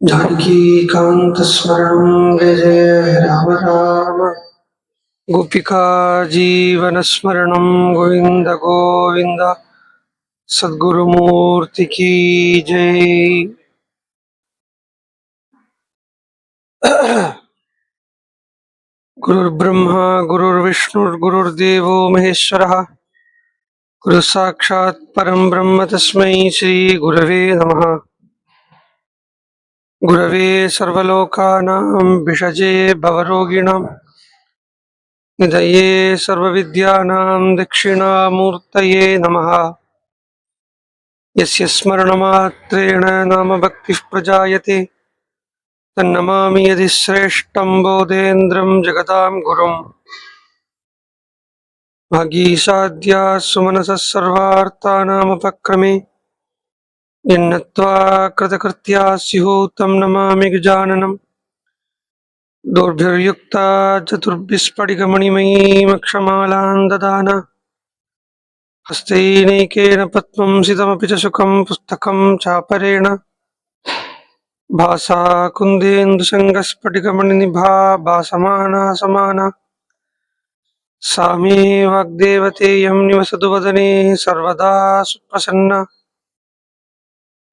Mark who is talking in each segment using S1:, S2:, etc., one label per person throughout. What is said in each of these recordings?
S1: जानकीकान्तस्मरणं जय जय राम राम। गोपिका जीवनस्मरणं गोविन्द गोविन्द। सद्गुरुमूर्ति की जय। गुरुर्ब्रह्मा गुरुर्विष्णुर्गुरुर्देवो महेश्वरः। गुरुसाक्षात् परं ब्रह्म तस्मै श्री गुरवे नमः। गुरवे सर्वलोकानां भिषजे भवरोगिणां निधये सर्वविद्यानां दक्षिणामूर्तये नमः। यस्य स्मरणमात्रेण नाम भक्तिः प्रजायते तन्नमामि यदि श्रेष्ठं बोधेन्द्रं जगतां गुरुम्। भागीसाद्या सुमनसः सर्वार्थानामुपक्रमे यन्नत्वा कृतकृत्या स्युः तं नमामि गजाननम्। दोर्भिर्युक्ता चतुर्भिस्फटिकमणिमयीमक्षमालां ददाना हस्तैनैकेन पद्मं सितमपि च सुखं पुस्तकं चापरेण भासा कुन्देन्दुसङ्गस्फटिकमणिनिभा भासमाना समाना सा मे वाग्देवतेयं निवसतु वदने सर्वदा सुप्रसन्ना।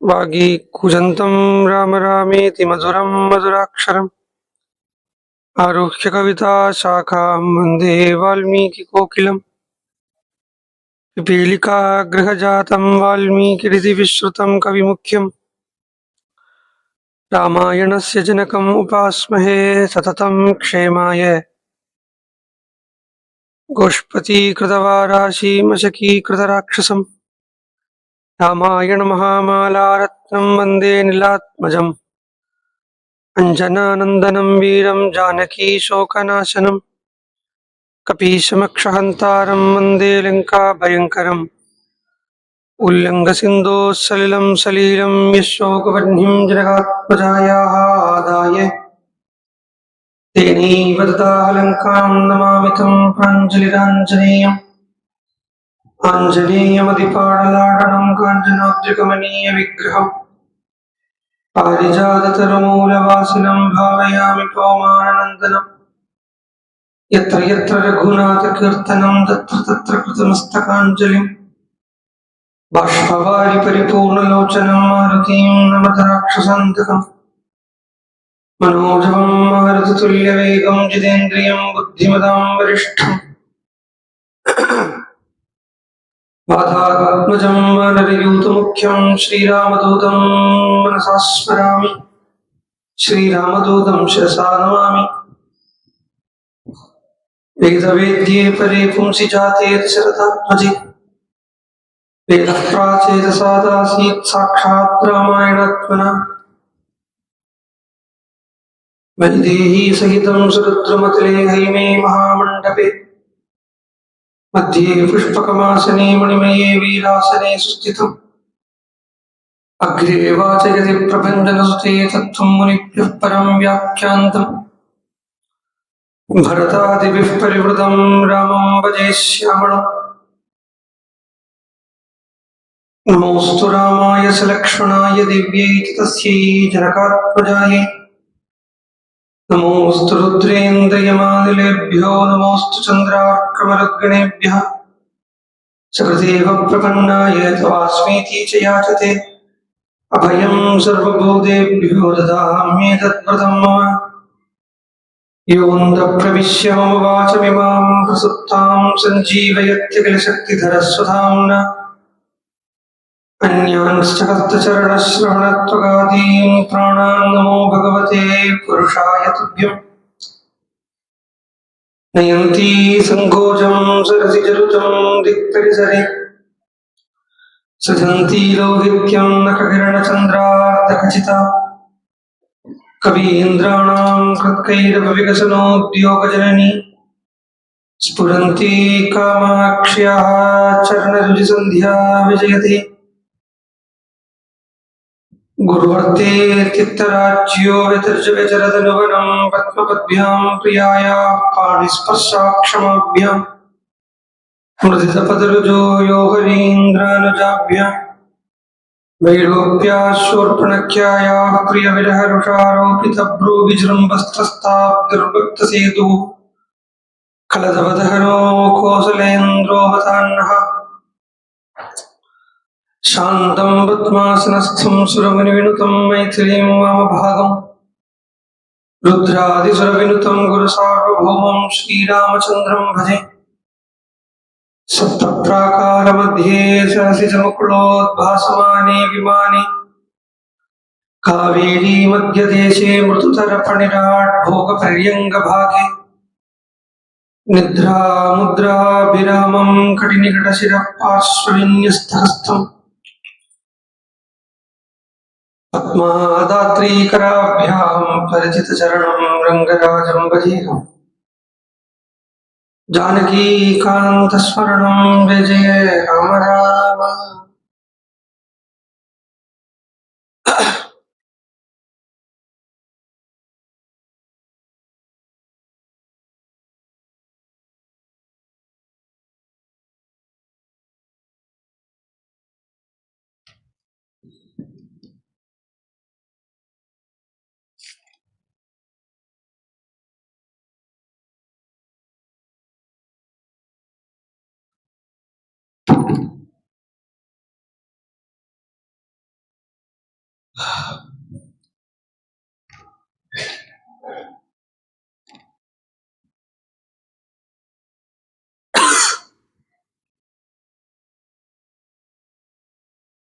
S1: वागीकूजन्तं राम रामेति मधुरं मधुराक्षरम् आरुह्य कविता शाखां वन्दे वाल्मीकिकोकिलम्। पिपीलिकागृहजातं वाल्मीकिरितिविश्रुतं कविमुख्यम् रामायणस्य जनकम् उपास्महे सततं क्षेमाय गोष्पतीकृतवाराशीमशकीकृतराक्षसम् रामायणमहामालारत्नं वन्दे नीलात्मजम् अञ्जनानन्दनं वीरं जानकीशोकनाशनम् कपीशमक्षहन्तारं वन्दे लङ्काभयङ्करम् उल्लङ्घसिन्धोः सलिलं सलीलं यशोकवह्निं जनकात्मजायाः आदाय तेनैव ददाह लङ्कां नमामि तं प्राञ्जलिराञ्जनेयम्। आञ्जनेयमतिपाटलाडनं काञ्चनाद्रिकमनीयविग्रहम् पारिजाततरुमूलवासिनं भावयामि पवमाननन्दनम्। यत्र यत्र रघुनाथकीर्तनं तत्र तत्र कृतमस्तकाञ्जलिम्। बाष्पवारि परिपूर्णलोचनं मारुतिं नमत राक्षसान्तकम्। मनोजवं मारुततुल्यवेगं जितेन्द्रियं बुद्धिमतां वरिष्ठम् वातात्मजं वानरयूथमुख्यं श्रीरामदूतं मनसा स्मरामि। श्रीरामदूतं शिरसा नमामि। वेदवेद्ये परे पुंसि जाते दशरथात्मजे वेदः प्राचेतसादासीत् साक्षात् रामायणात्मना। वैदेही सहितं सुरुद्रमतले हैमे महामण्डपे मध्ये पुष्पकमासने मणिमये वीरासने सुस्थितम्। अग्रे वाचयति प्रभञ्जनसुते तत्त्वं मुनिभ्यः परं व्याख्यान्तम्। भरतादिभिः परिवृतं रामं भजे श्यामळम्। नमोऽस्तु रामाय सलक्ष्मणाय दिव्यै तस्यै जनकात्मजायै। नमोऽस्तु रुद्रेन्द्रयमानिलेभ्यो नमोऽस्तु चन्द्रार्कमरुद्गणेभ्यः। सकृदेव प्रपन्नाय तवास्मीति च याचते अभयं सर्वभूतेभ्यो ददाम्येतद्व्रतं मम। योऽन्तःप्रविश्य मम वाचमिमां प्रसुप्तां सञ्जीवयत्यखिलशक्तिधरस्वधाम्ना। अन्यांश्च हस्तचरणश्रवणत्वगादीन् प्राणान् नमो भगवते पुरुषाय तुभ्यम्। नयन्ती सङ्कोचं सरसिजरुचं दिक्परिसरे सृजन्ती लौहित्यं नखकिरणचन्द्रार्धखचिता। कवीन्द्राणां कृत्कैरवविकसनोद्योगजननी स्फुरन्ती कामाक्ष्याः चरणरुचिसन्ध्या विजयते। गुरुवर्ते चित्तराज्यो व्यतिर्जयचरदनुवनं पद्मपद्भ्यां प्रियायाः पाणिस्पर्शाक्षमाभ्यां मृदितपदरुजो यो हरीन्द्रानुजाभ्याम्। वैरोप्याश्वोर्पणख्यायाः प्रियविरहरुषारोपितभ्रूविजृम्भस्तस्ताब्दुर्भक्तसेतुः खलदवदहनो कोसलेन्द्रोऽवतान्नः शान्तं पद्मासनस्थं सुरमुनिविनुतं मैथिलीं वामभागं रुद्रादिसुरविनुतं गुरुसार्वभौमं श्रीरामचन्द्रं भजे। सप्तप्राकारमध्ये सहसिजमुकुलोद्भासमाने विमाने कावेरी मध्यदेशे मृदुतरफणिराट् भोगपर्यङ्गभागे निद्रामुद्राभिरामं कटिनिकटशिरः पार्श्वविन्यस्तहस्तम् पद्मादात्रीकराभ्यां परिचितचरणं रङ्गराजं भजेऽहम्। जानकीकान्तस्मरणं विजय राम राम।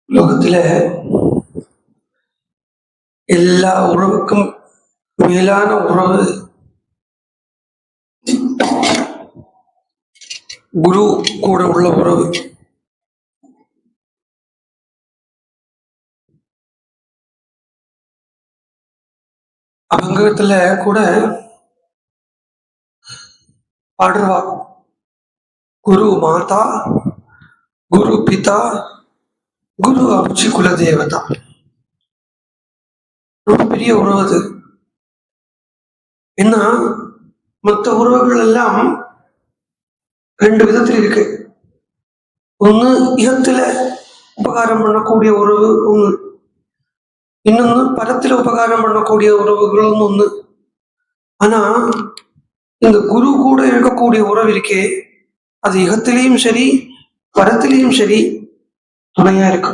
S1: லோகத்தில எல்லா உறவுக்கும் மேலான உறவு குரு கூட உள்ள உறவு. அவங்கத்துல கூட பாடுவா, குரு மாதா, குரு பிதா, குரு அபிச்சி குலதேவதா. ரொம்ப பெரிய உறவு அது. ஏன்னா மற்ற உறவுகள் எல்லாம் ரெண்டு விதத்தில் இருக்கு. ஒண்ணு இகத்துல உபகாரம் பண்ணக்கூடிய உறவு ஒண்ணு, இன்னொன்னு பரத்துல உபகாரம் பண்ணக்கூடிய உறவுகள் ஒண்ணு. ஆனா இந்த குரு கூட இருக்கக்கூடிய உறவு இருக்கே, அது இகத்திலையும் சரி பரத்திலையும் சரி துணையா இருக்கு.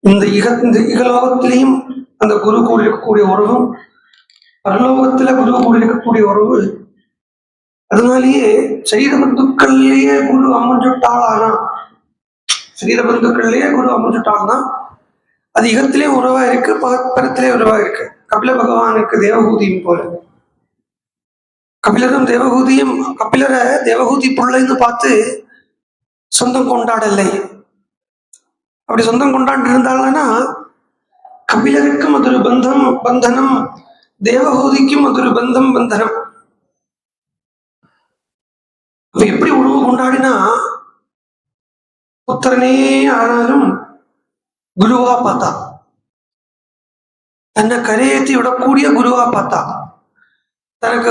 S1: இந்த இகலோகத்திலையும் அந்த குரு கூட இருக்கக்கூடிய உறவும், பரலோகத்துல குரு கூட இருக்கக்கூடிய உறவு. அதனாலேயே சரீர பந்துக்கள்லயே குரு அமைஞ்சுட்டாளானா, சரீர பந்துக்கள்லயே குரு அமைஞ்சுட்டாள்னா அது இகத்திலே உறவா இருக்கு, பரத்திலே உறவா இருக்கு. கபில பகவானுக்கு தேவகூதியும் போல, கபிலரும் தேவகூதியும் கபிலரை தேவகூதி பிள்ளைன்னு பார்த்து சொந்தம் கொண்டாடலை. அப்படி சொந்தம் கொண்டாண்டு இருந்தாங்கன்னா கபிலருக்கும் அது ஒரு பந்தனம், தேவகூதிக்கும் அது ஒரு பந்தனம். எப்படி உறவு கொண்டாடினா, புத்திரனே ஆனாலும் குருவா பார்த்தா, தன்னை கரையேற்றி விடக்கூடிய குருவா பார்த்தா, தனக்கு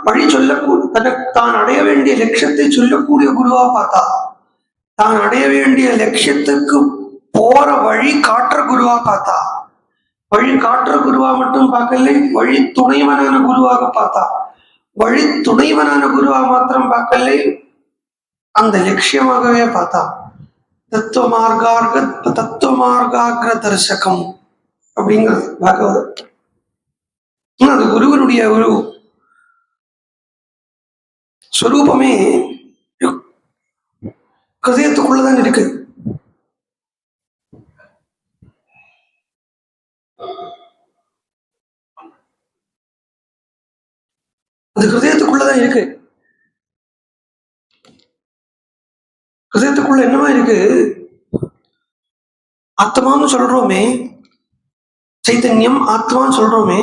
S1: வழி சொல்லக்கூடிய, தனக்கு தான் அடைய வேண்டிய லட்சியத்தை சொல்லக்கூடிய குருவா பார்த்தா, தான் அடைய வேண்டிய லட்சியத்துக்கு போற வழி காட்டுற குருவா பார்த்தா, வழி காட்டுற குருவா மட்டும் பார்க்கல, வழி துணைவனான குருவாக பார்த்தா, வழி துணைவனான குருவா மாத்திரம் பார்க்கல, அந்த லட்சியமாகவே பார்த்தா. தத்துவ மார்காகிர தரிசகம் அப்படிங்கிறது பாகவதம். அது குருவனுடைய ஒரு ஸ்வரூபமே ஹிருதயத்துக்குள்ளதான் இருக்கு. அது ஹிருதயத்துக்குள்ளதான் இருக்கு. ஹிருதயத்துக்குள்ள என்னமா இருக்கு? ஆத்மான்னு சொல்றோமே, சைதன்யம் ஆத்மான்னு சொல்றோமே,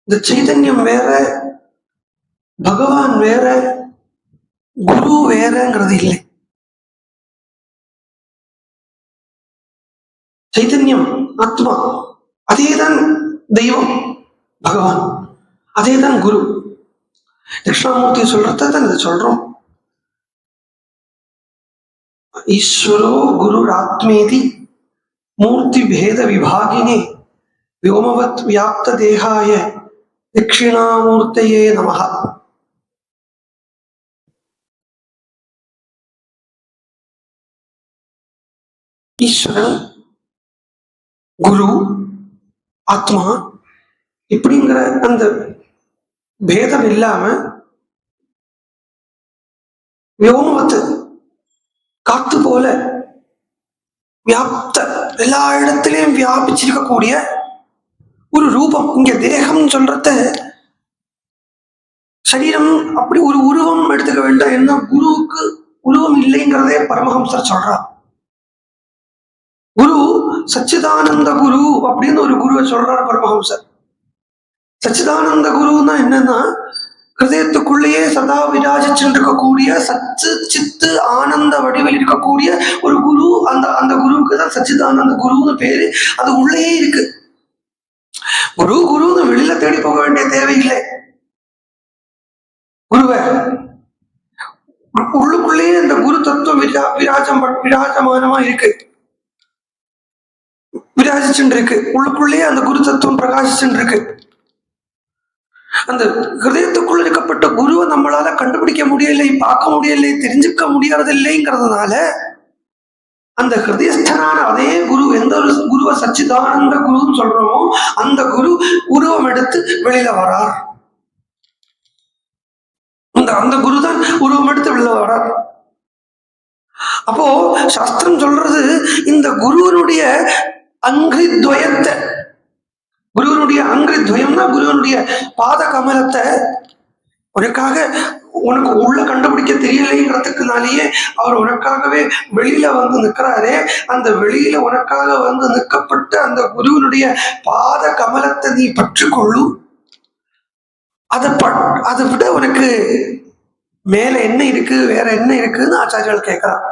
S1: இந்த சைதன்யம் வேற, பகவான் வேற, குரு வேறங்கிறது இல்லை. சைதன்யம் ஆத்மா, அதேதான் தெய்வம் பகவான், அதேதான் குரு. தட்சிணாமூர்த்தி சொல்றதான் இதை சொல்றோம். ஈஸ்வரோ குருராத்மேதி மூர்த்தி பேத விபாகினே व्योमवत् व्याप्त देहाय दक्षिणामूर्तये नमः. ஈஸ்வரன், குரு, ஆத்மா இப்படிங்கிற அந்த பேதம் இல்லாம வியோமவத்து காத்து போல வியாப்த எல்லா இடத்திலையும் வியாபிச்சிருக்கக்கூடிய ஒரு ரூபம். இங்க தேகம் சொல்றத சரீரம் அப்படி ஒரு உருவம் எடுத்துக்க வேண்டாம். என்ன குருவுக்கு உருவம் இல்லைங்கிறதே பரமஹம்சர் சொல்றார். குரு சச்சிதானந்த குரு அப்படின்னு ஒரு குருவை சொல்றார் பரமஹம்சர். சச்சிதானந்த குருன்னா என்னன்னா ஹிருதயத்துக்குள்ளேயே சதா விராஜிச்சுருக்கக்கூடிய சத்து சித்து ஆனந்த வடிவில் இருக்கக்கூடிய ஒரு குரு. அந்த குருவுக்கு தான் சச்சிதானந்த குருன்னு பேரு. அது உள்ளேயே இருக்கு. குரு குருன்னு வெளியில தேடி போக வேண்டிய தேவையில்லை. குருவை உள்ளுக்குள்ளேயே அந்த குரு தத்துவம் விராஜமானமா இருக்கு, விராஜிச்சுட்டு இருக்கு. உள்ளுக்குள்ளேயே அந்த குரு தத்துவம் பிரகாசிச்சுட்டு இருக்கு. அந்த ஹிருதயத்துக்குள் இருக்கப்பட்ட குருவை நம்மளால கண்டுபிடிக்க முடியலை, பார்க்க முடியலை, தெரிஞ்சுக்க முடியறதில்லைங்கிறதுனால அந்த ஹிருதயஸ்தனான அதே குரு, எந்த ஒரு குருவை சச்சிதானந்த குருன்னு சொல்றோமோ அந்த குரு உருவம் எடுத்து வெளியில வரார். அந்த குரு தான் உருவம் எடுத்து வெளியில வரார். அப்போ சாஸ்திரம் சொல்றது இந்த குருவனுடைய அங்கித்வயத்தை, குருவனுடைய அங்கித்வயம்னா குருவனுடைய பாத கமலத்தை உனக்கு உள்ள கண்டுபிடிக்க தெரியலைங்கிறதுக்குனாலேயே அவர் உனக்காகவே வெளியில வந்து நிற்கிறாரே. அந்த வெளியில உனக்காக வந்து நிற்கப்பட்ட அந்த குருவனுடைய பாத கமலத்தை நீ பற்றுக்கொள்ளும். அதை விட உனக்கு மேல என்ன இருக்கு, வேற என்ன இருக்குன்னு ஆச்சாரியர்கள் கேட்கிறார்.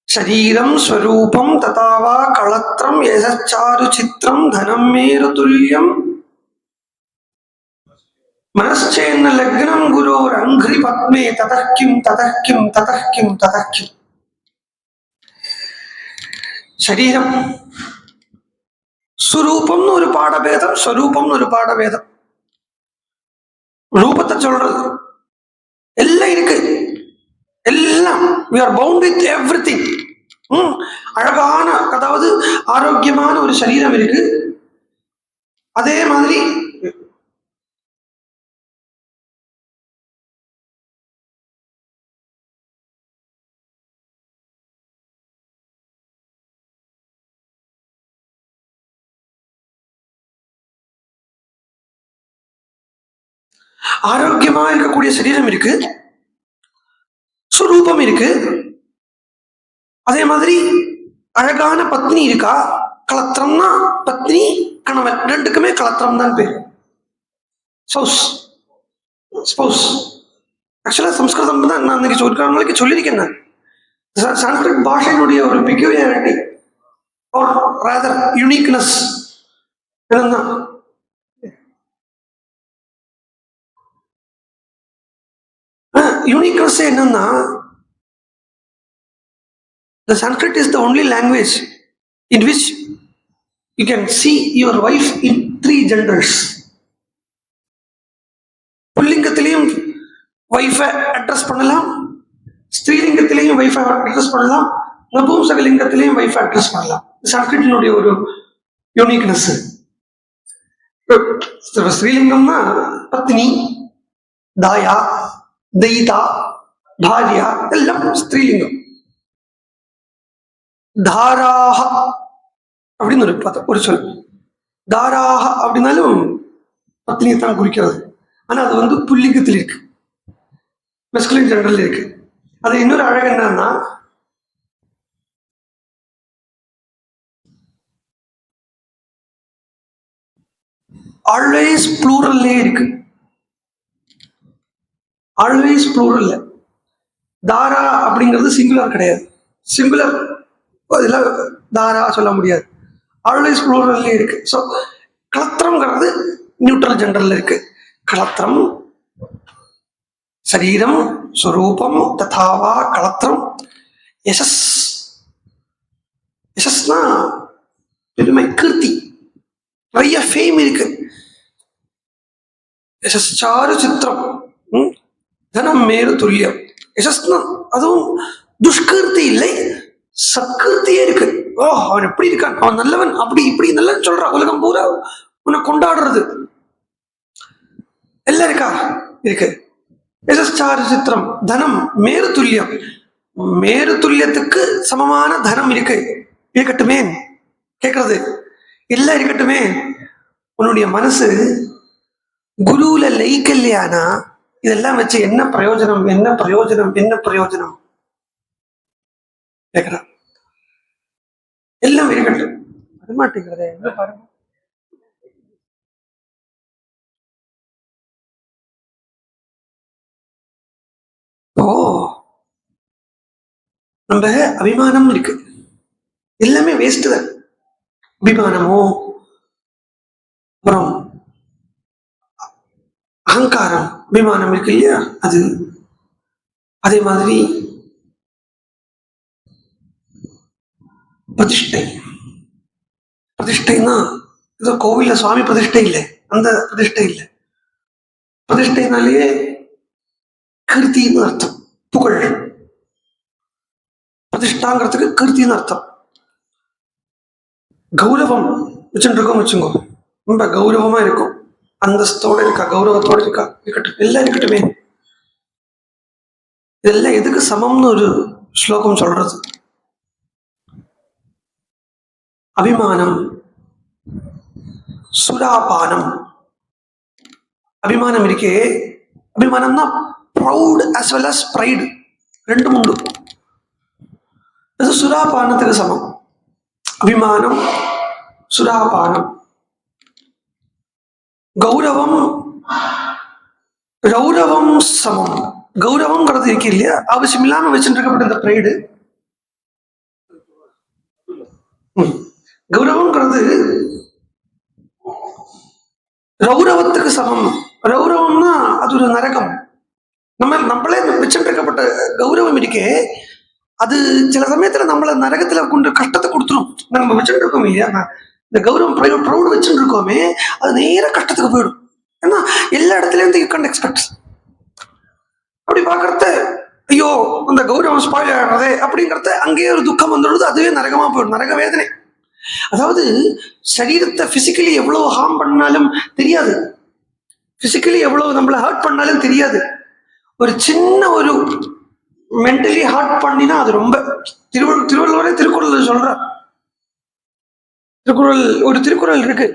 S1: சரீரம் ஸ்வரூபம் ததாவா களத்திரம் யசாரு சித்திரம் தனம் மேரு துல்லியம் மனச்சேன்ன லக்னம் குரோர் அங்கிரி பத்மே ததக்கிம் ததக்கிம் ததக்கிம் ததக்கிம். சரீரம் சுரூபம்னு ஒரு பாடபேதம், ஸ்வரூபம்னு ஒரு பாடபேதம். ரூபத்தை சொல்றது எல்லாம் இருக்கு, எல்லாம் we are bound with everything. அழகான, அதாவது ஆரோக்கியமான ஒரு சரீரம் இருக்கு. அதே மாதிரி ஆரோக்கியமா இருக்கக்கூடிய சரீரம் இருக்கு, சுரூபம் இருக்கு. அதே மாதிரி அழகான பத்னி இருக்கா. களத்திரம்னா பத்னி கணவன் ரெண்டுக்குமே களத்திரம் தான் பேர். ஸ்பௌஸ் ஆக்சுவலா சம்ஸ்கிருதம் தான் நான் அன்னைக்கு சொல்லியிருக்கேன். நான் சான்ஸ்கிரிட் பாஷையினுடைய ஒரு பெக்யூரியாரிட்டி ஆர் ராதர் யூனிக்னஸ் என்னன்னா, யூனிக்னஸ் என்னன்னா, the Sanskrit is the only language in which you can see your wife in 3 genders. புல்லிங்கத்திலையும் வைஃபை அட்ரஸ் பண்ணலாம், ஸ்திரீலிங்கத்திலையும் வைஃபை அட்ரஸ் பண்ணலாம், நபும்சகலிங்கத்திலையும் வைஃபை அட்ரஸ் பண்ணலாம். சான்ஸ்கிரிட்டினுடைய ஒரு யூனிக்னஸ். ஸ்ரீலிங்கம்னா பத்னி, தாயா, தெய்தா, பாரியா எல்லாம் ஸ்திரீலிங்கம். தாராக அப்படின்னு ஒரு சொல். தாராக அப்படின்னாலும் பத்னியை தான் குறிக்கிறது. ஆனா அது வந்து புல்லிங்கத்தில் இருக்கு, மெஸ்குலின் ஜெனரல் இருக்கு. அது இன்னொரு அழகு என்னன்னா, ஆல்வேஸ் ப்ளூரல்லே இருக்கு. Always plural. தாரா அப்படிங்கிறது சிங்குலர் கிடையாது. சிங்குலர் இதெல்லாம் தாரா சொல்ல முடியாது. ஆல்வேஸ் ப்ளூரல்லே இருக்கு. ஸோ களத்திரம்ங்கிறது நியூட்ரல் ஜெனரல்ல இருக்கு. களத்திரம் சரீரம் ஸ்வரூபம் ததாவா களத்திரம் யசஸ். யசஸ்னா பெருமை, கீர்த்தி, நிறைய ஃபேம் இருக்கு. யசஸ்சாரு சித்திரம் தனம் மேரு துல்லியம். யசஸ்னா அதுவும் துஷ்கீர்த்தி இல்லை, சத்கீர்த்தியே இருக்கு. ஓ, அவன் எப்படி இருக்கான், அவன் நல்லவன், அப்படி இப்படி நல்லன்னு சொல்றான். உலகம் பூரா உன்னை கொண்டாடுறது எல்லாம் இருக்கா, இருக்கு. யசஸ்சாரு சித்திரம் தனம் மேரு துல்லியம். மேரு துல்லியத்துக்கு சமமான தனம் இருக்கு, இருக்கட்டுமே கேட்கறது எல்லாம் இருக்கட்டுமே. உன்னுடைய மனசு குருல லயிக்கலையானா இதெல்லாம் வச்சு என்ன பிரயோஜனம், என்ன பிரயோஜனம், என்ன பிரயோஜனம் கேட்கிறான். எல்லாம் இருக்கட்டும், வரமாட்டேங்கிறத என்ன பாருங்க. ஓ, நம்ம அபிமானம் இருக்கு, எல்லாமே வேஸ்ட் தான். அபிமானமோ அப்புறம் அகங்காரம், அபிமானம் இருக்கு இல்லையா, அது. அதே மாதிரி பிரதிஷ்டை. பிரதிஷ்டைன்னா ஏதோ கோவில்ல சுவாமி பிரதிஷ்டை இல்லை, அந்த பிரதிஷ்டை இல்லை. பிரதிஷ்டைனாலேயே கீர்த்தின்னு அர்த்தம், புகழ். பிரதிஷ்டாங்கிறதுக்கு கீர்த்தின்னு அர்த்தம். கௌரவம் வச்சுட்டு இருக்கோம் வச்சுக்கோ, ரொம்ப கௌரவமா இருக்கும், அந்தஸ்தோட இருக்கா, கௌரவத்தோட இருக்கா, இருக்கட்டும், எல்லாம் இருக்கட்டுமே. இதெல்லாம் எதுக்கு சமம்னு ஒரு ஸ்லோகம் சொல்றது. அபிமானம், சுராபானம். அபிமானம் இருக்கே, அபிமானம்னா proud as well as pride, ரெண்டும் உண்டு. அது சுராபானத்துக்கு சமம். அபிமானம், சுராபானம். கௌரவம், கௌரவம் சமம். கௌரவம்ங்கிறது இருக்கு இல்லையா, அவசியம் இல்லாம வச்சுட்டு இருக்கப்பட்ட இந்த பிரைடு. கௌரவம்ங்கிறது ரௌரவத்துக்கு சமம். ரௌரவம்னா அது ஒரு நரகம். நம்மளே வச்சுட்டு இருக்கப்பட்ட கௌரவம் இருக்கே, அது சில சமயத்துல நம்மள நரகத்துல கொண்டு கஷ்டத்தை கொடுத்துரும். நம்ம வச்சுட்டு இருக்கோம் இல்லையா, இந்த கௌரவம் ப்ரௌட் வச்சுட்டு இருக்கோமே, அது நேர கஷ்டத்துக்கு போயிடும். ஏன்னா எல்லா இடத்துலயும் யூ கேன் எக்ஸ்பெக்ட். அப்படி பாக்குறத, ஐயோ அந்த கௌரவம் ஸ்பாயில் ஆடுறதே அப்படிங்கிறத, அங்கேயே ஒரு துக்கம் வந்துடுது, அதுவே நரகமா போயிடும், நரக வேதனை. அதாவது சரீரத்தை பிசிக்கலி எவ்வளவு ஹார்ம் பண்ணாலும் தெரியாது, பிசிக்கலி எவ்வளவு நம்மளை ஹர்ட் பண்ணாலும் தெரியாது. ஒரு சின்ன ஒரு மென்டலி ஹர்ட் பண்ணினா அது ரொம்ப. திருவள்ளுவரே திருக்குறள் சொல்ற, திருக்குறள் ஒரு திருக்குறள் இருக்கு,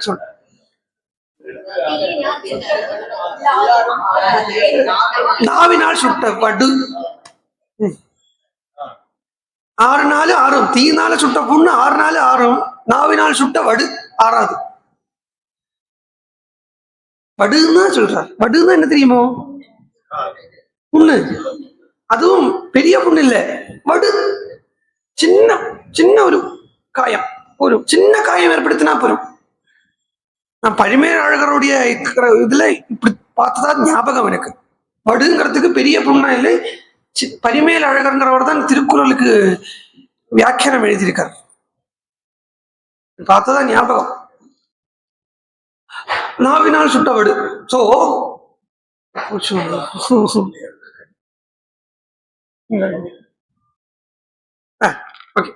S1: சொல். நாவினால் சுட்ட வடு 6 நாள் ஆறும், தீயினால சுட்ட புண்ணு 6 நாள் ஆறும், நாவினால் சுட்ட வடு ஆறாது. வடுன்னா சொல்றார். வடுன்னா என்ன தெரியுமோ, புண்ணு. அதுவும் பெரிய புண்ணு இல்ல, வடு. சின்ன சின்ன ஒரு காயம், ஒரு சின்ன காயம் ஏற்படுத்தினா போறோம். நான் பழமையாளர்களுடைய இதுல இப்படி பார்த்ததான் ஞாபகம் எனக்கு. வடுங்கிறதுக்கு பெரிய புண்ணா இல்லை, பரிமேல் அழகர்ங்கிறவர் தான் திருக்குறளுக்கு வியாக்கியானம் எழுதியிருக்கார். பார்த்ததான் ஞாபகம். நாவினால் சுட்டவடு. சோ ஓகே,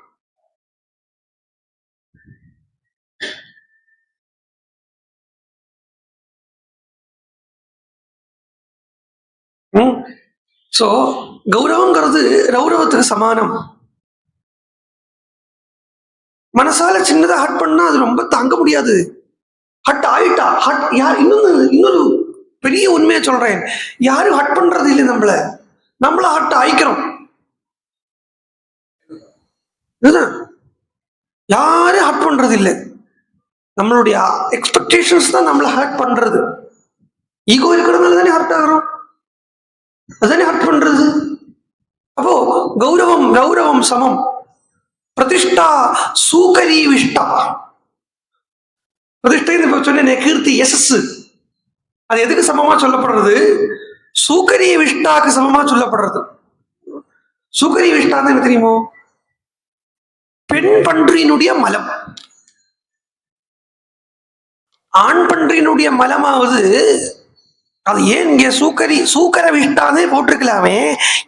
S1: சோ கௌரவங்கிறது ரௌரவத்துக்கு சமானம். மனசால சின்னதா ஹட் பண்ணா அது ரொம்ப தாங்க முடியாது. ஹட் ஆயிட்டா, ஹட் யார், இன்னொரு பெரிய உண்மையை சொல்றேன், யாரும் ஹட் பண்றது இல்லை, நம்மள ஹட் ஆயிக்கிறோம். யாரும் ஹட் பண்றது இல்லை, நம்மளுடைய எக்ஸ்பெக்டேஷன்ஸ் தான் நம்மள ஹர்ட் பண்றது. ஈகோ இருக்கிறதுனால தானே ஹர்ட் ஆகிறோம், அதுதானே ஹர்ட் பண்றது. அப்போ கௌரவம் ரௌரவம் சமம். பிரதிஷ்டா சூகரி விஷ்டா. பிரதிஷ்டை சொன்னேன், கீர்த்தி, யசஸ், அது எதுக்கு சமமா சொல்லப்படுறது? சூக்கரிய விஷ்டாக்கு சமமா சொல்லப்படுறது. சூக்கரிய விஷ்டான்னு என்ன தெரியுமோ? பெண் பன்றியினுடைய மலம். ஆண் பன்றியினுடைய மலமாவது அது ஏன் இங்க சூக்கர விஷ்டான்னு போட்டிருக்கலாமே,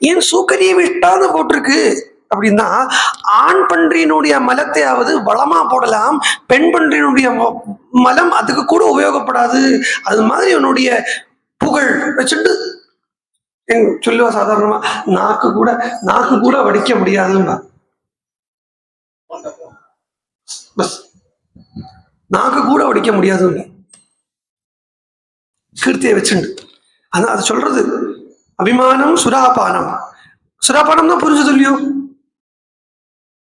S1: ஏன் சூக்கரிய விஷ்டான்னு போட்டிருக்கு அப்படின்னா, ஆண் பன்றியினுடைய மலத்தையாவது வளமா போடலாம், பெண் பன்றியினுடைய மலம் அதுக்கு கூட உபயோகப்படாது. அது மாதிரி உன்னுடைய புகழ் வச்சுட்டு சொல்லுவா சாதாரணமா, நாக்கு கூட வடிக்க முடியாதுன்னா, நாக்கு கூட வடிக்க முடியாதுன்னு கீர்த்தியை வச்சுண்டு. ஆனா அது சொல்றது அபிமானம் சுராபானம். சுராபானம் தான் புரிஞ்சது இல்லையோ?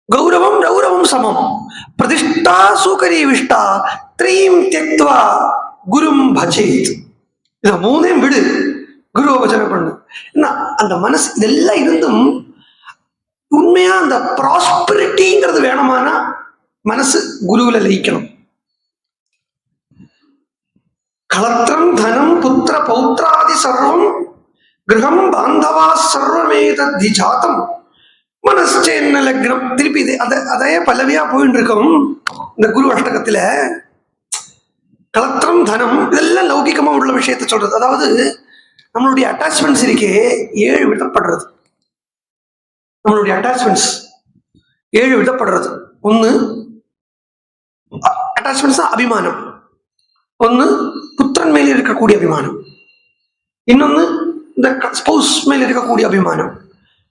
S1: கௌரவம் ரௌரவம் சமம் பிரதிஷ்டா சூக்கரி விஷ்டா த்ரீம் தியக்த்வா குரும் பஜேத். இத மூணையும் விடு, குருவை பஜனை பண்ணு. அந்த மனசு இதெல்லாம் இருந்தும் உண்மையா அந்த ப்ராஸ்பரிட்டிங்கிறது வேணுமானா மனசு குருவில லயிக்கணும். கலத்திரம் தனம் புத்திர பௌத்ராதி சர்வம் கிரகம் பாந்தவா சர்வமேதத்தி ஜாதம் மனஸ்சேன்ன லக்னம். திருப்பி அதே பல்லவியா போயிட்டு இருக்கோம் இந்த குரு அஷ்டகத்துல. கலத்திரம் தனம் இதெல்லாம் லௌகிகமா உள்ள விஷயத்தை சொல்றது. அதாவது நம்மளுடைய அட்டாச்மெண்ட்ஸ் இருக்கே 7 விதப்படுறது. நம்மளுடைய அட்டாச்மெண்ட்ஸ் 7 விதப்படுறது. ஒண்ணு அட்டாச்மெண்ட்ஸ் தான் அபிமானம். ஒண்ணு புத்திரன் மேல இருக்கக்கூடிய அபிமானம், இன்னொன்னு இந்த ஸ்பௌஸ் மேல இருக்கக்கூடிய அபிமானம்,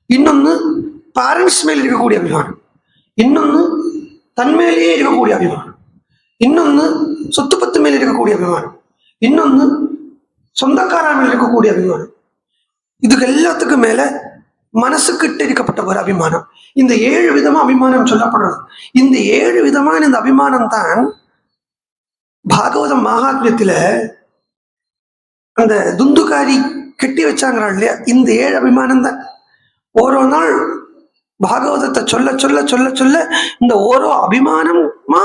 S1: இன்னொன்னு பேரண்ட்ஸ் மேல இருக்கக்கூடிய அபிமானம், இன்னொன்னு தன்மேலேயே இருக்கக்கூடிய அபிமானம், இன்னொன்னு சொத்து பத்து மேல இருக்கக்கூடிய அபிமானம், இன்னொன்னு சொந்தக்கார மேல இருக்கக்கூடிய அபிமானம். இதுக்கு எல்லாத்துக்கும் மேல மனசுக்கிட்ட இருக்கப்பட்ட ஒரு அபிமானம். இந்த 7 விதமா அபிமானம் சொல்லப்படுறது. இந்த 7 விதமான இந்த அபிமானம் தான் பாகவதம் மகாத்மியத்துல அந்த துந்துகாரி கெட்டி வச்சாங்கிறா இல்லையா, இந்த 7 அபிமானம் தான். ஓரோ நாள் பாகவதத்தை சொல்ல சொல்ல சொல்ல சொல்ல இந்த ஓரோ அபிமானமா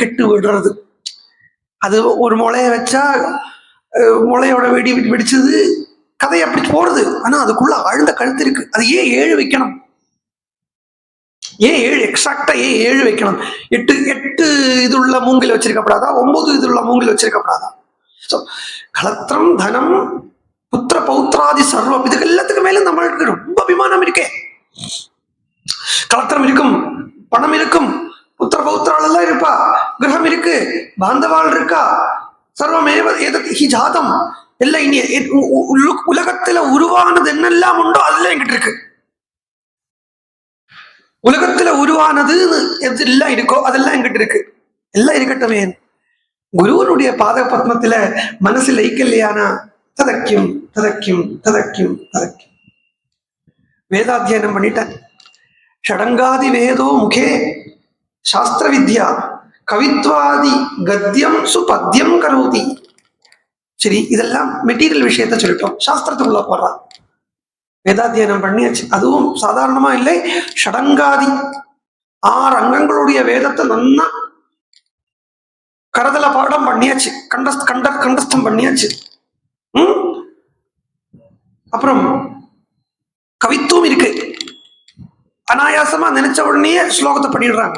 S1: கெட்டு விடுறது. அது ஒரு முளைய வச்சா முளையோட வெடிச்சது கதை அப்படி போறது. ஆனா அதுக்குள்ள ஆழ்ந்த கழுத்து இருக்கு. அது ஏன் 7 வைக்கணும்? ஏன் 7 எக்ஸாக்டா ஏன் 7 வைக்கணும்? 8 இது உள்ள மூங்கில் வச்சிருக்கப்படாதா? 9 இது உள்ள மூங்கில் வச்சிருக்கப்படாதா? கலத்திரம் தனம் புத்திர பௌத்ராதி சர்வம் இதுக்கு எல்லாத்துக்கு மேல நம்மளுக்கு ரொம்ப அபிமானம் இருக்கே. கலத்திரம் இருக்கும், பணம் இருக்கும், புத்திர பௌத்திரால் எல்லாம் இருப்பா, கிரகம் இருக்கு, பாந்தவாள் இருக்கா, சர்வமேவ ஏதத் ஜாதம் எல்லாம் இனி உலகத்துல உருவானது என்னெல்லாம் உண்டோ அதெல்லாம் என்கிட்ட இருக்கு. உலகத்துல உருவானது எதெல்லாம் இருக்கோ அதெல்லாம் என்கிட்ட இருக்கு. எல்லாம் இருக்கட்டுமே. குருவனுடைய பாத பத்மத்துல மனசு லயிக்கலையானா ததக்கியும் ததக்கியும் ததக்கியும் ததக்கியும். வேதாத்தியனம் பண்ணிட்டேன். ஷடங்காதி வேதோ முகே சாஸ்திர வித்யா கவித்வாதி கத்தியம் சுபத்தியம் கரோதி. சரி, இதெல்லாம் மெட்டீரியல் விஷயத்த சொல்லிட்டோம். சாஸ்திரத்துக்குள்ள போடுறான். வேதாத்தியனம் பண்ணியாச்சு. அதுவும் சாதாரணமா இல்லை, ஷடங்காதி 6 அங்கங்களுடைய வேதத்தை நல்லா கரதல பாடம் பண்ணியாச்சு, கண்டஸ்தம் பண்ணியாச்சு. அப்புறம் கவித்துவம் இருக்கு. அனாயாசமா நினைச்ச உடனே ஸ்லோகத்தை பண்ணிடுறாங்க.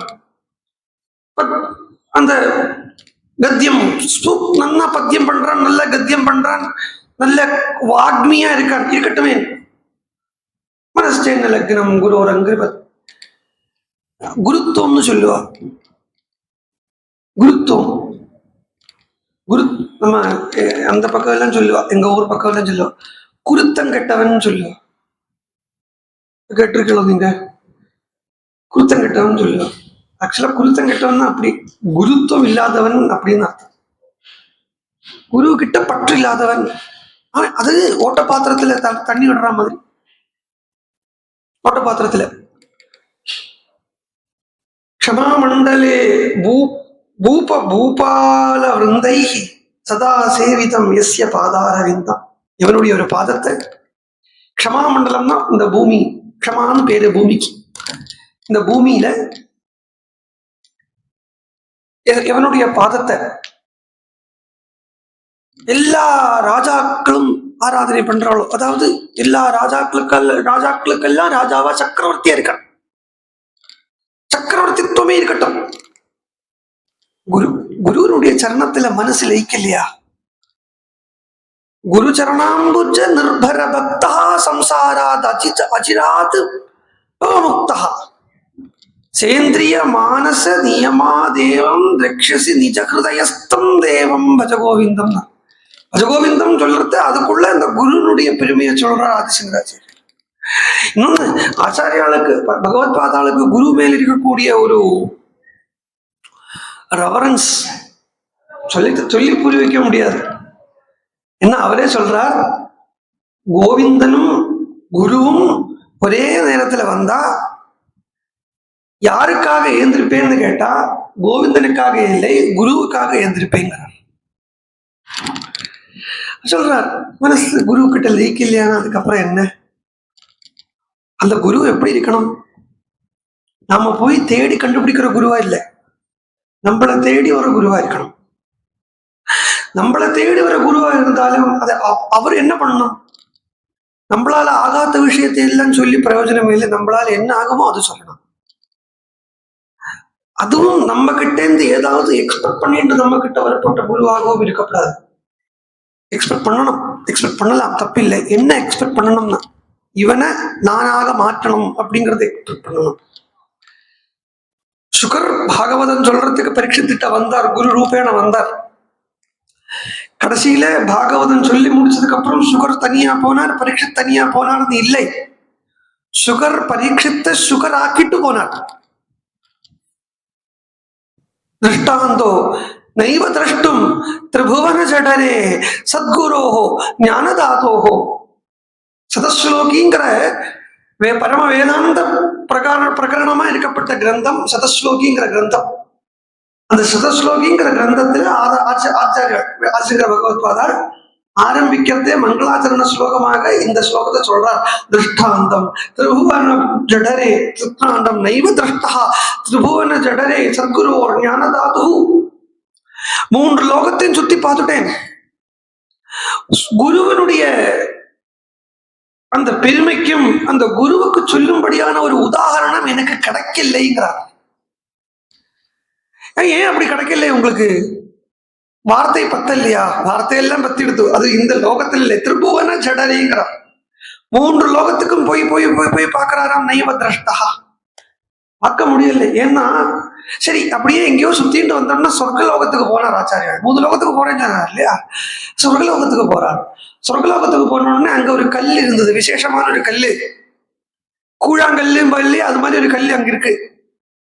S1: அந்த கத்தியம் நல்லா பத்தியம் பண்றான், நல்ல கத்தியம் பண்றான், நல்ல வாக்மியா இருக்கான். இருக்கட்டுமே. மனஸ்டேன லக்னம் குருவரங்கிருபத். குருத்துவம்னு சொல்லுவா. குருத்துவம் நம்ம அந்த பக்கம் எல்லாம் சொல்லுவா, எங்க ஊர் பக்கம் எல்லாம் சொல்லுவா குருத்தங்கெட்டவன் சொல்லுவா. கேட்டிருக்கலாம் நீங்க? குருத்தங்கெட்டவன் சொல்லுவா. ஆக்சுவலா குருத்தங்கெட்டவன் அப்படி குருத்துவம் இல்லாதவன் அப்படின்னு அர்த்தம். குரு கிட்ட பற்று இல்லாதவன். அது ஓட்ட பாத்திரத்துல தண்ணி விடுற மாதிரி. ஓட்ட பாத்திரத்துல க்ஷமா மண்டலே பூப பூபால விருந்தை சதா சேவிதம் எஸ்ய பாதாரவிந்தம். இவனுடைய ஒரு பாதத்தை, க்ஷமா மண்டலம்னா இந்த பூமி, க்ஷமான்னு பேரு பூமிக்கு. இந்த பூமியில இவனுடைய பாதத்தை எல்லா ராஜாக்களும் ஆராதனை பண்றாளோ, அதாவது எல்லா ராஜாக்களுக்கெல்லாம் ராஜாவா சக்கரவர்த்தியா இருக்கான், சக்கரவர்த்தித்துவமே இருக்கட்டும். குருவனுடைய சரணத்துல மனசு லயிக்கலையா? குரு சரணாம்புஜ நிர்பர பக்தா சம்சாராத் அஜிராத் முக்தா சேந்திரிய மானச நியமா தேவம் ரக்ஷசி நிஜ ஹிருதயஸ்தம் தேவம் பஜகோவிந்தம். பஜகோவிந்தம் சொல்றது அதுக்குள்ள இந்த குருனுடைய பெருமையை சொல்றார் ஆதிசங்கராச்சாரியர். இன்னொன்னு, ஆச்சாரியாளுக்கு பகவத் பாதாளுக்கு குரு மேல் இருக்கக்கூடிய ஒரு ரெவரன்ஸ் சொல்லி புரிய வைக்க முடியாது. என்ன அவரே சொல்றார், கோவிந்தனும் குருவும் ஒரே நேரத்துல வந்தா யாருக்காக ஏந்திருப்பேன்னு கேட்டா கோவிந்தனுக்காக இல்லை, குருவுக்காக ஏந்திருப்பேங்கிறார். சொல்றார், மனசு குரு கிட்ட லீக் இல்லையானா அதுக்கப்புறம் என்ன? அந்த குரு எப்படி இருக்கணும்? நாம போய் தேடி கண்டுபிடிக்கிற குருவா இல்லை, நம்மளை தேடி வர குருவா இருக்கணும். நம்மளை தேடி வர குருவா இருந்தாலும் அதை அவர் என்ன பண்ணணும்? நம்மளால ஆகாத விஷயத்தை எல்லாம் சொல்லி பிரயோஜனம் இல்லை, நம்மளால என்ன ஆகுமோ அது சொல்லணும். அதுவும் நம்ம கிட்ட இருந்து ஏதாவது எக்ஸ்பெக்ட் பண்ணிட்டு நம்ம கிட்ட வரப்பட்ட குருவாகவும் இருக்கக்கூடாது. எக்ஸ்பெக்ட் பண்ணணும், எக்ஸ்பெக்ட் பண்ணலாம், தப்பில்லை. என்ன எக்ஸ்பெக்ட் பண்ணணும்னா இவனை நானாக மாற்றணும் அப்படிங்கறத எக்ஸ்பெக்ட் பண்ணணும். சுகர் பாகவதம் சொல்றதுக்கு பரீட்சித்திட்ட வந்தார், குரு ரூபேண வந்தார். கடைசியில பாகவதம் சொல்லி முடிச்சதுக்கு அப்புறம் சுகர் தனியா போனார், பரீட்சித் தனியா போனார்னு இல்லை, சுகர் பரீட்சித்த சுகர் ஆக்கிட்டு போனார். திருஷ்டாந்தோ நைவ திரஷ்டும் திரிபுவன ஜடரே சத்குரோஹோ ஞானதாதோஹோ. சதஸ்லோகிங்கிற பரம வேதாந்த பிரகரணமா இருக்கப்பட்ட கிரந்தம் சதஸ்லோகிங்கிற கிரந்தம். அந்த சதஸ்லோகிங்கிற கிரந்தத்துல ஆச்சாரிய பகவத்பாதார் ஆரம்பிக்கிறதே மங்களாச்சரண ஸ்லோகமாக இந்த ஸ்லோகத்தை சொல்றார். திருஷ்டாந்தம் திரிபுவன ஜடரே சித்தாந்தம் நைவ திரஷ்டா திரிபுவன ஜடரே சத்குரு ஞானதாது. 3 லோகத்தையும் சுத்தி பார்த்துட்டேன், குருவனுடைய அந்த பெருமைக்கும் அந்த குருவுக்கு சொல்லும்படியான ஒரு உதாரணம் எனக்கு கிடைக்கலைங்கிறார். ஏன் அப்படி கிடைக்கல? உங்களுக்கு வார்த்தை பத்தல்லையா? வார்த்தையெல்லாம் பத்திடுத்து, அது இந்த லோகத்தில் இல்லை. திரிபுவன ஜடரேங்கிறார். 3 லோகத்துக்கும் போய் போய் போய் போய் பார்க்கிறாராம். நைவ திரஷ்டா, பார்க்க முடியல. ஏன்னா சரி, அப்படியே எங்கேயோ சுத்திட்டு வந்தோம்னா சொர்க்கலோகத்துக்கு போனார் ஆச்சாரியா. 3 லோகத்துக்கு போறேன்னு இல்லையா, சொர்க்கலோகத்துக்கு போறார். சொர்க்கலோகத்துக்கு போனோடனே அங்க ஒரு கல் இருந்தது, விசேஷமான ஒரு கல்லு, கூழாங்கல்லு பல்லி, அது மாதிரி ஒரு கல் அங்க இருக்கு.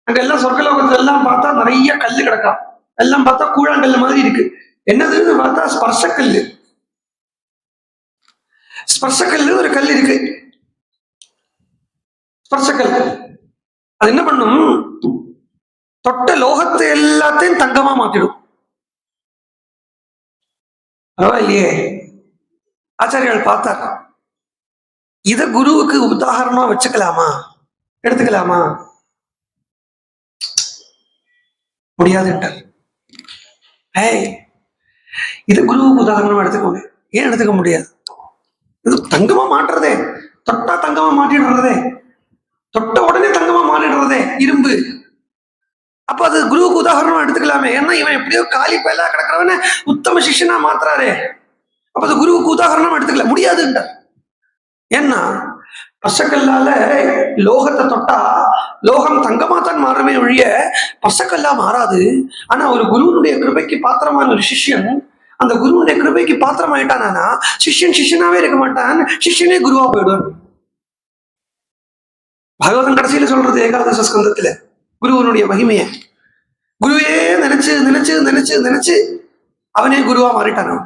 S1: அங்க எல்லாம் சொர்க்கலோகத்துல எல்லாம் பார்த்தா நிறைய கல்லு கிடக்கும், எல்லாம் பார்த்தா கூழாங்கல்லு மாதிரி இருக்கு. என்னதுன்னு பார்த்தா ஸ்பர்சக்கல்லு. ஸ்பர்சக்கல்லு ஒரு கல் இருக்கு, ஸ்பர்சக்கல். அது என்ன பண்ணும்? தொட்ட லோகத்தை எல்லாத்தையும் தங்கமா மாத்திடும். பரவாயில்லையே. ஆச்சாரியால் பார்த்தார், இத குருவுக்கு உதாரணமா வச்சுக்கலாமா, எடுத்துக்கலாமா? முடியாதுன்றார். இது குருவுக்கு உதாரணமா எடுத்துக்கோங்க. ஏன் எடுத்துக்க முடியாது? இது தங்கமா மாட்டுறதே, தொட்டா தங்கமா மாட்டிடுறதே, தொட்ட உடனே தங்கமா மாறிடுறதே இரும்பு. அப்ப அது குருவுக்கு உதாரணமா எடுத்துக்கலாமே. ஏன்னா இவன் எப்படியோ காலி பயிலா கிடக்கிறவன உத்தம சிஷ்யனா மாத்துறாரே, அப்ப அது குருவுக்கு உதாரணமா எடுத்துக்கல முடியாதுன்றார். ஏன்னா பசக்கல்லால லோகத்தை தொட்டா லோகம் தங்கமா தான் மாறுமே ஒழிய பசக்கல்லா மாறாது. ஆனா ஒரு குருவனுடைய கிருபைக்கு பாத்திரமான ஒரு சிஷ்யன் அந்த குருவனுடைய கிருபைக்கு பாத்திரமாயிட்டானா சிஷ்யன் சிஷ்யனாவே இருக்க மாட்டான், சிஷ்யனே குருவா போயிடுவான். பகவதன் கடைசியில சொல்றது ஏகாதச ஸ்கந்தத்துல குருவனுடைய மகிமைய குருவே நினைச்சு நினைச்சு நினைச்சு நினைச்சு அவனே குருவா மாறிட்டான்.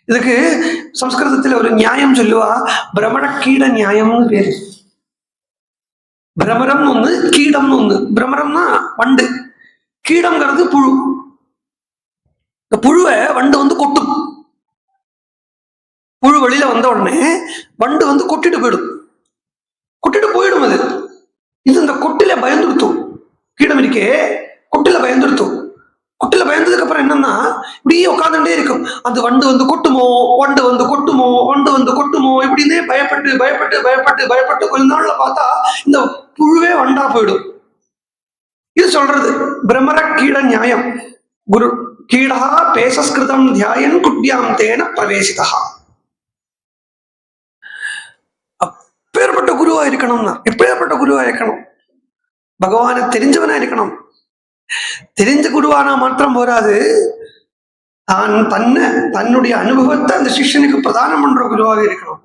S1: இதுக்கு சம்ஸ்கிருதத்துல ஒரு நியாயம் சொல்லுவா, பிரமண கீட நியாயம்னு பேரு. பிரமரம்னு ஒண்ணு, கீடம்னு ஒண்ணு. பிரமரம்னா வண்டு, கீடம்ங்கிறது புழு. இந்த புழுவை வண்டு வந்து கொட்டும். புழு வெளியில வந்த உடனே வண்டு வந்து கொட்டிட்டு போயிடும், கொட்டிட்டு போயிடும். அது இது இந்த கொட்டில பயந்துடுத்தும். கீடம் இருக்கே கொட்டில பயந்துடுத்தும். கொட்டில பயந்ததுக்கு அப்புறம் என்னன்னா இப்படியே உட்காந்துட்டே இருக்கும். அந்த வண்டு வந்து கொட்டுமோ, வண்டு வந்து கொட்டுமோ, வண்டு வந்து கொட்டுமோ இப்படின்னே பயப்பட்டு பயப்பட்டு பயப்பட்டு பயப்பட்டு கொஞ்ச நாள்ல பார்த்தா இந்த புழுவே வண்டா போயிடும். இது சொல்றது பிரம்மர கீட நியாயம். குரு கீடா பேசஸ்கிருதம் தியாயன் குட்யாம் தேன பிரவேசிதா. அப்பேற்பட்ட குருவா இருக்கணும்னா எப்பேற்பட்ட குருவா இருக்கணும்? பகவானை தெரிஞ்சவனா இருக்கணும். தெரிஞ்ச குருவானா மாத்திரம் போராது, தான் தன்னுடைய அனுபவத்தை அந்த சிஷ்யனுக்கு பிரதானம் பண்ற குருவாக இருக்கணும்.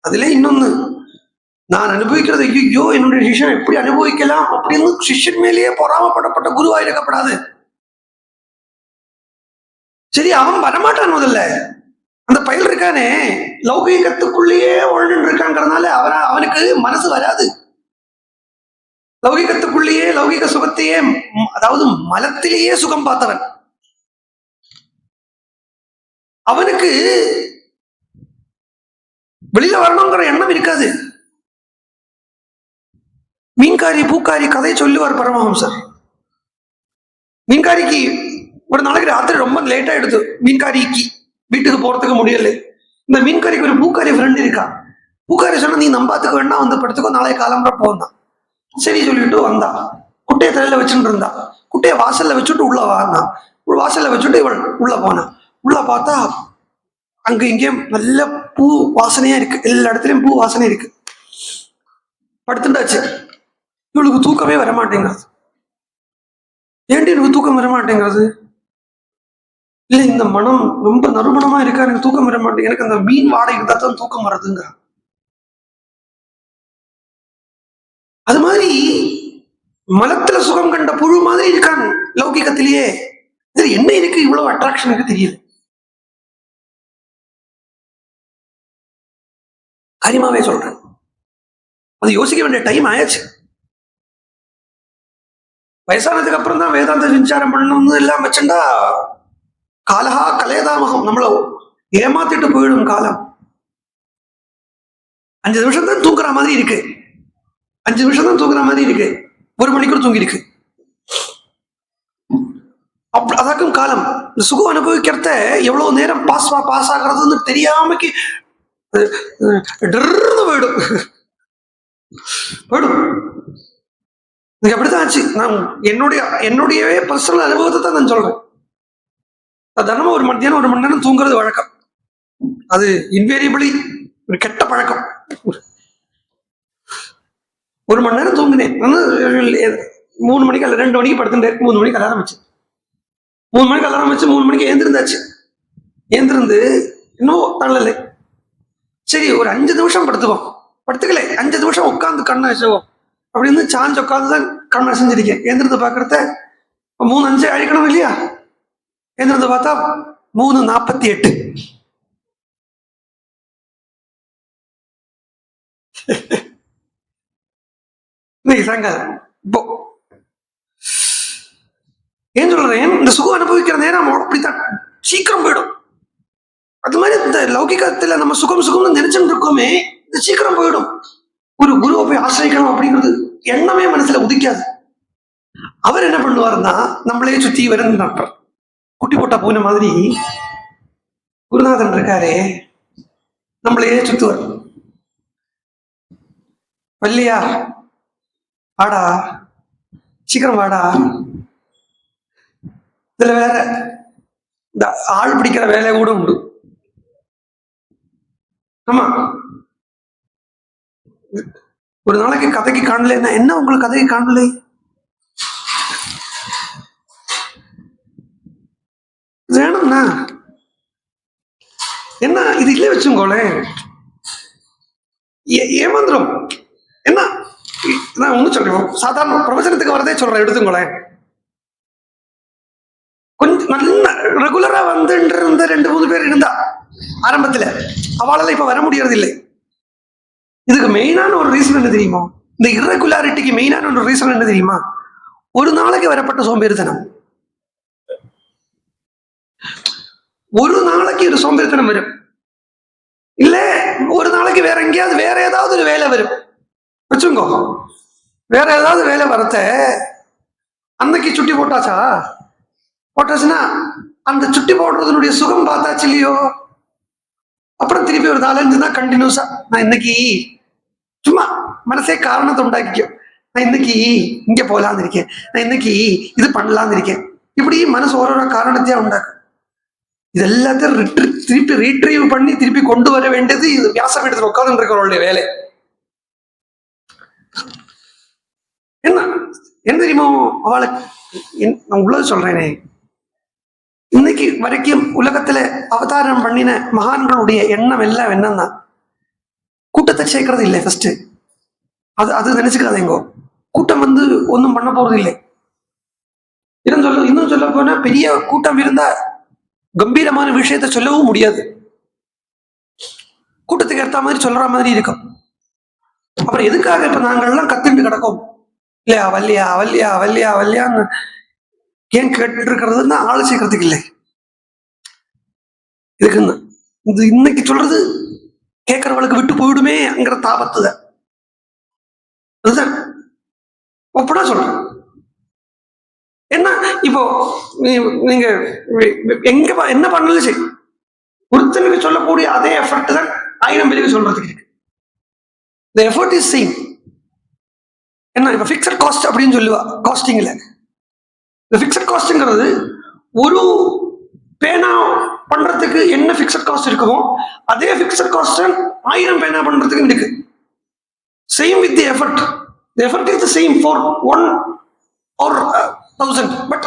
S1: அதுல இன்னொன்னு, நான் அனுபவிக்கிறது ஐயோ என்னுடைய சிஷ்யன் எப்படி அனுபவிக்கலாம் அப்படின்னு சிஷ்யன் மேலேயே பொறாமப்படப்பட்ட குருவா இருக்கப்படாது. சரி, அவன் வரமாட்டான். முதல்ல அந்த பயில் இருக்கானே லௌகீகத்துக்குள்ளேயே உழண்டு இருக்காங்கிறதுனால அவனுக்கு மனசு வராது. லௌகிகத்துக்குள்ளேயே லௌகிக சுகத்தையே, அதாவது மலத்திலேயே சுகம் பார்த்தவன், அவனுக்கு வெளியில வரணுங்கிற எண்ணம் இருக்காது. மீன்காரி பூக்காரி கதை சொல்லுவார் பரமஹம்சர். மீன்காரிக்கு ஒரு நாளைக்கு ராத்திரி ரொம்ப லேட்டா எடுத்து மீன்காரிக்கு வீட்டுக்கு போறதுக்கு முடியல. இந்த மீன்காரிக்கு ஒரு பூக்காரி ஃப்ரெண்ட் இருக்கா. பூக்காரி சொன்னா நீ நம்பாத்துக்கு வேணா வந்து படுத்துக்கோ, நாளை காலம்புற போந்தான். சரி சொல்லிட்டு வந்தா. குட்டையை தலையில வச்சுட்டு இருந்தா. குட்டையை வாசல்ல வச்சுட்டு உள்ள வானா. வாசல்ல வச்சுட்டு இவள் உள்ள போனா. உள்ள பார்த்தா அங்க இங்கேயும் நல்ல பூ வாசனையா இருக்கு. எல்லா இடத்துலயும் பூ வாசனை இருக்கு. படுத்துட்டாச்சு. இவளுக்கு தூக்கமே வரமாட்டேங்கிறது. ஏன்டி எனக்கு தூக்கம் வரமாட்டேங்கிறது? இல்ல, இந்த மனம் ரொம்ப நறுமணமா இருக்கா, எனக்கு தூக்கம் வர மாட்டேங்க, எனக்கு அந்த மீன் வாடகை இருந்தா தான் தூக்கம் வர்றதுங்க. அது மாதிரி மலத்துல சுகம் கண்ட புழு மாதிரி இருக்கான் லௌகிகத்திலேயே. இது என்ன இருக்கு இவ்வளவு அட்ராக்ஷனுக்கு தெரியல. காரியமாவே சொல்றேன், அது யோசிக்க வேண்டிய டைம் ஆயாச்சு. வயசானதுக்கு அப்புறம் தான் வேதாந்த விசாரம் பண்ணணும்னு எல்லாம் வச்சுட்டா காலஹா கலையதாமகம், நம்மள ஏமாத்திட்டு போயிடும் காலம். 5 நிமிஷம் தான் தூங்குற மாதிரி இருக்கு. 5 நிமிஷம் தான் தூங்குற மாதிரி இருக்கு. 1 மணிக்கூர் தூங்கி இருக்கு. அதாக்கும் காலம். இந்த சுகம் அனுபவிக்கிறத எவ்வளவு நேரம் பாஸ் ஆகிறதுன்னு தெரியாமக்கு போயிடும் போயிடும். அப்படித்தான் ஆச்சு. நான் என்னுடைய பர்சனல் அனுபவத்தை தான் நான் சொல்றேன். தினமும் ஒரு மத்தியானம் 1 மணி நேரம் தூங்குறது வழக்கம். அது இன்வேரியபிளி ஒரு கெட்ட பழக்கம். 1 மணி நேரம் தூங்கினேன். 3 மணிக்கு அல்ல 2 மணிக்கு படுத்துட்டேன். 3 மணிக்கு அலாரம் வச்சு 3 மணிக்கு அலாரம் வச்சு 3 மணிக்கு எழுந்திருந்தாச்சு. எழுந்திருந்து இன்னும் தள்ளலை. சரி, ஒரு 5 நிமிஷம் படுத்துக்கல 5 நிமிஷம் உட்காந்து கண்ணை அசைவோம் அப்படின்னு சாஞ்சு உட்காந்து தான் கண்ணை அசைஞ்சிருக்கேன். எழுந்திருந்து பாக்குறத 3:05 அழிக்கணும் இல்லையா? எழுந்திருந்து பார்த்தா 3:48. இன்னைக்கு சாயங்காலம். இப்போ ஏன் சொல்றேன், இந்த சுகம் அனுபவிக்கிற நேரம் அப்படித்தான் சீக்கிரம் போயிடும். அது மாதிரி இந்த லௌகிகத்துல நம்ம சுகம்னு நினைச்சுட்டு இருக்கோமே, இது சீக்கிரம் போயிடும். ஒரு குருவை போய் ஆசிரியக்கணும் அப்படிங்கிறது எண்ணமே மனசுல உதிக்காது. அவர் என்ன பண்ணுவாருன்னா, நம்மளே சுத்தி வருன்னு நடப்பார். குட்டி போட்ட பூனை மாதிரி குருநாதன் இருக்காரே, நம்மளையே சுத்துவார். வல்லியா, வாடா, சீக்கிரம் வாடா. இதுல வேற இந்த ஆள் பிடிக்கிற வேலை கூட உண்டு. ஆமா, ஒரு நாளைக்கு கதைக்கு காணல. என்ன உங்களுக்கு கதைக்கு காணல? வேணும்னா என்ன இது இல்ல வச்சுங்கோளே, ஏமாந்துரும். என்ன நான் ஒண்ணு சொல்றேன், சாதாரண பிரவச்சனத்துக்கு வரதே சொல்றேன், எடுத்துங்களேன். கொஞ்சம் நல்ல ரெகுலரா வந்து 2-3 பேர் இருந்தா ஆரம்பத்துல, அவளால இப்ப வர முடியறது இல்லை. இதுக்கு மெயினான ஒரு ரீசன் என்ன தெரியுமா? இந்த இர்ரெகுலாரிட்டிக்கு மெயினான ஒரு ரீசன் என்ன தெரியுமா? ஒரு நாளைக்கு வரப்பட்ட சோம்பேறித்தனம். ஒரு நாளைக்கு ஒரு சோம்பேறித்தனம் வரும். இல்ல ஒரு நாளைக்கு வேற எங்கேயாவது வேற ஏதாவது ஒரு வேலை வரும் வச்சுங்கோ. வேற ஏதாவது வேலை வரத்த அன்னைக்கு சுட்டி போட்டாச்சுன்னா அந்த சுட்டி போடுறதுனுடைய சுகம் பார்த்தாச்சு இல்லையோ. அப்புறம் திருப்பி ஒரு 4-5 தான் கண்டினியூஸா நான் இன்னைக்கு சும்மா மனசே காரணத்தை உண்டாக்கிக்கும். நான் இன்னைக்கு இங்க போலான்னு இருக்கேன், நான் இன்னைக்கு இது பண்ணலான்னு இருக்கேன். இப்படி மனசு ஒரு காரணத்தையா உண்டாக்கும். இது எல்லாத்தையும் திருப்பி ரீட்ரீவ் பண்ணி திருப்பி கொண்டு வர வேண்டியது இது வியாச பீடத்தில் உட்கார்ந்து இருக்கிறவங்களுடைய வேலை. என்ன தெரியுமோ அவளுக்கு நான் உள்ளது சொல்றேனே, இன்னைக்கு வரைக்கும் உலகத்துல அவதாரம் பண்ணின மகான்களுடைய எண்ணம் எல்லாம் என்னன்னா கூட்டத்தை சேர்க்கறது இல்லை. ஃபர்ஸ்ட் அது நினைச்சுக்காதேங்கோ. கூட்டம் ஒன்றும் பண்ண போறது இல்லை. இன்னும் சொல்ல போனா பெரிய கூட்டம் இருந்தா கம்பீரமான விஷயத்த சொல்லவும் முடியாது. கூட்டத்துக்கு ஏற்ற மாதிரி சொல்ற மாதிரி இருக்கும். அப்புறம் எதுக்காக இப்ப நாங்கள்லாம் கத்துட்டு கிடக்கும் இல்லையா, வல்லியா வல்லியா வல்லியா வல்லியான்னு ஏன் கேட்டு இருக்கிறதுன்னா ஆலோசிக்கிறதுக்கு இல்லை. இதுக்குன்னு இது இன்னைக்கு சொல்றது கேட்கறவளுக்கு விட்டு போயிடுமேங்கிற தாபத்து அதுதான் ஒப்படா சொல்றேன். என்ன இப்போ நீங்க எங்க என்ன பண்ணாலும் சரி, ஒருத்தனுக்கு சொல்லக்கூடிய அதே எஃபர்ட் தான் 1000 பேருக்கு சொல்றதுக்கு இருக்கு. The effort is same. என்ன இப்ப பிக்சட் காஸ்ட் அப்படின்னு சொல்லுவா காஸ்டிங்ல. இந்த பிக்சட் காஸ்ட்ங்கிறது ஒரு பேனா பண்றதுக்கு என்ன பிக்சட் காஸ்ட் இருக்குமோ அதே பிக்சட் காஸ்ட் 1000 பேனா பண்றதுக்கு இருக்கு. Same with the effort. The effort is the same for 1 or 1000. But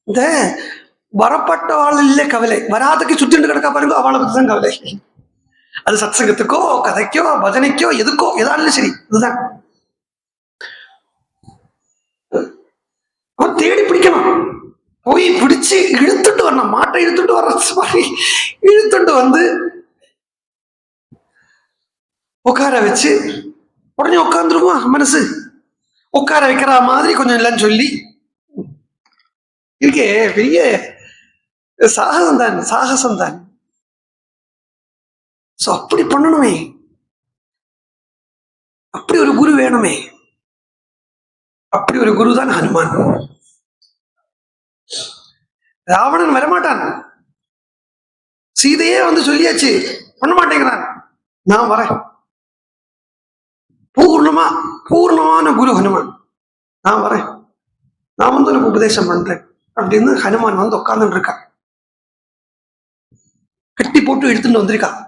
S1: இந்த வரப்பட்டவாள் இல்லை கவலை, வராதுக்கு சுத்திட்டு கிடக்கா பாருங்க, அவளை பத்தி தான் கவலை. அது சத்சங்கத்துக்கோ கதைக்கோ பஜனைக்கோ எதுக்கோ எதாலும் சரி, இதுதான் அவன் தேடி பிடிக்கணும். போய் பிடிச்சு இழுத்துட்டு வரணும், மாட்டை இழுத்துட்டு வர மாதிரி இழுத்துட்டு உட்கார வச்சு உடனே உட்காந்துருமா மனசு. உட்கார வைக்கிற மாதிரி கொஞ்சம் இல்லைன்னு சொல்லி இருக்கே, பெரிய சாகசம் தான். அப்படி பண்ணணுமே, அப்படி ஒரு குரு வேணுமே. அப்படி ஒரு குரு தான் ஹனுமான். ராவணன் வரமாட்டான், சீதையே சொல்லியாச்சு, பண்ண மாட்டேங்கிறான். நான் வரேன், பூர்ணமான குரு ஹனுமான், நான் வரேன், நான் உனக்கு உபதேசம் பண்றேன் அப்படின்னு ஹனுமான் உட்கார்ந்துட்டு இருக்கான். கட்டி போட்டு எடுத்துட்டு வந்திருக்கான்.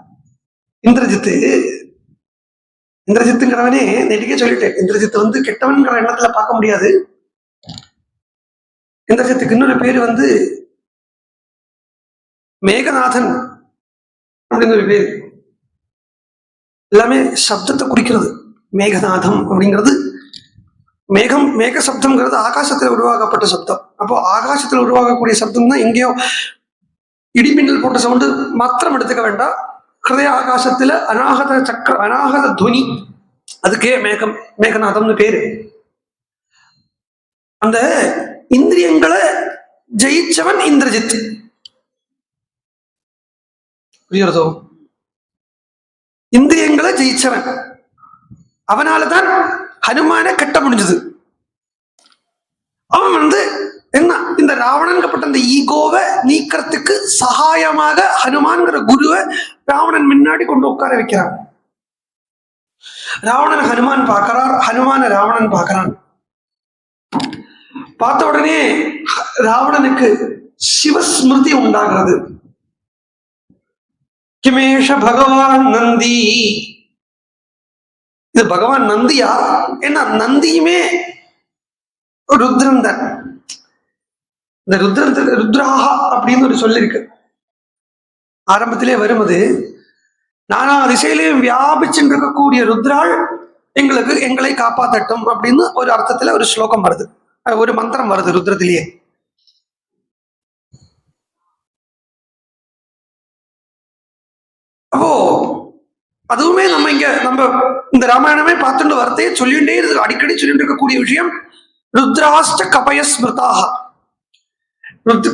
S1: இந்திரஜித்துங்கிறவனே நெடுக்கே சொல்லிட்டேன், இந்திரஜித் கெட்டவன்கிற எண்ணத்துல பார்க்க முடியாது. இந்திரஜித்துக்கு இன்னொரு பேரு மேகநாதன் அப்படின்னு ஒரு பேரு. எல்லாமே சப்தத்தை குறிக்கிறது. மேகநாதம் அப்படிங்கிறது மேக சப்தம்ங்கிறது ஆகாசத்துல உருவாக்கப்பட்ட சப்தம். அப்போ ஆகாசத்துல உருவாகக்கூடிய சப்தம் தான் எங்கேயோ இடிமின்னல் போட்ட சவுண்டு மாத்திரம் எடுத்துக்க வேண்டாம். ஹிருதய ஆகாசத்துல அநாகத துவனி, அதுக்கே மேகநாதம்னு பேரு. அந்த இந்திரியங்களை ஜெயிச்சவன் இந்திரஜித். புரியுறதோ? இந்திரியங்களை ஜெயிச்சவன், அவனாலதான் ஹனுமான கட்ட முடிஞ்சது. அவன் என்ன இந்த ராவணன்கப்பட்ட இந்த ஈகோவை நீக்கிறதுக்கு சகாயமாக ஹனுமான்கிற குருவை ராவணன் முன்னாடி கொண்டு உட்கார வைக்கிறான். ராவணன் ஹனுமான் பார்க்கிறார், ஹனுமான ராவணன் பார்க்கிறான். பார்த்த உடனே ராவணனுக்கு சிவஸ்மிருதி உண்டாகிறது. கிமேஷ பகவான் நந்தி, இது பகவான் நந்தியா? ஏன்னா நந்தியுமே ருத்ரன் தான். இந்த ருத்ராஹா அப்படின்னு ஒரு சொல்லி இருக்கு. ஆரம்பத்திலே வருவது நானா திசையிலையும் வியாபிச்சுட்டு இருக்கக்கூடிய ருத்ராள் எங்களை காப்பாற்றட்டும் அப்படின்னு ஒரு அர்த்தத்துல ஒரு ஸ்லோகம் வருது, ஒரு மந்திரம் வருது ருத்ரத்திலேயே. அப்போ அதுவுமே நம்ம இந்த ராமாயணமே பார்த்துட்டு வரத்தையே சொல்லிட்டே இருக்கு, அடிக்கடி சொல்லிட்டு இருக்கக்கூடிய விஷயம். ருத்ராஷ்ட கபய ஸ்மிருதாக,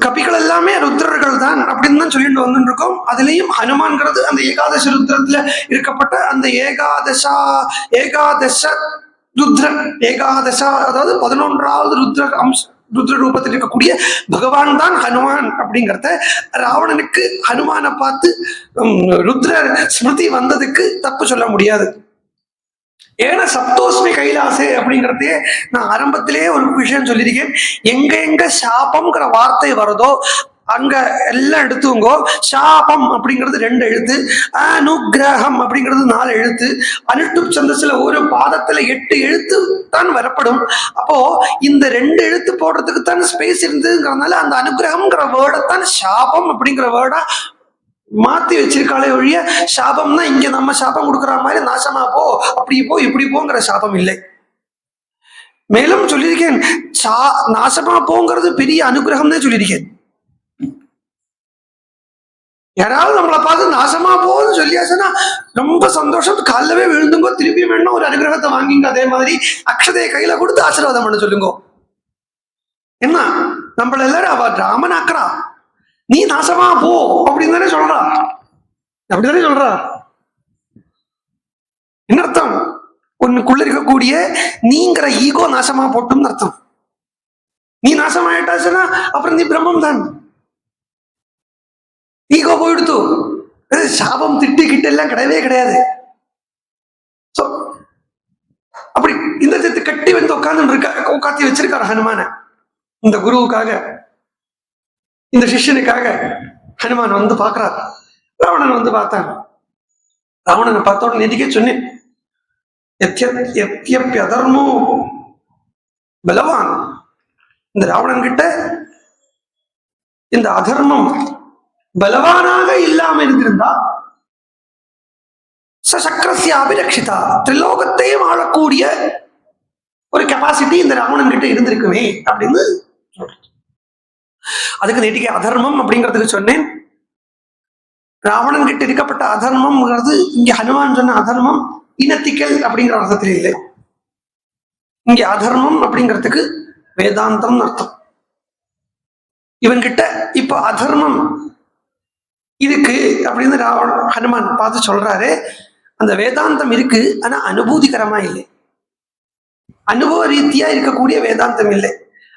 S1: கபிகள் எல்லாமே ருத்ரர்கள் தான் அப்படின்னு தான் சொல்லிட்டு வந்துட்டு இருக்கோம். அதுலயும் ஹனுமான்கிறது அந்த ஏகாதச ருத்ரத்துல இருக்கப்பட்ட அந்த ஏகாதச ருத்ரன், ஏகாதசா அதாவது 11வது ருத்ர ரூபத்தில் இருக்கக்கூடிய பகவான் தான் ஹனுமான் அப்படிங்கிறத ராவணனுக்கு ஹனுமானை பார்த்து ருத்ர ஸ்மிருதி வந்ததுக்கு தப்பு சொல்ல முடியாது. ஏன்னா சப்தோஸ்மி கைலாசே அப்படிங்கிறதே நான் ஆரம்பத்திலேயே ஒரு விஷயம் சொல்லியிருக்கேன். எங்க எங்க சாபம்ங்கிற வார்த்தை வருதோ அங்க எல்லாம் எடுத்துங்கோ. சாபம் அப்படிங்கிறது 2 எழுத்து, அனுகிரகம் அப்படிங்கிறது 4 எழுத்து, அனுட்டு சந்தஸ்ல ஒரு பாதத்துல 8 எழுத்து தான் வரப்படும். அப்போ இந்த 2 எழுத்து போடுறதுக்கு தான் ஸ்பேஸ் இருந்ததுங்கிறதுனால அந்த அனுகிரகம்ங்கிற வேர்டத்தான் சாபம் அப்படிங்கிற வேர்டா மாத்தி வச்சிருக்காளே ஒழிய சாபம்னா இங்க நம்ம சாபம் கொடுக்குற மாதிரி நாசமா போ, அப்படி போ, இப்படி போங்கிற சாபம் இல்லை. மேலும் சொல்லியிருக்கேன், நாசமா போங்கிறது பெரிய அனுகிரகம் தான் சொல்லியிருக்கேன். யாராவது நம்மளை பார்த்து நாசமா போகுதுன்னு சொல்லியாச்சுன்னா ரொம்ப சந்தோஷம், காலவே விழுந்துங்கோ, திருப்பி வேணும் ஒரு அனுகிரகத்தை வாங்கிங்க. அதே மாதிரி அக்ஷதையை கையில கொடுத்து ஆசீர்வாதம் பண்ண சொல்லுங்க. என்ன நம்மள எல்லாரும் அவ ராமன் ஆக்குறா, நீ நாசமா போ அப்படின்னு தானே சொல்றா, அப்படித்தானே சொல்றா. என்ன அர்த்தம்? உன்னுக்குள்ள இருக்கக்கூடிய நீங்கிற ஈகோ நாசமா போட்டும் அர்த்தம். நீ நாசமாயிட்டாச்சுன்னா அப்புறம் நீ பிரம்மம் தான். ஈகோ போயிடுத்து, சாபம் திட்டு கிட்ட எல்லாம் கிடையவே கிடையாது. அப்படி இந்த சேர்த்து கட்டி வந்து உட்காந்து வச்சிருக்காரு ஹனுமான. இந்த குருவுக்காக, இந்த சிஷ்யனுக்காக ஹனுமான் வந்து பாக்குறாரு. ராவணன் வந்து பார்த்தாங்க. ராவணனை பார்த்த உடனே நேற்றுக்கே சொன்னேன், அதர்மோ பலவான். இந்த ராவணன் கிட்ட இந்த அதர்மம் பலவானாக இல்லாம இருந்திருந்தா சக்கரஸ்யாபி ரக்ஷிதா, திரிலோகத்தையும் ஆளக்கூடிய ஒரு கெப்பாசிட்டி இந்த ராவணன் கிட்ட இருந்திருக்குமே அப்படின்னு. அதுக்கு நேற்றுக்கு அதர்மம் அப்படிங்கிறதுக்கு சொன்னேன். ராவணன் கிட்ட இருக்கப்பட்ட அதர்மம்ங்கிறது இங்க ஹனுமான் சொன்ன அதர்மம் இனத்திக்கல் அப்படிங்கிற அர்த்தத்தில் இல்லை. இங்க அதர்மம் அப்படிங்கிறதுக்கு வேதாந்தம் அர்த்தம். இவன்கிட்ட இப்ப அதர்மம் இருக்கு அப்படின்னு ஹனுமான் பார்த்து சொல்றாரு. அந்த வேதாந்தம் இருக்கு, ஆனா அனுபூதிகரமா இல்லை, அனுபவ ரீதியா இருக்கக்கூடிய வேதாந்தம் இல்லை.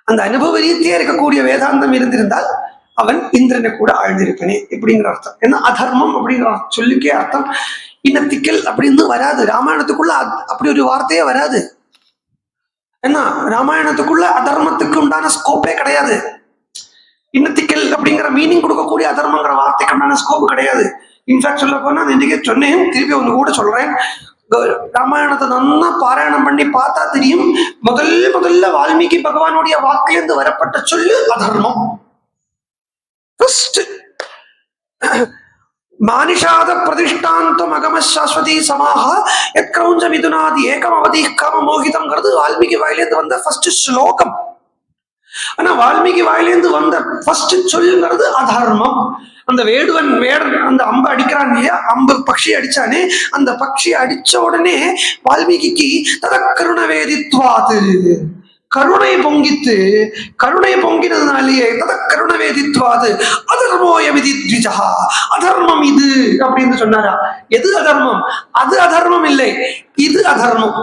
S1: அந்த அனுபவ ரீதியா இருக்கக்கூடிய வேதாந்தம் இருந்திருந்தால் அவன் இந்திரனை கூட ஆழ்ந்திருப்பனே இப்படிங்கிற அர்த்தம். ஏன்னா அதர்மம் அப்படிங்கிற சொல்லிக்கே அர்த்தம் இனத்திக்கல் அப்படின்னு வராது. ராமாயணத்துக்குள்ள அப்படி ஒரு வார்த்தையே வராது. ஏன்னா ராமாயணத்துக்குள்ள அதர்மத்துக்கு உண்டான ஸ்கோப்பே கிடையாது. இன்னத்திக்கல் அப்படிங்கிற மீனிங் கொடுக்கக்கூடிய அதர்மங்கிற வார்த்தைக்கு உண்டான ஸ்கோப் கிடையாது. இன்ஃபேக்ட் சொல்ல போனா இன்னைக்கு சொன்னேன், திருப்பி ஒன்று கூட சொல்றேன். ராமாயணத்தை நல்லா பாராயணம் பண்ணி பார்த்தா தெரியும், முதல்ல வால்மீகி பகவானுடைய வாக்கிலிருந்து வரப்பட்ட சொல்லு அதர்மம். மானிஷாத பிரதிஷ்டாந்தம் அகம சாஸ்வதி சமாஹ எத்கிரௌஞ்ச மிதுனாதி ஏகம் அவதி காம மோகிதம்ங்கிறது வால்மீகி வாயிலிருந்து வந்த ஃபர்ஸ்ட் ஸ்லோகம். ஆனா வால்மீகி வாயிலிருந்து வந்த ஃபர்ஸ்ட் சொல்லுங்கிறது அதர்மம். அந்த வேடுவன் அந்த அம்பு அடிக்கிறான் இல்லையா, அம்பு பக்ஷி அடிச்சானே, அந்த பக்ஷி அடிச்ச உடனே வால்மீகிக்கு ததக்கருண வேதித்வாது, கருணை பொங்கித்து, கருணை பொங்கினதுனாலேயே ததக்கருண வேதித்வாது அதர்மோயமிதி த்விஜா, அதர்மம் இது அப்படின்னு சொன்னாரா. எது அதர்மம்? அது அதர்மம் இல்லை, இது அதர்மம்.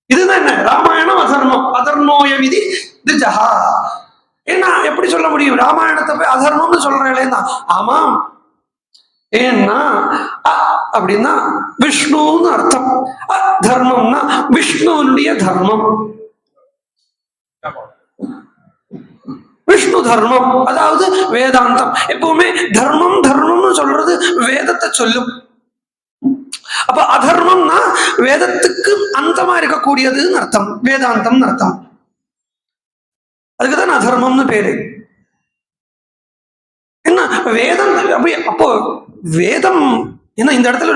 S1: இதுதான் என்ன? ராமாயணம் அதர்மம், அதர்மோயமிதி த்விஜா. ஏன்னா எப்படி சொல்ல முடியும்? ராமாயணத்தை போய் அதர்மம்னு சொல்றேன். ஆமாம், ஏன்னா அப்படின்னா விஷ்ணுன்னு அர்த்தம். தர்மம்னா விஷ்ணுனுடைய தர்மம், விஷ்ணு தர்மம், அதாவது வேதாந்தம். எப்பவுமே தர்மம் தர்மம்னு சொல்றது வேதத்தை சொல்லும். அப்ப அதர்மம்னா வேதத்துக்கு அந்தமா இருக்கக்கூடியதுன்னு அர்த்தம், வேதாந்தம் அர்த்தம். அதுக்குதான் அதர்மம்னு பேரு. என்ன வேதம் அப்படி? அப்போ வேதம் என்ன, இந்த இடத்துல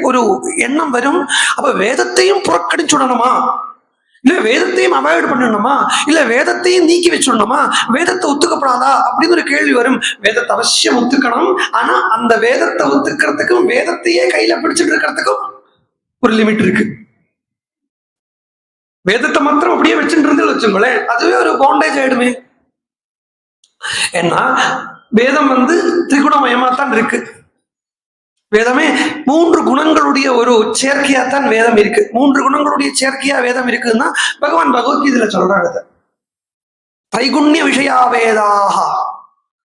S1: ஒரு எண்ணம் வரும், அப்ப வேதத்தையும் புறக்கணிச்சுடணுமா, இல்ல வேதத்தையும் அவாய்ட் பண்ணணுமா, இல்ல வேதத்தையும் நீக்கி வச்சுடணுமா, வேதத்தை ஒத்துக்கப்படாதா அப்படின்னு ஒரு கேள்வி வரும். வேதத்தை அவசியம் ஒத்துக்கணும், ஆனா அந்த வேதத்தை ஒத்துக்கிறதுக்கும் வேதத்தையே கையில பிடிச்சிட்டு இருக்கிறதுக்கும் ஒரு லிமிட் இருக்கு. வேதத்தை மாத்திரம் அப்படியே வச்சுட்டு வச்சுங்களேன், அதுவே ஒரு பாண்டேஜ் ஆயிடுமே. ஏன்னா வேதம் திரிகுணமயமாத்தான் இருக்கு. வேதமே 3 குணங்களுடைய ஒரு சேர்க்கையாத்தான் வேதம் இருக்கு. 3 குணங்களுடைய சேர்க்கையா வேதம் இருக்குன்னா பகவான் பகவத்கீதையில சொல்றாரு. திரைகுண்ய விஷயா வேதாக.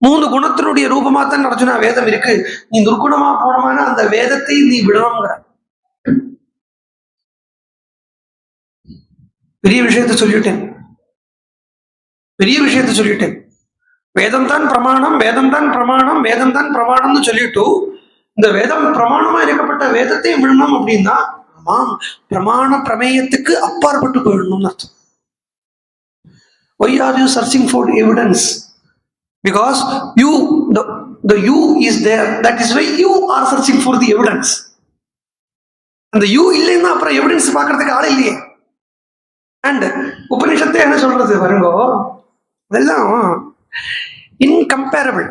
S1: 3 குணத்தினுடைய ரூபமா தான் அர்ஜுனா வேதம் இருக்கு. நீ துர்குணமா போனமான அந்த வேதத்தை நீ விடணுங்கிற பெரிய விஷயத்தை சொல்லிட்டேன். பெரிய விஷயத்தை சொல்லிட்டேன். வேதம் தான் பிரமாணம், வேதம் தான் பிரமாணம், வேதம் தான் பிரமாணம்னு சொல்லிட்டு இந்த வேதம் பிரமாணமா இருக்கப்பட்ட வேதத்தை விடணும் அப்படின்னா ஆமாம் பிரமாண பிரமேயத்துக்கு அப்பாற்பட்டு போயிடணும்னு அர்த்தம். Why are you searching for evidence? Because the you is there. That is why you are searching for the evidence. அந்த you இல்லைன்னா அப்புறம் எவிடன்ஸ் பார்க்கறதுக்கு ஆள் இல்லையே. அண்ட் உபநிஷத்தை என்ன சொல்றது வருங்கோ, அதெல்லாம் இன்கம்பேரபிள்.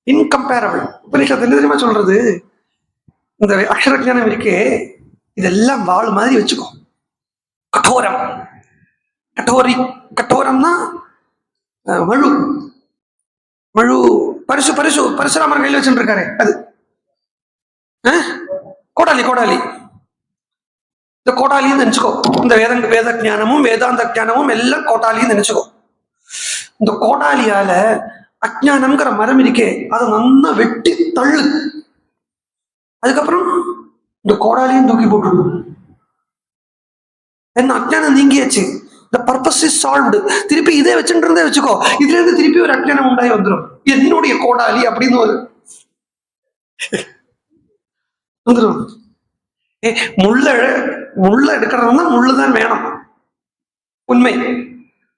S1: இன்கம்பேரபிள். உபநிஷத்து என்ன தெரியுமா சொல்றது? இந்த அக்ஷர ஞானம் இருக்கே, இதெல்லாம் வாழ் மாதிரி வச்சுக்கோ. கட்டோரம், கட்டோரம்னா மழு. மழு பரசுராமர் கையில் வச்சுட்டு இருக்காரு, அது கோடாலி. இந்த கோடாலின்னு நினைச்சுக்கோ. இந்த வேத ஞானமும் வேதாந்த ஞானமும் எல்லாம் கோட்டாலின்னு நினைச்சுக்கோ. இந்த கோடாலியால அஜ்ஞானம்ங்கிற மரம் இருக்கே அதை நல்லா வெட்டி தள்ளு. அதுக்கப்புறம் இந்த கோடாலியும் தூக்கி போட்டு என்ன அஜ்ஞானம் நீங்கியாச்சு. The purpose is solved. திருப்பி இதே வச்சுட்டு இருந்தே வச்சுக்கோ, இதுல இருந்து திருப்பி ஒரு அஜ்ஞானம் உண்டாகி வந்துடும். என்னுடைய கோடாலி அப்படின்னு ஒரு வந்துடும். முள்ள எடுக்கிறதுனா முள்ளுதான் வேணும், உண்மை.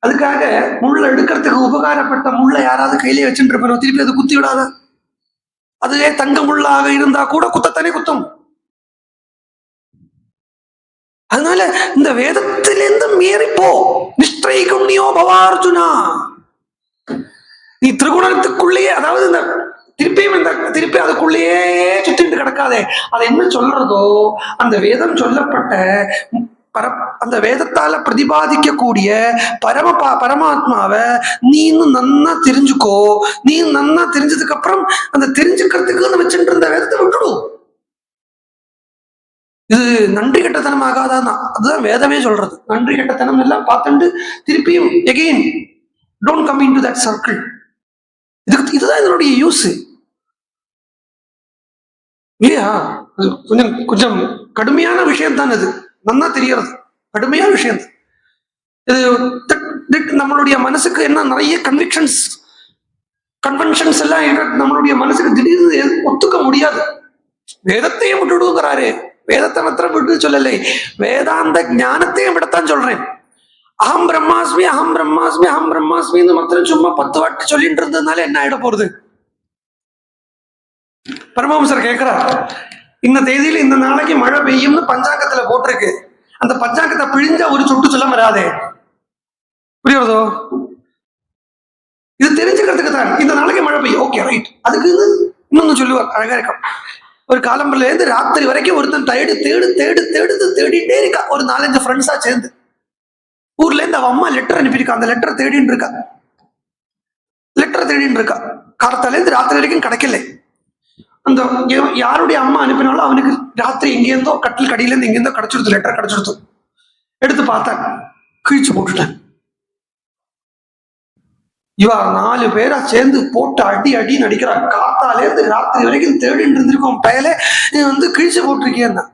S1: அதுக்காக முள்ள எடுக்கிறதுக்கு உபகாரப்பட்ட முள்ள யாராவது கையிலே வச்சுட்டு இருப்போம், திருப்பி அதை குத்தி விடாத. அதுவே தங்க முள்ளாக இருந்தா கூட குத்தத்தானே குத்தும். அதனால இந்த வேதத்திலிருந்து மீறிப்போ. நிஷ்டைகுண்யோ பவார்ஜுனா. நீ திரிகுணத்துக்குள்ளேயே, அதாவது இந்த திருப்பி அதுக்குள்ளேயே சுத்திட்டு கிடக்காதே. அது என்ன சொல்றதோ அந்த வேதம் சொல்லப்பட்ட அந்த வேதத்தால பிரதிபாதிக்கக்கூடிய பரமாத்மாவை நீ இன்னும் நன்னா தெரிஞ்சுக்கோ. நீ நன்னா தெரிஞ்சதுக்கு அப்புறம் அந்த தெரிஞ்சுக்கிறதுக்கு வச்சுட்டு இருந்த வேதத்தை விட்டுடும். இது நன்றி கெட்டத்தனம் ஆகாதான். அதுதான் வேதமே சொல்றது. நன்றி கெட்டத்தனம் எல்லாம் பார்த்துட்டு திருப்பியும் again don't come in to that circle. இதுதான் இதனுடைய யூஸ் இல்லையா? கொஞ்சம் கடுமையான விஷயம் தான் இது, நன்னா தெரியறது. கடுமையான விஷயம் இது. நம்மளுடைய மனசுக்கு என்ன நிறைய கன்வென்ஷன்ஸ் எல்லாம் நம்மளுடைய மனசுக்கு திடீர்னு ஒத்துக்க முடியாது. வேதத்தையும் விட்டுடுங்கிறாரு. வேதத்தை மாத்திரம் விட்டு சொல்லலை, வேதாந்த ஞானத்தையும் விடத்தான் சொல்றேன். அகம் பிரம்மாஸ்மி அகம் பிரம்மாஸ்மி அகம் பிரம்மாஸ்மின்னு மாத்திரம் சும்மா 10 வாட்டி சொல்லிட்டு இருந்ததுனால என்ன ஆயிட போறது? பரமஹம்சர் கேட்கிறார், இந்த தேதியில இந்த நாளைக்கு மழை பெய்யும்னு பஞ்சாங்கத்துல போட்டிருக்கு. அந்த பஞ்சாங்கத்தை பிழிஞ்சா ஒரு சொட்டு சொல்ல வராதே. புரியுறதோ? இது தெரிஞ்சுக்கிறதுக்கு தான் இந்த நாளைக்கு மழை பெய்யும். Okay right. அதுக்கு இன்னொன்னு சொல்லுவார், அழகா இருக்கும். ஒரு காலம்பரில இருந்து ராத்திரி வரைக்கும் ஒருத்தன் தேடிட்டே இருக்கா. ஒரு 4-5 ஃப்ரெண்ட்ஸா சேர்ந்து ஊர்ல இருந்து அவ அம்மா லெட்டர் அனுப்பியிருக்கா. அந்த லெட்டர் தேடின்னு இருக்கா. காலத்தால இருந்து ராத்திரி வரைக்கும் கிடைக்கல. அந்த யாருடைய அம்மா அனுப்பினாலும் அவனுக்கு ராத்திரி எங்கேருந்தோ கட்டில் கடியில இருந்து எங்கேருந்தோ கிடைச்சிருது, லெட்டர் கிடைச்சிருது. எடுத்து பார்த்தேன், கிழிச்சு போட்டுட்டேன். இவா 4 பேரா சேர்ந்து போட்டு அடி நடிக்கிறா. காத்தாலே இருந்து ராத்திரி வரைக்கும் தேடிட்டு இருந்திருக்கோம். பயலே நீ கிழிச்சு போட்டிருக்கேன்னா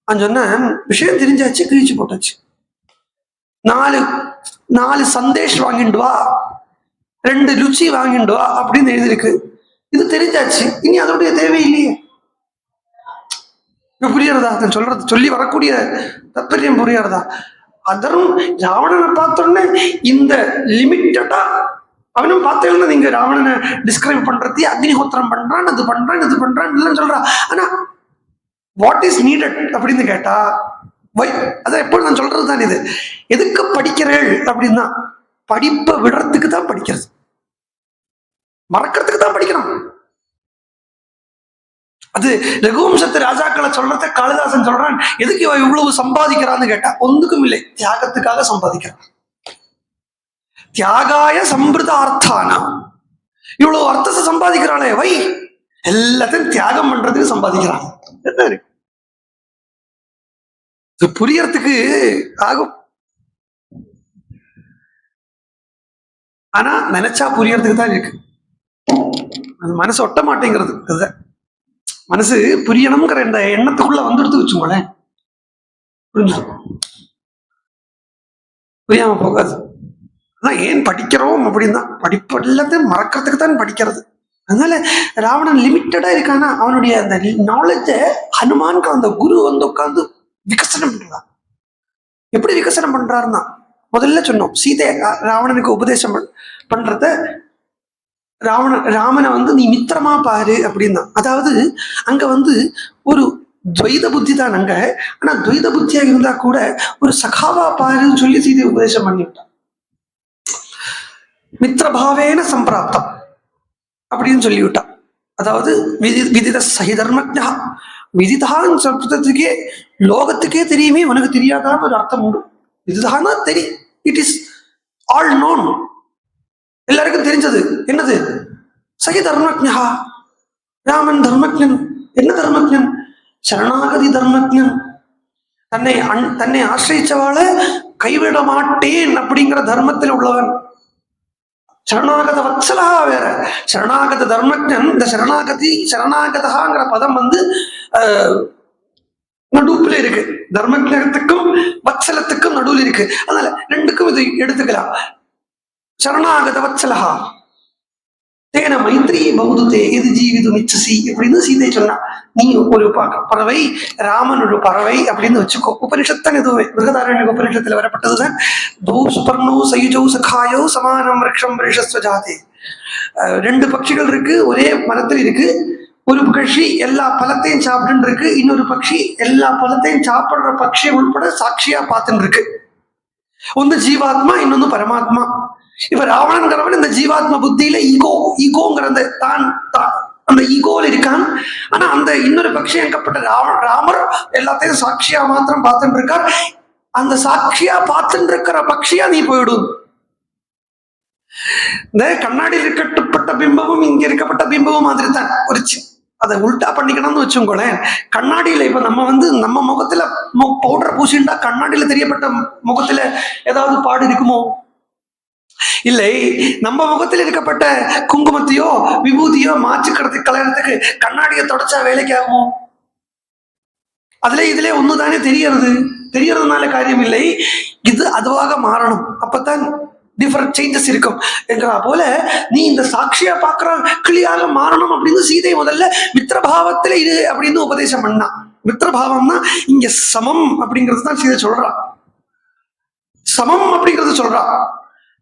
S1: நான் சொன்னேன், விஷயம் தெரிஞ்சாச்சு, கிழிச்சு போட்டாச்சு. 4 சந்தேஷ் வாங்கிட்டு வா, 2 லுச்சி வாங்கிட்டு வா அப்படின்னு எழுதிருக்கு. இது தெரிஞ்சாச்சு, இனி அதோடைய தேவையில்லையே. புரியறதா? சொல்றது சொல்லி வரக்கூடிய தாற்பயம் புரியறதா? அதரும் ராவணனை பார்த்தோன்னே இந்த லிமிட்டடா அவனும் பார்த்தேன். நீங்க ராவணனை டிஸ்கிரைப் பண்றது அக்னிஹோத்திரம் பண்றான், அது பண்றான் சொல்றான். ஆனா வாட் இஸ் நீடட் அப்படின்னு கேட்டா அதான் எப்போ நான் சொல்றது தான். இது எதுக்கு படிக்கிறேள் அப்படின்னா படிப்பை விடுறதுக்கு தான் படிக்கிறது, மறக்கிறதுக்கு தான் படிக்கிறோம். அது ரகுவம்சத்து ராஜாக்களை சொல்றத காளிதாசன் சொல்றான். எதுக்கு இவ இவ்வளவு சம்பாதிக்கிறான்னு கேட்டா ஒன்றுக்கும் இல்லை, தியாகத்துக்காக சம்பாதிக்கிறான். தியாகாய சம்பிரதார்த்தானா. இவ்வளவு அர்த்தத்தை சம்பாதிக்கிறானே, வை எல்லாத்தையும் தியாகம் பண்றதுக்கு சம்பாதிக்கிறான். புரியறதுக்கு ஆகும். ஆனா நினைச்சா புரியறதுக்கு தான் இருக்கு. அது மனசு ஒட்ட மாட்டேங்கிறது. அதுதான் மனசு புரியணுங்கிற இந்த எண்ணத்துக்குள்ள வந்துடுத்து வச்சுக்கோங்களேன், புரிஞ்சிடும், புரியாம போகாது. ஆனா ஏன் படிக்கிறோம் அப்படின்னா படிப்பு எல்லாத்தையும் மறக்கிறதுக்கு தான் படிக்கிறது. அதனால ராவணன் லிமிட்டடா இருக்கானா அவனுடைய அந்த நாலேஜ ஹனுமான்க்கு அந்த குரு வந்து உட்கார்ந்து விகசனம் பண்றான். எப்படி விகசனம் பண்றாருன்னா, முதல்ல சொன்னோம் சீதை ராவணனுக்கு உபதேசம் பண்றத ராமனை வந்து நீ மித்திரமா பாரு அப்படின்னா, அதாவது அங்க வந்து ஒரு துவைத புத்தி தான் அங்க. ஆனா துவைத புத்தியா இருந்தா கூட ஒரு சகாவா பாருன்னு சொல்லி சீதை உபதேசம் பண்ணிவிட்டான். மித்திரபாவேன சம்பிராப்தம் அப்படின்னு சொல்லிவிட்டான். அதாவது விதித சகிதர்மஜா, விதிதான்னு சொல்றதுக்கே லோகத்துக்கே தெரியுமே உனக்கு தெரியாதான்னு ஒரு அர்த்தம் உண்டு. இதுதானா தெரியும், இட் இஸ் ஆல் நோன், எல்லாருக்கும் தெரிஞ்சது. என்னது? சகி தர்மஜா, ராமன் தர்மஜன். என்ன தர்மஜன்? சரணாகதி தர்மஜன். தன்னை ஆசிரியச்சவாள கைவிட மாட்டேன் அப்படிங்கிற தர்மத்தில் உள்ளவன். சரணாகத வத்சலா வேற, சரணாகத தர்மஜன். இந்த சரணாகதாங்கிற பதம் வந்து நடுப்புல இருக்கு, தர்மஜனத்துக்கும் வத்சலத்துக்கும் நடுவில் இருக்கு. அதனால ரெண்டுக்கும் இது எடுத்துக்கலாம். சரணாகத வத்சலஹா தேன மைத்ரி பௌதுதே எது ஜீவிது மிச்சசி அப்படின்னு சீதை சொன்னா. நீ ஒரு பறவை, ராமன் ஒரு பறவை அப்படின்னு வச்சுக்கோ. உபனிஷத்தான் எதுவுமே மிருகதாரண்ய உபனிஷத்துல வரப்பட்டதுதான். தோ சுபர்ணோ சயுஜோ சகாயோ சமானம் விரக்ஷம் விரேஷஸ்வ ஜாதே. ரெண்டு பட்சிகள் இருக்கு, ஒரே மரத்தில் இருக்கு. ஒரு பட்சி எல்லா பழத்தையும் சாப்பிட்டு இருக்கு, இன்னொரு பட்சி எல்லா பழத்தையும் சாப்பிடுற பட்சி உள்பட சாட்சியா பார்த்துட்டு இருக்கு. ஒன்னு ஜீவாத்மா, இன்னொன்னு பரமாத்மா. இப்ப ராவணன்கிறவன் இந்த ஜீவாத்மா புத்தியில ஈகோங்கிற அந்த ஈகோல இருக்கான். ஆனா அந்த இன்னொரு பட்சி எங்கப்பட்ட ராமர் எல்லாத்தையும் சாட்சியா மாத்திரம் பார்த்துட்டு இருக்கார். அந்த சாட்சியா பார்த்துட்டு இருக்கிற பட்சியா நீ போயிடும். இந்த கண்ணாடியில் இருக்கப்பட்ட பிம்பமும் இங்க இருக்கப்பட்ட பிம்பமும் மாதிரி தான். ஒரு அதை உல்டா பண்ணிக்கணும்னு வச்சுக்கோங்களேன். கண்ணாடியில இப்ப நம்ம வந்து நம்ம முகத்துல பவுடர் பூசிண்டா கண்ணாடியில தெரியப்பட்ட முகத்துல ஏதாவது பாடு இருக்குமோ? இல்லை. நம்ம முகத்தில் இருக்கப்பட்ட குங்குமத்தையோ விபூதியோ மாற்றுக்கிறதுக்கு கலர்றதுக்கு கண்ணாடியை தொடச்சா வேலைக்கு ஆகுமோ? இதுல ஒண்ணுதானே தெரியறதுனால காரியம் இல்லை. இது அதுவாக மாறணும், அப்பதான் டிஃபரெண்ட் சேஞ்சஸ் இருக்கும் என்கிறா போல நீ இந்த சாட்சியா பாக்குற கிளியாக மாறணும் அப்படின்னு சீதை முதல்ல மித்திரபாவத்துல இரு அப்படின்னு உபதேசம் பண்ணா. மித்திரபாவம்னா இங்க சமம் அப்படிங்கிறது தான் சீதை சொல்றா. சமம் அப்படிங்கறது சொல்றா.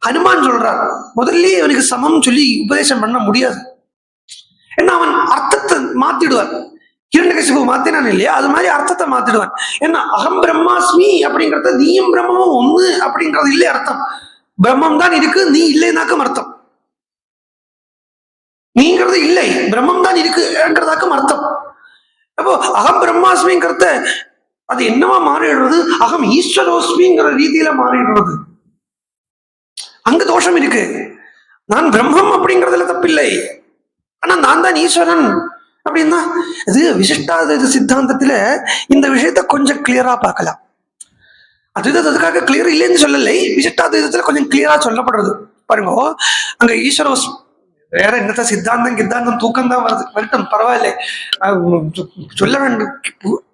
S1: ஹனுமான் சொல்றார் முதல்ல அவனுக்கு சமம் சொல்லி உபதேசம் பண்ண முடியாது. ஏன்னா அவன் அர்த்தத்தை மாத்திடுவான். ஹிரண்யகசிபு மாத்தினான் இல்லையா, அது மாதிரி அர்த்தத்தை மாத்திடுவான். ஏன்னா அகம் பிரம்மாஸ்மி அப்படிங்கறத நீயும் பிரம்மமும் ஒண்ணு அப்படிங்கறது இல்லை அர்த்தம். பிரம்மம் தான் இருக்கு, நீ இல்லைனாக்கும் அர்த்தம். நீங்கிறது இல்லை, பிரம்மம் தான் இருக்குங்கிறதாக்கும் அர்த்தம். அப்போ அகம் பிரம்மாஸ்மிங்கிறத அது என்னவா மாறிடுறது? அகம் ஈஸ்வரோஸ்மிங்கிற ரீதியில மாறிடுறது. அங்க தோஷம் இருக்கு. நான் பிரம்மம் அப்படிங்கிறதுல தப்பில்லை, ஆனா நான் தான் ஈஸ்வரன் அப்படின்னா இது விசிஷ்டாத்வைத சித்தாந்தத்துல இந்த விஷயத்த கொஞ்சம் கிளியரா பார்க்கலாம். அதுக்காக கிளியர் இல்லைன்னு சொல்லலை, விசிஷ்டாத்வைதத்துல கொஞ்சம் கிளியரா சொல்லப்படுறது பாருங்க. அங்க ஈஸ்வரோஸ் வேற என்னத்த சித்தாந்தம் தூக்கம் தான் வரட்டும், பரவாயில்லை, சொல்ல வேண்டும்.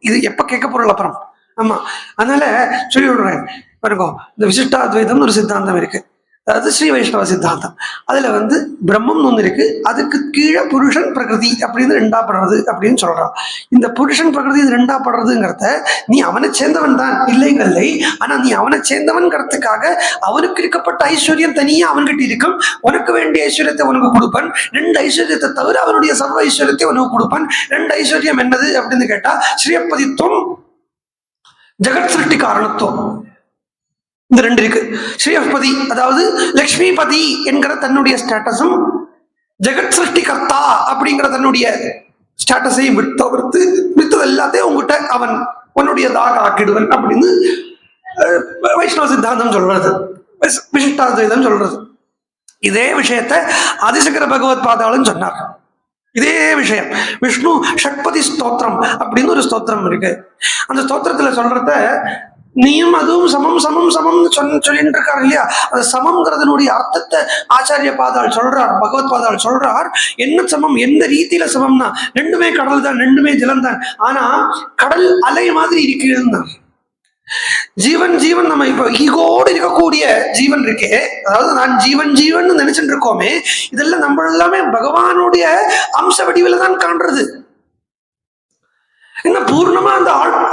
S1: இது எப்ப கேட்க பொருள் அப்புறம். ஆமா, அதனால சொல்லி விடுறேன் பாருங்க. இந்த விசிஷ்டாத்வைதம் ஒரு சித்தாந்தம் இருக்கு, அதாவது ஸ்ரீ வைஷ்ணவ சித்தாந்தம். அதுல வந்து பிரம்மம் ஒன்று இருக்கு, அதுக்கு கீழே புருஷன் பிரகிருதி அப்படின்னு ரெண்டா படுறது அப்படின்னு சொல்றான். இந்த புருஷன் பிரகிருதி இது ரெண்டா படுறதுங்கிறத நீ அவனை சேர்ந்தவன் தான் இல்லைங்கல்லை, ஆனா நீ அவனை சேர்ந்தவன்கிறதுக்காக அவனுக்கு இருக்கப்பட்ட ஐஸ்வர்யம் தனியா அவன்கிட்ட இருக்கும். உனக்கு வேண்டிய ஐஸ்வர்யத்தை உனக்கு கொடுப்பான். ரெண்டு ஐஸ்வர்யத்தை தவிர அவனுடைய சர்வ ஐஸ்வர்யத்தை உனக்கு கொடுப்பான். ரெண்டு ஐஸ்வர்யம் என்னது அப்படின்னு கேட்டா ஸ்ரீயப்பதித்துவம், ஜெகத் சிருஷ்டி காரணத்துவம். இந்த ரெண்டு இருக்கு. ஸ்ரீயப்பதி அதாவது லக்ஷ்மிபதி என்கிற தன்னுடைய ஸ்டேட்டஸும், ஜெகத் சிருஷ்டி கர்த்தா அப்படிங்கிற தன்னுடைய ஸ்டேட்டஸையும் விட்டது எல்லாத்தையும் உங்ககிட்ட அவன் உன்னுடையதாக ஆக்கிடுவன் அப்படின்னு வைஷ்ணவ சித்தாந்தம் சொல்றது, விசிஷ்டாத்வைதம் சொல்றது. இதே விஷயத்த ஆதிசங்கர பகவத் பாதாலும் சொன்னார். இதே விஷயம் விஷ்ணு ஷட்பதி ஸ்தோத்திரம் அப்படின்னு ஒரு ஸ்தோத்திரம் இருக்கு. அந்த ஸ்தோத்திரத்துல சொல்றத நீயும் அதுவும் சமம் சமம் சமம்னு சொல்லிட்டு இருக்காரு இல்லையா? அந்த சமம்ங்கிறதனுடைய அர்த்தத்தை ஆச்சாரிய பாதாள் சொல்றார், பகவத் பாதாள் சொல்றார். என்ன சமம், எந்த ரீதியில சமம்னா ரெண்டுமே கடல் தான், ரெண்டுமே ஜலம் தான். ஆனா கடல் அலை மாதிரி இருக்குன்னு ஜீவன் ஜீவன் நம்ம இப்ப ஈகோடு இருக்கக்கூடிய ஜீவன் இருக்கே, அதாவது நான் ஜீவன் ஜீவன் நினைச்சுட்டு இருக்கோமே, இதெல்லாம் நம்ம எல்லாமே பகவானுடைய அம்ச வடிவில தான் காண்றது. என்ன பூர்ணமா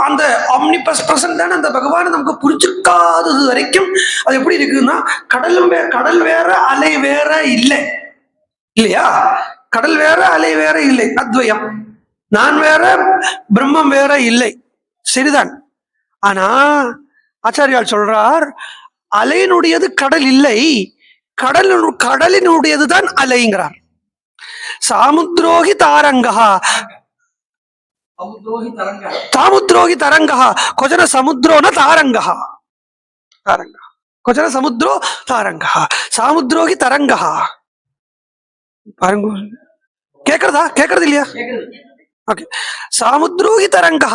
S1: அந்த ஆம்னி பிரசன்டான அந்த பகவானை நமக்கு புரிஞ்சுக்காதது வரைக்கும் அது எப்படி இருக்குன்னா, கடல் வேற அலை வேற இல்லை இல்லையா? கடல் வேற அலை வேற இல்லை, அத்வயம். நான் வேற பிரம்மம் வேற இல்லை, சரிதான். ஆனா ஆச்சாரியால் சொல்றார், அலையினுடையது கடல் இல்லை, கடலினுடையதுதான் அலைங்கிறார். சாமுத்ரோகி தாரங்கா தாமுத்ரோகி தரங்கா கொஜன சமுத்ரோன தாரங்கா தாரங்கா கொஜன சமுத்ரோ தாரங்கா சாமுத்ரோகி தரங்கா. பாருங்க, கேக்குறது இல்லையா? ஓகே. சாமுத்ரோகி தரங்கா,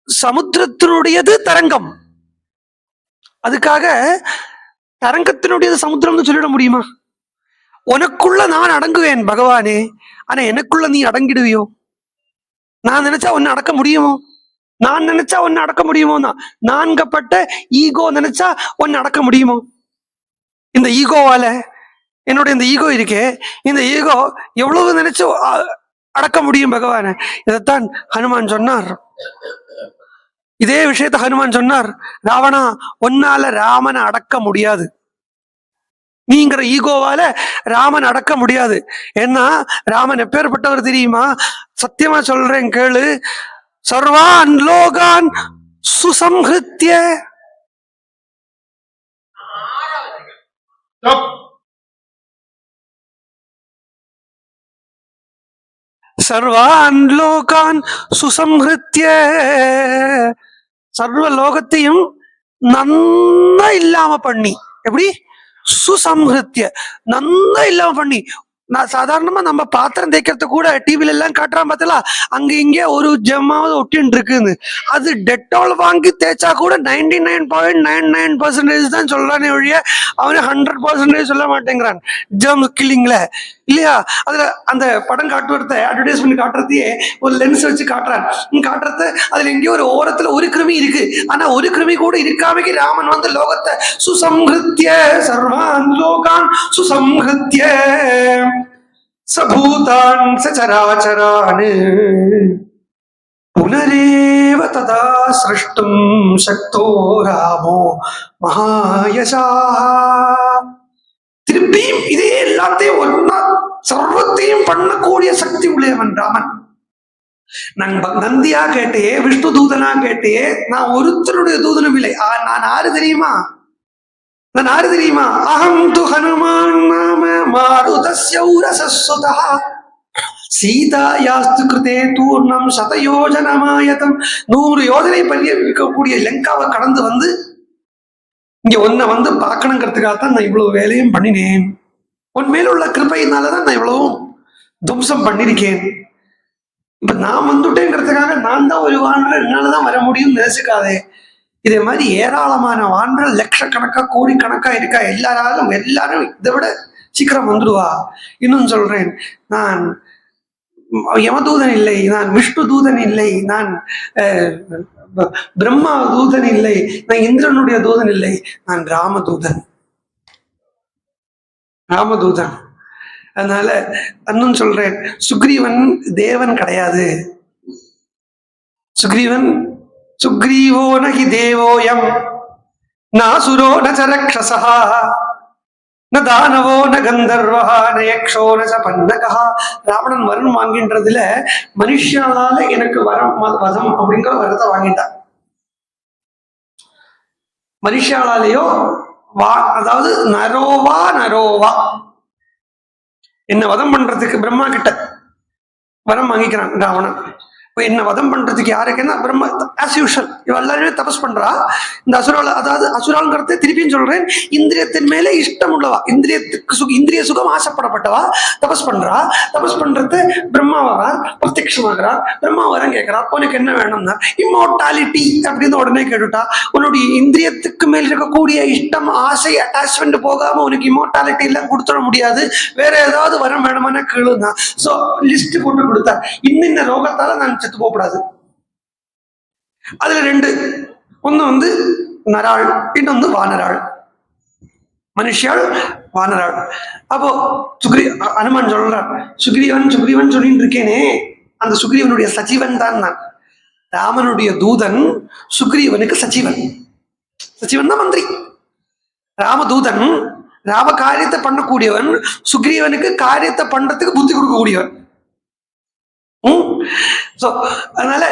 S1: சமுத்திரத்தினுடையது தரங்கம். அதுக்காக தரங்கத்தினுடையது சமுத்திரம்னு சொல்லிட முடியுமா? உனக்குள்ள நான் அடங்குவேன் பகவானே, ஆனா எனக்குள்ள நீ அடங்கிடுவியோ? நான் நினைச்சா ஒன்னு அடக்க முடியுமோ? நான் நினைச்சா ஒன்னு அடக்க முடியுமோ? நான்கப்பட்ட ஈகோ நினைச்சா ஒன்னு அடக்க முடியுமோ? இந்த ஈகோவால, என்னுடைய இந்த ஈகோ இருக்கே, இந்த ஈகோ எவ்வளவு நினைச்சு அடக்க முடியும் பகவான? இதைத்தான் ஹனுமான் சொன்னார். இதே விஷயத்த ஹனுமான் சொன்னார், ராவணா ஒன்னால ராமனை அடக்க முடியாது, நீங்கிற ஈகோவால ராமன் அடக்க முடியாது. ஏன்னா ராமன் எப்பேற்பட்டவர் தெரியுமா? சத்தியமா சொல்றேன் கேளு. சர்வான் லோகான் சுசம்ஹிருத்ய, சர்வான் லோகான் சுசம்ஹிருத்ய, சர்வ லோகத்தையும் நன்னா இல்லாம பண்ணி. எப்படி? சுசம்ஹிருத்ய, நன்னா இல்லாம பண்ணி. நான் சாதாரணமா நம்ம பாத்திரம் தேய்க்கிறது கூட டிவில எல்லாம் காட்டுறான் பார்த்தல, அங்க இங்கே ஒரு ஜெம்மாவது ஒட்டின்னு இருக்குன்னு. அது டெட்டால் வாங்கி தேய்ச்சா கூட 99.99% தான் சொல்றானே ஒழிய அவனே 100% சொல்ல மாட்டேங்கிறான் ஜெர்ம் கில்லிங்ல, இல்லையா? அதுல அந்த படம் காட்டுறத அட்வர்டைஸ்மெண்ட் காட்டுறதையே ஒரு லென்ஸ் வச்சு காட்டுறது, அதுல எங்கேயோ ஒரு ஓரத்துல ஒரு கிருமி இருக்கு, ஆனா ஒரு கிருமி கூட இருக்காம ராமன் வந்து லோகத்தை சுசம்ஹிருத்ய, சர்வான் லோகான் சுசம்ஹிருத்ய சபூதான் சச்சராச்சரான் புனரேவ ததா சிருஷ்டும் சக்தோ ராமோ மகாயசா. திருப்பியும் இதே எல்லாத்தையும் ஒன்னா சர்வத்தையும் பண்ணக்கூடிய சக்தி உடையவன் ராமன். நான் நந்தியா கேட்டே, விஷ்ணு தூதனா கேட்டே, நான் ஒருத்தருடைய தூதனும் இல்லை. நான் யாரு தெரியுமா? அகம் து ஹனுமான் நாம மாருதஸ்ய உரசஸ்வதः சீதாயாஸ்து கிருதே தூர்ணம் சதயோஜனமாயதம். 100 யோஜனை இருக்கக்கூடிய லங்காவை கடந்து வந்து இங்க ஒன்ன வந்து பார்க்கணுங்கிறதுக்காகத்தான் நான் இவ்வளவு வேலையும் பண்ணினேன். உன் மேல உள்ள கிருபையினாலதான் நான் இவ்வளவும் துவம்சம் பண்ணிருக்கேன். இப்ப நான் வந்துட்டேங்கிறதுக்காக நான் தான் ஒரு வாண்டர், என்னாலதான் வர முடியும்னு நினைச்சுக்காதே. இதே மாதிரி ஏராளமான வாண்டர் லட்சக்கணக்கா கோடிக்கணக்கா இருக்கா. எல்லாரும் இதை விட சீக்கிரம் வந்துடுவா. இன்னும் சொல்றேன், நான் யமதூதன் இல்லை, நான் விஷ்ணு தூதன் இல்லை, நான் பிரம்மா தூதன் இல்லை, நான் இந்திரனுடைய தூதன் இல்லை, நான் ராமதூதன். அதனால இன்னும் சொல்றேன், சுக்ரீவன் தேவன் கிடையாது. சுக்ரீவோ நகி தேவோயம் நாசுரோ நரக்ஷசா ந தானவோ ந கந்தர்வா நயக்ஷோ ந பன்னகா. ராவணன் வரம் வாங்கின்றதுல மனுஷனால எனக்கு வதம் அப்படிங்கிற வரத்தை வாங்கிட்டான். மனுஷாலாலேயோ அதாவது நரோவா என்ன வதம் பண்றதுக்கு பிரம்மா கிட்ட வரம் வாங்கிக்கிறான் ராவணன். என்ன வதம் பண்றதுக்கு யாருக்குன்னா பிரம்ம ஆஸ் யூஷுவல் இவ எல்லாருமே தபஸ் பண்றா. இந்த அசுரால, அதாவது அசுராங்கிறத திருப்பியும் சொல்றேன், இந்திரியத்தின் மேல இஷ்டம் உள்ளவா, இந்திரிய சுகம் ஆசைப்படப்பட்டவா தபஸ் பண்றா. தபஸ் பண்றது பிரம்மா வரார், பிரத்யட்சமாகிறார். பிரம்மா வரம் கேட்கிறார், உனக்கு என்ன வேணும்னா இம்மோர்டாலிட்டி அப்படின்னு உடனே கேட்டுட்டா. உன்னுடைய இந்திரியத்துக்கு மேல் இருக்கக்கூடிய இஷ்டம், ஆசை, அட்டாச்மெண்ட் போகாம உனக்கு இம்மோர்டாலிட்டி எல்லாம் கொடுத்துட முடியாது, வேற ஏதாவது வரம் வேணுமான கேளுதான். சோ லிஸ்ட் போட்டு கொடுத்தார், இன்னின்ன ரோகத்தால நான் செத்து போகக்கூடாது. அதுல ரெண்டு, ஒண்ணு நராள், இன்னொன்னு வானராள். மனுஷாள், வானராள். அப்போ அனுமான் சொல்றார், சுக்ரீவன் சொல்லிட்டு இருக்கேனே, அந்த சுக்ரீவனுடைய சச்சிவன் தான் நான். ராமனுடைய தூதன் சுக்ரீவனுக்கு சச்சிவன். சச்சிவன் தான் மந்திரி. ராமதூதன் ராம காரியத்தை பண்ணக்கூடியவன், சுக்ரீவனுக்கு காரியத்தை பண்றதுக்கு புத்தி கொடுக்கக்கூடியவன். அதனால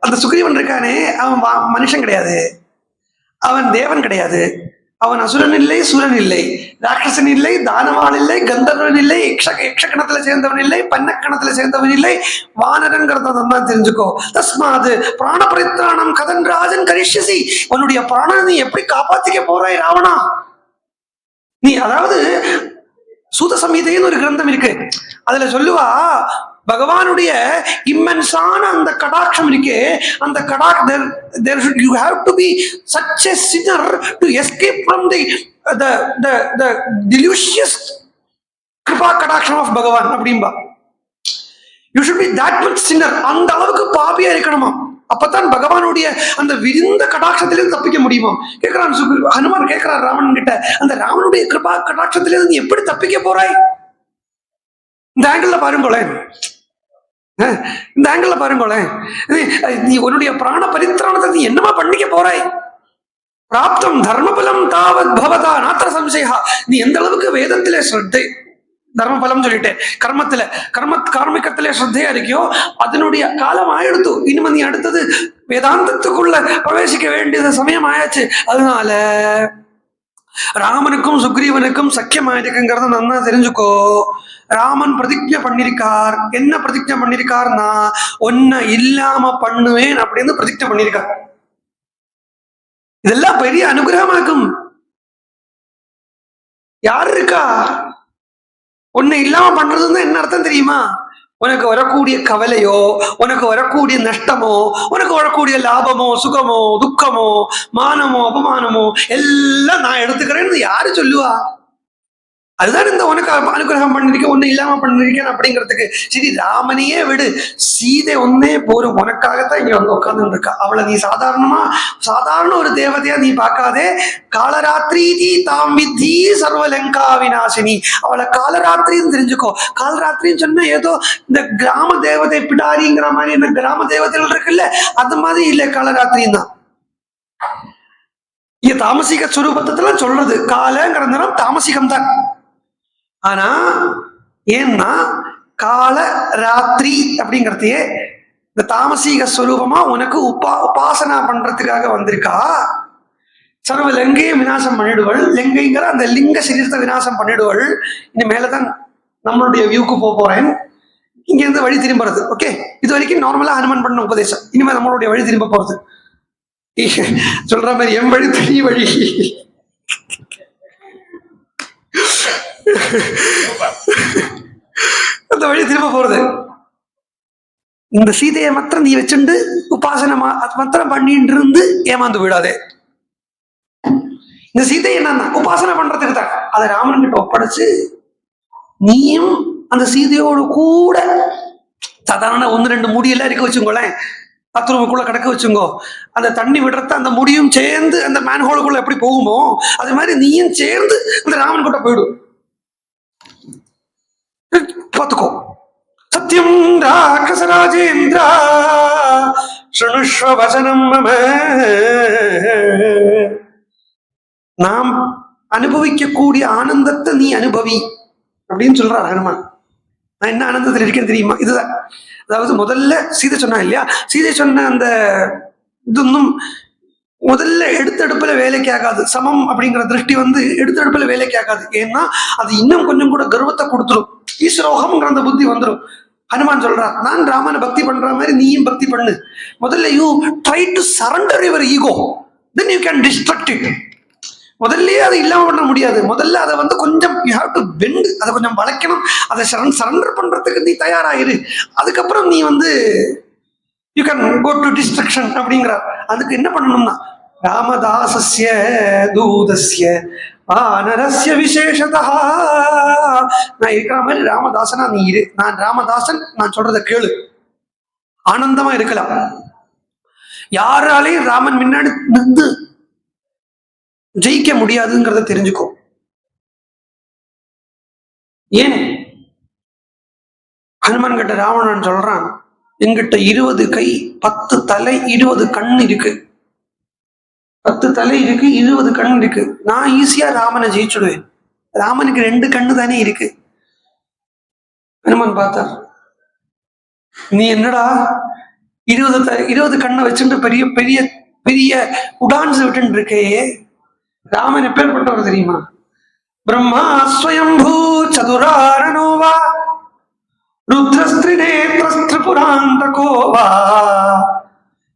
S1: அந்த சுக்ரீவன் இருக்கானே, அவன் மனுஷன் கிடையாது, அவன் தேவன் கிடையாது, அவன் அசுரன் இல்லை, சூரன் இல்லை, ராட்சசன் இல்லை, தானவான் இல்லை, கந்தர்வன் இல்லை, யக்ஷகணத்துல சேர்ந்தவன் இல்லை, பன்னக்கணத்துல சேர்ந்தவன் இல்லை, வானரங்கிறத தான் தெரிஞ்சுக்கோ. தஸ்மாது பிராண பரித்ராணம் கதன் ராஜன் கரிஷ்யசி, உன்னுடைய பிராணனை நீ எப்படி காப்பாத்திக்க போறாய் ராவணா நீ. அதாவது சூத சம்ஹிதைன்னு ஒரு கிரந்தம் இருக்கு, அதுல சொல்லுவா, பகவானுடைய இம்மென்ஸான அந்த கடாட்சம் இருக்கே, அந்த you have to be such a sinner to escape from the delicious Kripa கடாட்சம் of பகவான் அப்படின்பா. You should be that much sinner, அந்த அளவுக்கு பாபியா இருக்கணுமா, அப்பதான் பகவானுடைய அந்த விரிந்த கடாட்சத்திலிருந்து தப்பிக்க முடியுமா. கேட்கிறான் ஹனுமான், கேட்கிறார் ராமன் கிட்ட, அந்த ராமனுடைய கிருபா கடாட்சத்திலிருந்து நீ எப்படி தப்பிக்க போறாய்? இந்த ஆங்கிள் பாருங்களேன், இந்த ஆங்கிள் பாருங்களேன், நீ உன்னுடைய பிராண பரித்ராணத்தை நீ என்னமா பண்ணிக்க போறாய்? பிராப்தம் தர்மபலம் தாவத் பவதா நாத்திர சம்சயா. நீ எந்த அளவுக்கு வேதத்திலே ஸ்ரத்தை, தர்மபலம் சொல்லிட்டேன், கார்மிகத்திலே ஸ்ரத்தையா இருக்கியோ அதனுடைய காலம் ஆயிடுத்து. இனிமே நீ அடுத்தது வேதாந்தத்துக்குள்ள பிரவேசிக்க வேண்டியது சமயம் ஆயாச்சு. அதனால ராமனுக்கும் சுக்ரீவனுக்கும் சக்கியமாயிருக்குங்கிறத நல்லா தெரிஞ்சுக்கோ. ராமன் பிரதிஜை பண்ணிருக்கார். என்ன பிரதிஜை பண்ணிருக்கார்னா, ஒன்ன இல்லாம பண்ணுவேன் அப்படின்னு பிரதிஜை பண்ணிருக்கார். இதெல்லாம் பெரிய அனுகிரகமாக்கும். யார் இருக்கா ஒன்ன இல்லாம பண்றதுன்னு என்ன அர்த்தம் தெரியுமா? உனக்கு வரக்கூடிய கவலையோ, உனக்கு வரக்கூடிய நஷ்டமோ, உனக்கு வரக்கூடிய லாபமோ, சுகமோ, துக்கமோ, மானமோ, அபமானமோ எல்லாம் நான் எடுத்துக்கிறேன்னு யாரு சொல்லுவா? அதுதான் இந்த உனக்கு அனுகிரகம் பண்ணிருக்கேன், ஒண்ணு இல்லாம பண்ணிருக்கேன் அப்படிங்கிறதுக்கு. சரி, ராமனையே விடு, சீதை ஒன்னே போரும், உனக்காகத்தான் இங்க வந்து உட்கார்ந்து இருக்கா. அவளை நீ சாதாரண ஒரு தேவதையா நீ பார்க்காதே. காலராத்திரி தாம் வித்தி சர்வலங்கா விநாசினி. அவளை காலராத்திரின்னு தெரிஞ்சுக்கோ. காலராத்திரின்னு சொன்னா ஏதோ இந்த கிராம தேவதை பிடாரிங்கிற மாதிரி இந்த கிராம தேவதைகள் இருக்குல்ல, அந்த மாதிரி இல்லை காலராத்திரின்னு தான். இங்க தாமசிக சுரூபத்துல சொல்றது காலங்கிறதுனால தாமசிகம் தான். ஆனா ஏன்னா கால ராத்திரி அப்படிங்கிறதையே இந்த தாமசீக ஸ்வரூபமா உனக்கு உபாசனா பண்றதுக்காக வந்திருக்கா. சர்வ லங்கையை விநாசம் பண்ணிடுவள். லங்கைங்கிற அந்த லிங்க சரீரத்தை விநாசம் பண்ணிடுவள். இனி மேலதான் நம்மளுடைய வியூக்கு போறேன். இங்க இருந்து வழி திரும்புறது. ஓகே, இது வரைக்கும் நார்மலா ஹனுமான் பண்ண உபதேசம். இனிமே நம்மளுடைய வழி திரும்ப போறது. சொல்ற மாதிரி எம் வழி தனி வழி. அந்த வழி திரும்ப போறது. இந்த சீதையை மாத்திரம் நீ வச்சுண்டு உபாசனை மாத்திரம் பண்ணிட்டு இருந்து ஏமாந்து விடாதே. இந்த சீதை என்னன்னா உபாசனை பண்றதுக்கு தான். அதை ராமன் கிட்ட ஒப்படைச்சு நீயும் அந்த சீதையோடு கூட சாதாரண 1-2 முடியெல்லாம் இருக்க வச்சுங்களேன், பாத்ரூமுக்குள்ள கிடக்க வச்சுங்கோ. அந்த தண்ணி விடுறத அந்த முடியும் சேர்ந்து அந்த மேன்ஹோலுக்குள்ள எப்படி போகுமோ அது மாதிரி நீயும் சேர்ந்து அந்த ராமன் கிட்ட போயிடும். பார்த்துக்கோ. சத்தியம் ராட்சசராஜேந்திரா ஸ்ருணுஷ்வ வசனம் மம. நாம் அனுபவிக்கக்கூடிய ஆனந்தத்தை நீ அனுபவி அப்படின்னு சொல்றார் ஹனுமான். நான் என்ன ஆனந்தத்தில் இருக்கேன்னு தெரியுமா? இதுதான். அதாவது முதல்ல சீதை சொன்னா இல்லையா, சீதை சொன்ன அந்த இதொன்னும் முதல்ல எடுத்தடுப்புல வேலைக்கு ஆகாது. சமம் அப்படிங்கிற திருஷ்டி எடுத்தடுப்புல வேலைக்கு ஆகாது. ஏன்னா அது இன்னும் கொஞ்சம் கூட கர்வத்தை கொடுத்துரும். ஈஸ்வரோகம்ங்கிற அந்த புத்தி வந்துடும். ஹனுமான் சொல்றான், நான் ராமனை பக்தி பண்ற மாதிரி நீயும் பக்தி பண்ணு. முதல்ல you try to surrender your ego, then you can destruct it. முதல்லயே அதை இல்லாம பண்ண முடியாது. முதல்ல அதை கொஞ்சம் யூ ஹேவ் டு பெண்ட், அதை கொஞ்சம் வளைக்கணும். அதை சரண்டர் பண்றதுக்கு நீ தயாராயிரு. அதுக்கப்புறம் நீ you can go to destruction அப்படிங்கிறார். அதுக்கு என்ன பண்ணணும்னா, ராமதாசஸ்ய தூதஸ்ய வானரஸ்ய விசேஷதா, நான் இருக்கிற மாதிரி ராமதாசனா நீ இரு. நான் ராமதாசன், நான் சொல்றத கேளு, ஆனந்தமா இருக்கலாம். யாராலையும் ராமன் முன்னாடி நின்று ஜெயிக்க முடியாதுங்கிறத தெரிஞ்சுக்கோ. ஏன் ஹனுமான் கிட்ட ராவணன் சொல்றான், என்கிட்ட 20 கை 10 தலை 20 கண் இருக்கு, 10 தலை இருக்கு 20 கண் இருக்கு, நான் ஈஸியா ராமனை ஜெயிச்சுடுவேன். ராமனுக்கு 2 கண்ணு தானே இருக்கு. ஹனுமான் பார்த்தார், நீ என்னடா 20 கண்ணை வச்சுட்டு பெரிய பெரிய பெரிய உடான்ஸ் விட்டு இருக்கே. ராமன் எப்பேற்பட்டவர் தெரியுமா? பிரம்மா ஸ்வயம்பூ சதுராரணோவா ருத்ரஸ்திரிநேத்ரஸ்திரிபுராந்தகோவா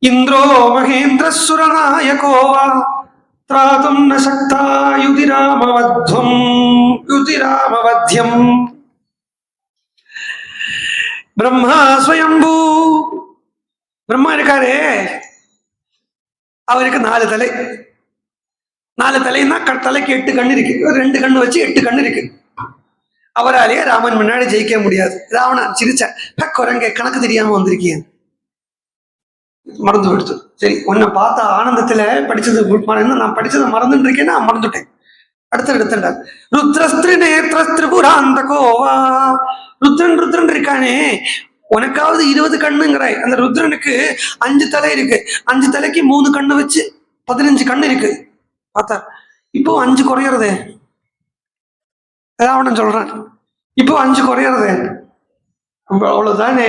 S1: இந்திரோ மகேந்திர சுரநாயகோவா த்ராதும் ந சக்தா யுதிராமவத்யம். பிரம்மா ஸ்வயம்பூ, பிரம்மா இருக்காரே, அவருக்கு 4 தலை. 4 தலைன்னா தலைக்கு 8 கண்ணு இருக்கு. 2 கண்ணு வச்சு 8 கண்ணு இருக்கு. அவராலேயே ராமன் முன்னாடி ஜெயிக்க முடியாது. ராவணன் சிரிச்சேன், குரங்க கணக்கு தெரியாம வந்திருக்கீங்க, மறந்து விடுத்து. சரி, உன்னை பார்த்த ஆனந்தத்துல படிச்சது நான் படிச்சதை மறந்துட்டு இருக்கேன்னா மறந்துட்டேன். அடுத்த ருத்ரஸ்திரிபுராந்தகோவா, ருத்ரன் இருக்கானே, உனக்காவது 20 கண்ணுங்கிறாய். அந்த ருத்ரனுக்கு 5 தலை இருக்கு. 5 தலைக்கு 3 கண்ணு வச்சு 15 கண்ணு இருக்கு. பார்த்தா இப்போ 5 குறையறதே. ராவணன் சொல்றான், இப்போ 5 குறையறதே. அவ்வளவுதானே.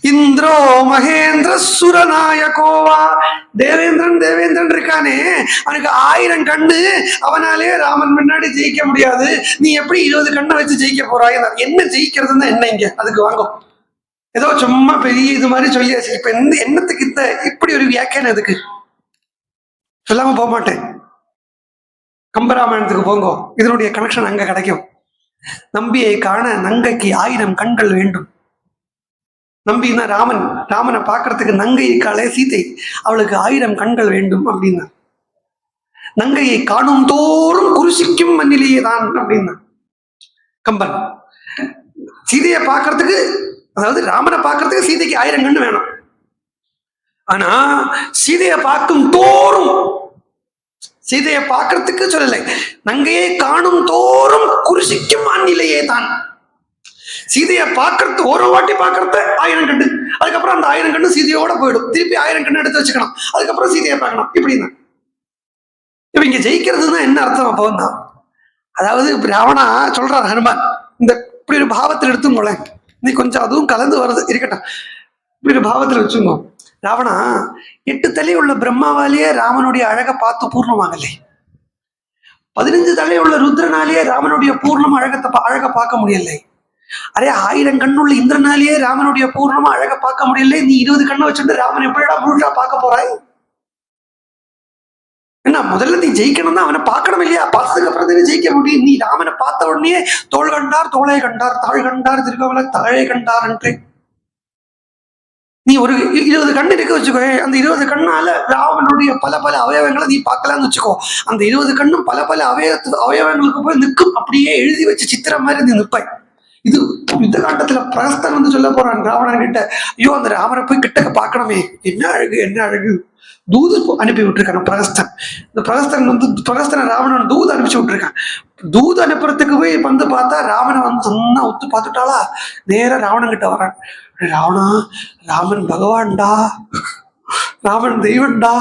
S1: இந்திரோ மகேந்திர சுரநாயகோவா, தேவேந்திரன் இருக்கானே, அவனுக்கு 1000 கண்ணு. அவனாலே ராமன் முன்னாடி ஜெயிக்க முடியாது. நீ எப்படி 20 கண்ணை வச்சு ஜெயிக்க போறாய்? என்ன ஜெயிக்கிறதுன்னா என்ன? இங்க அதுக்கு வாங்கும். ஏதோ சும்மா பெரிய இது மாதிரி சொல்லியாச்சு. இப்ப என்னத்துக்கு இப்படி ஒரு வியாக்கியானம் எதுக்கு? சொல்லாம போக மாட்டேன். கம்பராமாயணத்துக்கு போங்க, இதனுடைய கனெக்ஷன் அங்க கிடைக்கும். நம்பியை காண நங்கைக்கு 1000 கண்கள் வேண்டும். நம்பினா ராமனை பார்க்கறதுக்கு நங்கை இருக்காளே சீதை, அவளுக்கு 1000 கண்கள் வேண்டும் அப்படின்னா. நங்கையை காணும் தோறும் குருசிக்கும் மண்ணிலேயே தான் அப்படின்னா கம்பன். சீதையை பார்க்கறதுக்கு, அதாவது ராமனை பார்க்கறதுக்கு சீதைக்கு 1000 கண்ணு வேணும். ஆனா சீதையை பார்க்கும் தோறும், சீதையை பார்க்கறதுக்கு சொல்லலை, நங்கையை காணும் தோறும் குருசிக்கும் அந்நிலையே தான். சீதையை பார்க்கறது ஒரு வாட்டி பார்க்கறது 1000 கண்ணு, அதுக்கப்புறம் அந்த 1000 கண்ணு சீதையோட போயிடும். திருப்பி 1000 கண்ணு எடுத்து வச்சுக்கணும், அதுக்கப்புறம் சீதையை பார்க்கணும். இப்படின்னா இப்ப இங்க ஜெயிக்கிறதுனா என்ன அர்த்தம்? அப்போ தான், அதாவது ராவணா சொல்றார் ஹனுமான், இந்த இப்படி ஒரு பாவத்தில் எடுத்துங்கோல, நீ கொஞ்சம் அதுவும் கலந்து வருது இருக்கட்டும், இப்படி ஒரு பாவத்தில் வச்சுங்கோ. ராவணா 8 தலை உள்ள பிரம்மாவாலேயே ராமனுடைய அழகை பார்த்து பூர்ணமாகலை. 15 தலை உள்ள ருத்ரனாலேயே ராமனுடைய பூர்ணம் அழகை பார்க்க முடியலை. அரே 1000 கண்ணுள்ள இந்திரனாலேயே ராமனுடைய பூர்ணமா அழகை பார்க்க முடியல. நீ 20 கண்ணை வச்சுட்டு ராமன் எப்படிடா முழுசா பார்க்க போறாய்? என்ன, முதல்ல நீ ஜெயிக்கணும் தான், அவனை பார்க்கணும் இல்லையா? பார்த்ததுக்கு அப்புறம் தானே ஜெயிக்க முடியும். நீ ராமனை பார்த்த உடனே தோள் கண்டார் தோளை கண்டார், தாழ் கண்டார் திருக்கவலை தாழை கண்டார் என்று நீ ஒரு 20 கண்ணு இருக்க வச்சுக்கோ. அந்த 20 கண்ணால ராவனுடைய பல பல அவயவங்களை நீ பார்க்கலாம்னு வச்சுக்கோ. அந்த 20 கண்ணும் பல பல அவயவங்களுக்கு போய் நிற்கும். அப்படியே எழுதி வச்சு சித்திரம் மாதிரி நீ நிற்பாய். இது யுத்த காண்டத்துல பிரகஸ்தன் சொல்ல போறான் ராவணன் கிட்ட, ஐயோ அந்த ராமனை போய் கிட்டக்க பார்க்கணுமே, என்ன அழகு என்ன அழகு. தூது அனுப்பி விட்டுருக்கான் பிரகஸ்தன். இந்த பிரகஸ்தனை ராவணன் தூது அனுப்பிச்சு விட்டுருக்கான். தூது அனுப்புறதுக்கு போய் பார்த்தா ராவனை சொன்னா ஒத்து பார்த்துட்டாளா, நேரா ராவணன் கிட்ட வரான். ராவணா, ராமன் பகவான்டா, ராமன் தெய்வன்டா,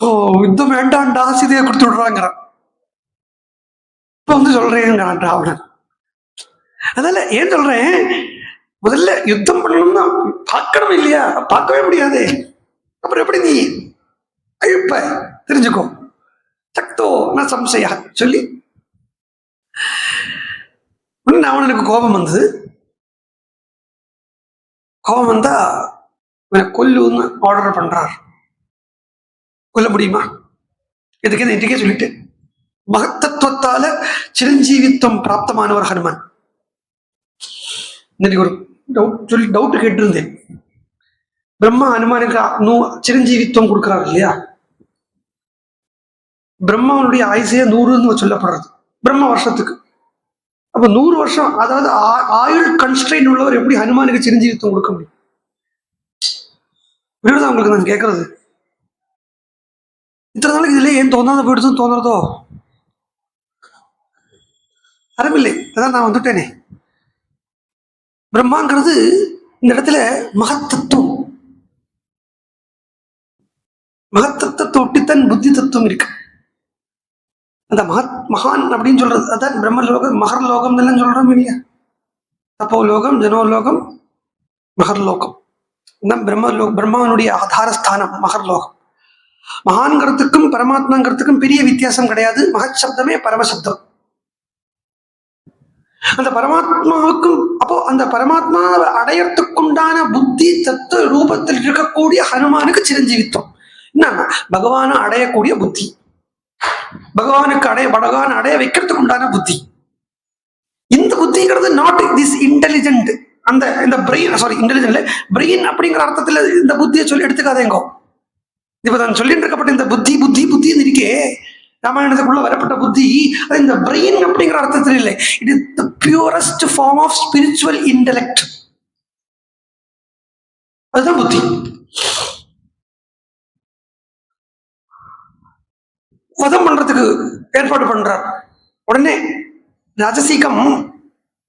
S1: ஓ யுத்தம் வேண்டான்டா, சீதையை கொடுத்து விடுறாங்கிறான். இப்ப சொல்றேங்கிறான் ராவணன். அதனால ஏன் சொல்றேன், முதல்ல யுத்தம் பண்ணணும்னா பார்க்கணும் இல்லையா? பார்க்கவே முடியாது. அப்புறம் எப்படி நீ அழுப்ப? தெரிஞ்சுக்கோ. சக்தோ நான் சம்சயா சொல்லி அவனுக்கு கோபம் வந்தது. கோபம் வந்தா இவனை கொல்லுன்னு ஆர்டர் பண்றார். கொல்ல முடியுமா? எதுக்கு இன்றைக்கே சொல்லிட்டு மகத்தத்துவத்தால சிரஞ்சீவித்துவம் பிராப்தமானவர் ஹனுமான். இன்னைக்கு ஒரு டவுட் கேட்டிருந்தேன். பிரம்மா ஹனுமானுக்கு சிரஞ்சீவித்துவம் கொடுக்கிறார் இல்லையா? பிரம்மாவனுடைய ஆயுசே 100ன்னு சொல்லப்படுறது பிரம்ம வருஷத்துக்கு. அப்ப 100 வருஷம், அதாவது ஆயுள் கன்ஸ்ட்ரெயின் உள்ளவர் எப்படி ஹனுமானுக்கு சிரஞ்சீவித்துவம் கொடுக்க முடியும்? புரியுதா உங்களுக்கு நான் கேட்கறது? இத்தனை நாளைக்கு இதுல ஏன் தோணாத போயிடுச்சுன்னு தோணுறதோ அறமில்லை. அதான் நான் வந்துட்டேனே. பிரம்மாங்கிறது இந்த இடத்துல மகத்தத்துவம். மகத்தத்துவத்தை ஒட்டித்தான் புத்தி தத்துவம் இருக்கு. அந்த மகான் அப்படின்னு சொல்றது அதான் பிரம்மலோகம் மகர்லோகம் எல்லாம் சொல்றோம் இல்லையா? தப்போலோகம், ஜனோலோகம், மகர்லோகம். பிரம்மாவனுடைய ஆதாரஸ்தானம் மகர்லோகம். மகான்கிறதுக்கும் பரமாத்மாங்கிறதுக்கும் பெரிய வித்தியாசம் கிடையாது. மகத் சப்தமே பரமசப்தம். அந்த பரமாத்மாவுக்கும் அப்போ அந்த பரமாத்மாவை அடையறதுக்குண்டான புத்தி தத்துவ ரூபத்தில் இருக்கக்கூடிய ஹனுமானுக்கு சிரஞ்சீவித்துவம் என்னன்னா பகவானை அடையக்கூடிய புத்தி, பகவான் அடைய வைக்கிறதுக்கு உண்டான புத்தி. இந்த புத்திங்கிறது நாட் திஸ் இன்டெலிஜென்ட், இந்த பிரெயின், சாரி இன்டெலிஜென்ட் பிரெயின் அப்படிங்கிற அர்த்தத்துல இந்த புத்தியை சொல்லி எடுத்துக்காதேங்கோ. இப்ப நான் சொல்லிட்டு இருக்கப்பட்ட இந்த புத்தி புத்தி புத்தின்னு இருக்கே, ராமாயணத்துக்குள்ள வரப்பட்ட புத்தி, அது இந்த பிரெயின் அப்படிங்கிற அர்த்தத்தில் இல்லை. It is the purest form of spiritual intellect. அதுதான் புத்தி. வதம் பண்றதுக்கு ஏற்பாடு பண்றார். உடனே ராஜசீகம்,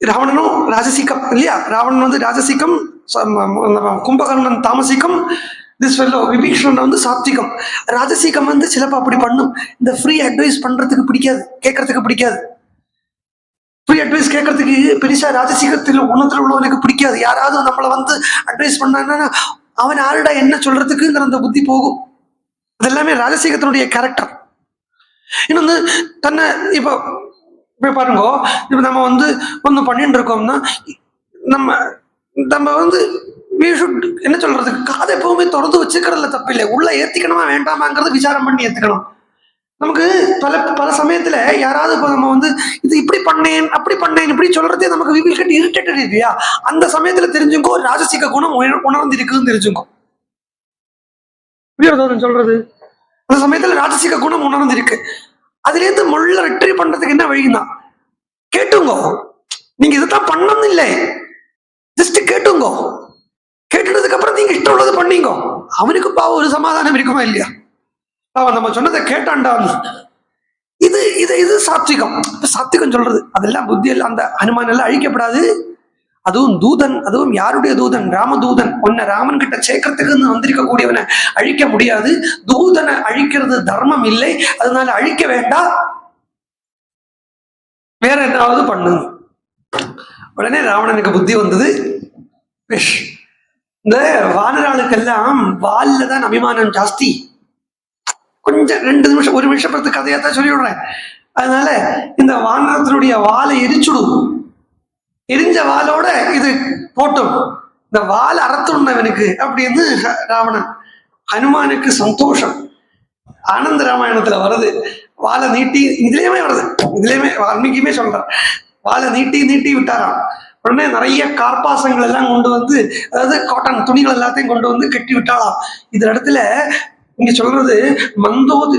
S1: ராவணனும் ராஜசீகம் இல்லையா? ராவணன் வந்து ராஜசீகம், கும்பகர்ணன் தாமசிகம், விபீஷணன் வந்து சாத்விகம். ராஜசீகம் வந்து சிலப்பா அப்படி பண்ணும். இந்த ஃப்ரீ அட்வைஸ் பண்றதுக்கு பிடிக்காது, கேட்கறதுக்கு பிடிக்காது. ஃப்ரீ அட்வைஸ் கேட்கறதுக்கு பெருசா ராஜசீகத்தில் உணத்துல உள்ளவனுக்கு பிடிக்காது. யாராவது நம்மளை வந்து அட்வைஸ் பண்ணான்னா அவன் ஆளுடா என்ன சொல்றதுக்குங்கிற அந்த புத்தி போகும். அது எல்லாமே ராஜசீகத்தினுடைய கேரக்டர். இன்னொன்று தன்னை இப்போ பாருங்க, இப்போ நம்ம வந்து ஒன்று பண்ணிட்டு இருக்கோம்னா நம்ம வந்து என்ன சொல்றது, காதை எப்பவுமே திறந்து வச்சுக்கிறதுல தப்பில்லை. உள்ள ஏத்திக்கணுமா வேண்டாமாங்கிறது விசாரம் பண்ணி ஏத்துக்கணும். நமக்கு பல சமயத்துல யாராவது இப்போ நம்ம வந்து இது இப்படி பண்ணேன் அப்படி பண்ணேன் இப்படி சொல்றதே நமக்கு வீல் கட்டி இரிட்டேட்டட் இல்லையா? அந்த சமயத்துல தெரிஞ்சுக்கோ ராஜசிக குணம் உணர்ந்து இருக்குன்னு தெரிஞ்சுக்கோ. சொல்றது அந்த சமயத்துல ராஜசிக குணம் உணர்ந்து இருக்கு. அதுல இருந்து முள்ள வெற்றி பண்றதுக்கு என்ன வழின்னா கேட்டுங்கோ. நீங்க இதுதான் பண்ணணும் இல்லை, ஜஸ்ட் கேட்டுங்கோ. கேட்டுனதுக்கு அப்புறம் நீங்க இஷ்டம் உள்ளது பண்ணீங்க. அவனுக்கு பாவம் ஒரு சமாதானம் இருக்குமா இல்லையா? அவன் நம்ம சொன்னதை கேட்டான்டா. இது இது இது சாத்விகம். சாத்விகம் சொல்றது அதெல்லாம் புத்தி எல்லாம் அந்த ஹனுமான் எல்லாம் அழிக்கப்படாது. அதுவும் தூதன், அதுவும் யாருடைய தூதன்? ராமதூதன். உன்னை ராமன் கிட்ட சேர்க்கறதுக்கு வந்திருக்கக்கூடியவனை அழிக்க முடியாது. தூதனை அழிக்கிறது தர்மம் இல்லை, அதனால அழிக்க வேண்டாம், வேற எதாவது பண்ணு. உடனே ராவணனுக்கு புத்தி வந்தது. இந்த வானராளுக்கெல்லாம் வால்ல தான் அபிமானம் ஜாஸ்தி. கொஞ்சம் 2 நிமிஷம் 1 நிமிஷம் பத்து கதையாத்தான் சொல்லி விடுறேன். அதனால இந்த வானரத்தினுடைய வாலை எரிச்சுடும். எரிஞ்ச வாலோட இது போட்டும், இந்த வால் அறத்துண்ணவனுக்கு அப்படின்னு ராவணன். ஹனுமானுக்கு சந்தோஷம். ஆனந்த ராமாயணத்துல வருது, வாழை நீட்டி, இதுலயுமே வருது, இதுலயுமே வால்மீகியுமே சொல்றான், வாழை நீட்டி நீட்டி விட்டாராம். உடனே நிறைய கார்பாசங்கள் எல்லாம் கொண்டு வந்து, அதாவது காட்டன் துணிகள் எல்லாத்தையும் கொண்டு வந்து கட்டி விட்டாளாம். இந்த இடத்துல இங்க சொல்றது மந்தோது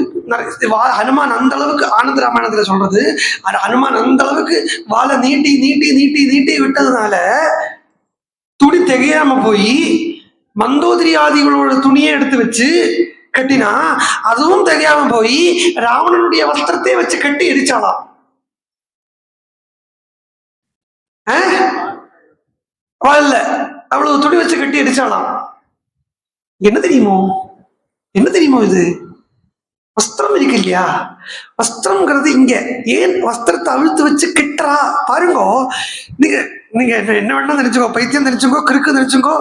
S1: ஹனுமான் அந்த அளவுக்கு, ஆனந்த ராமாயணத்துல சொல்றது ஹனுமான் அந்த அளவுக்கு வாழை நீட்டி நீட்டி நீட்டி நீட்டி விட்டதுனால துணி திகையாம போய் மந்தோதரி ஆதிகளோட துணியை எடுத்து வச்சு கட்டினா அதுவும் திகையாம போய் ராவணனுடைய வஸ்திரத்தை வச்சு கட்டி எரிச்சாலாம். இல்ல அவ்வளவு துணி வச்சு கட்டி எரிச்சாலாம். என்ன தெரியுமோ, என்ன தெரியுமோ, இது வஸ்திரம் இருக்கு இல்லையா? வஸ்திரம்ங்கிறது இங்க ஏன் வஸ்திரத்தை அவிழ்த்து வச்சு கிட்டறா பாருங்க. நீங்க நீங்க என்ன வேணா நினைச்சுக்கோ, பைத்தியம் நினைச்சுக்கோ, கிறுக்கு நினைச்சுக்கோ,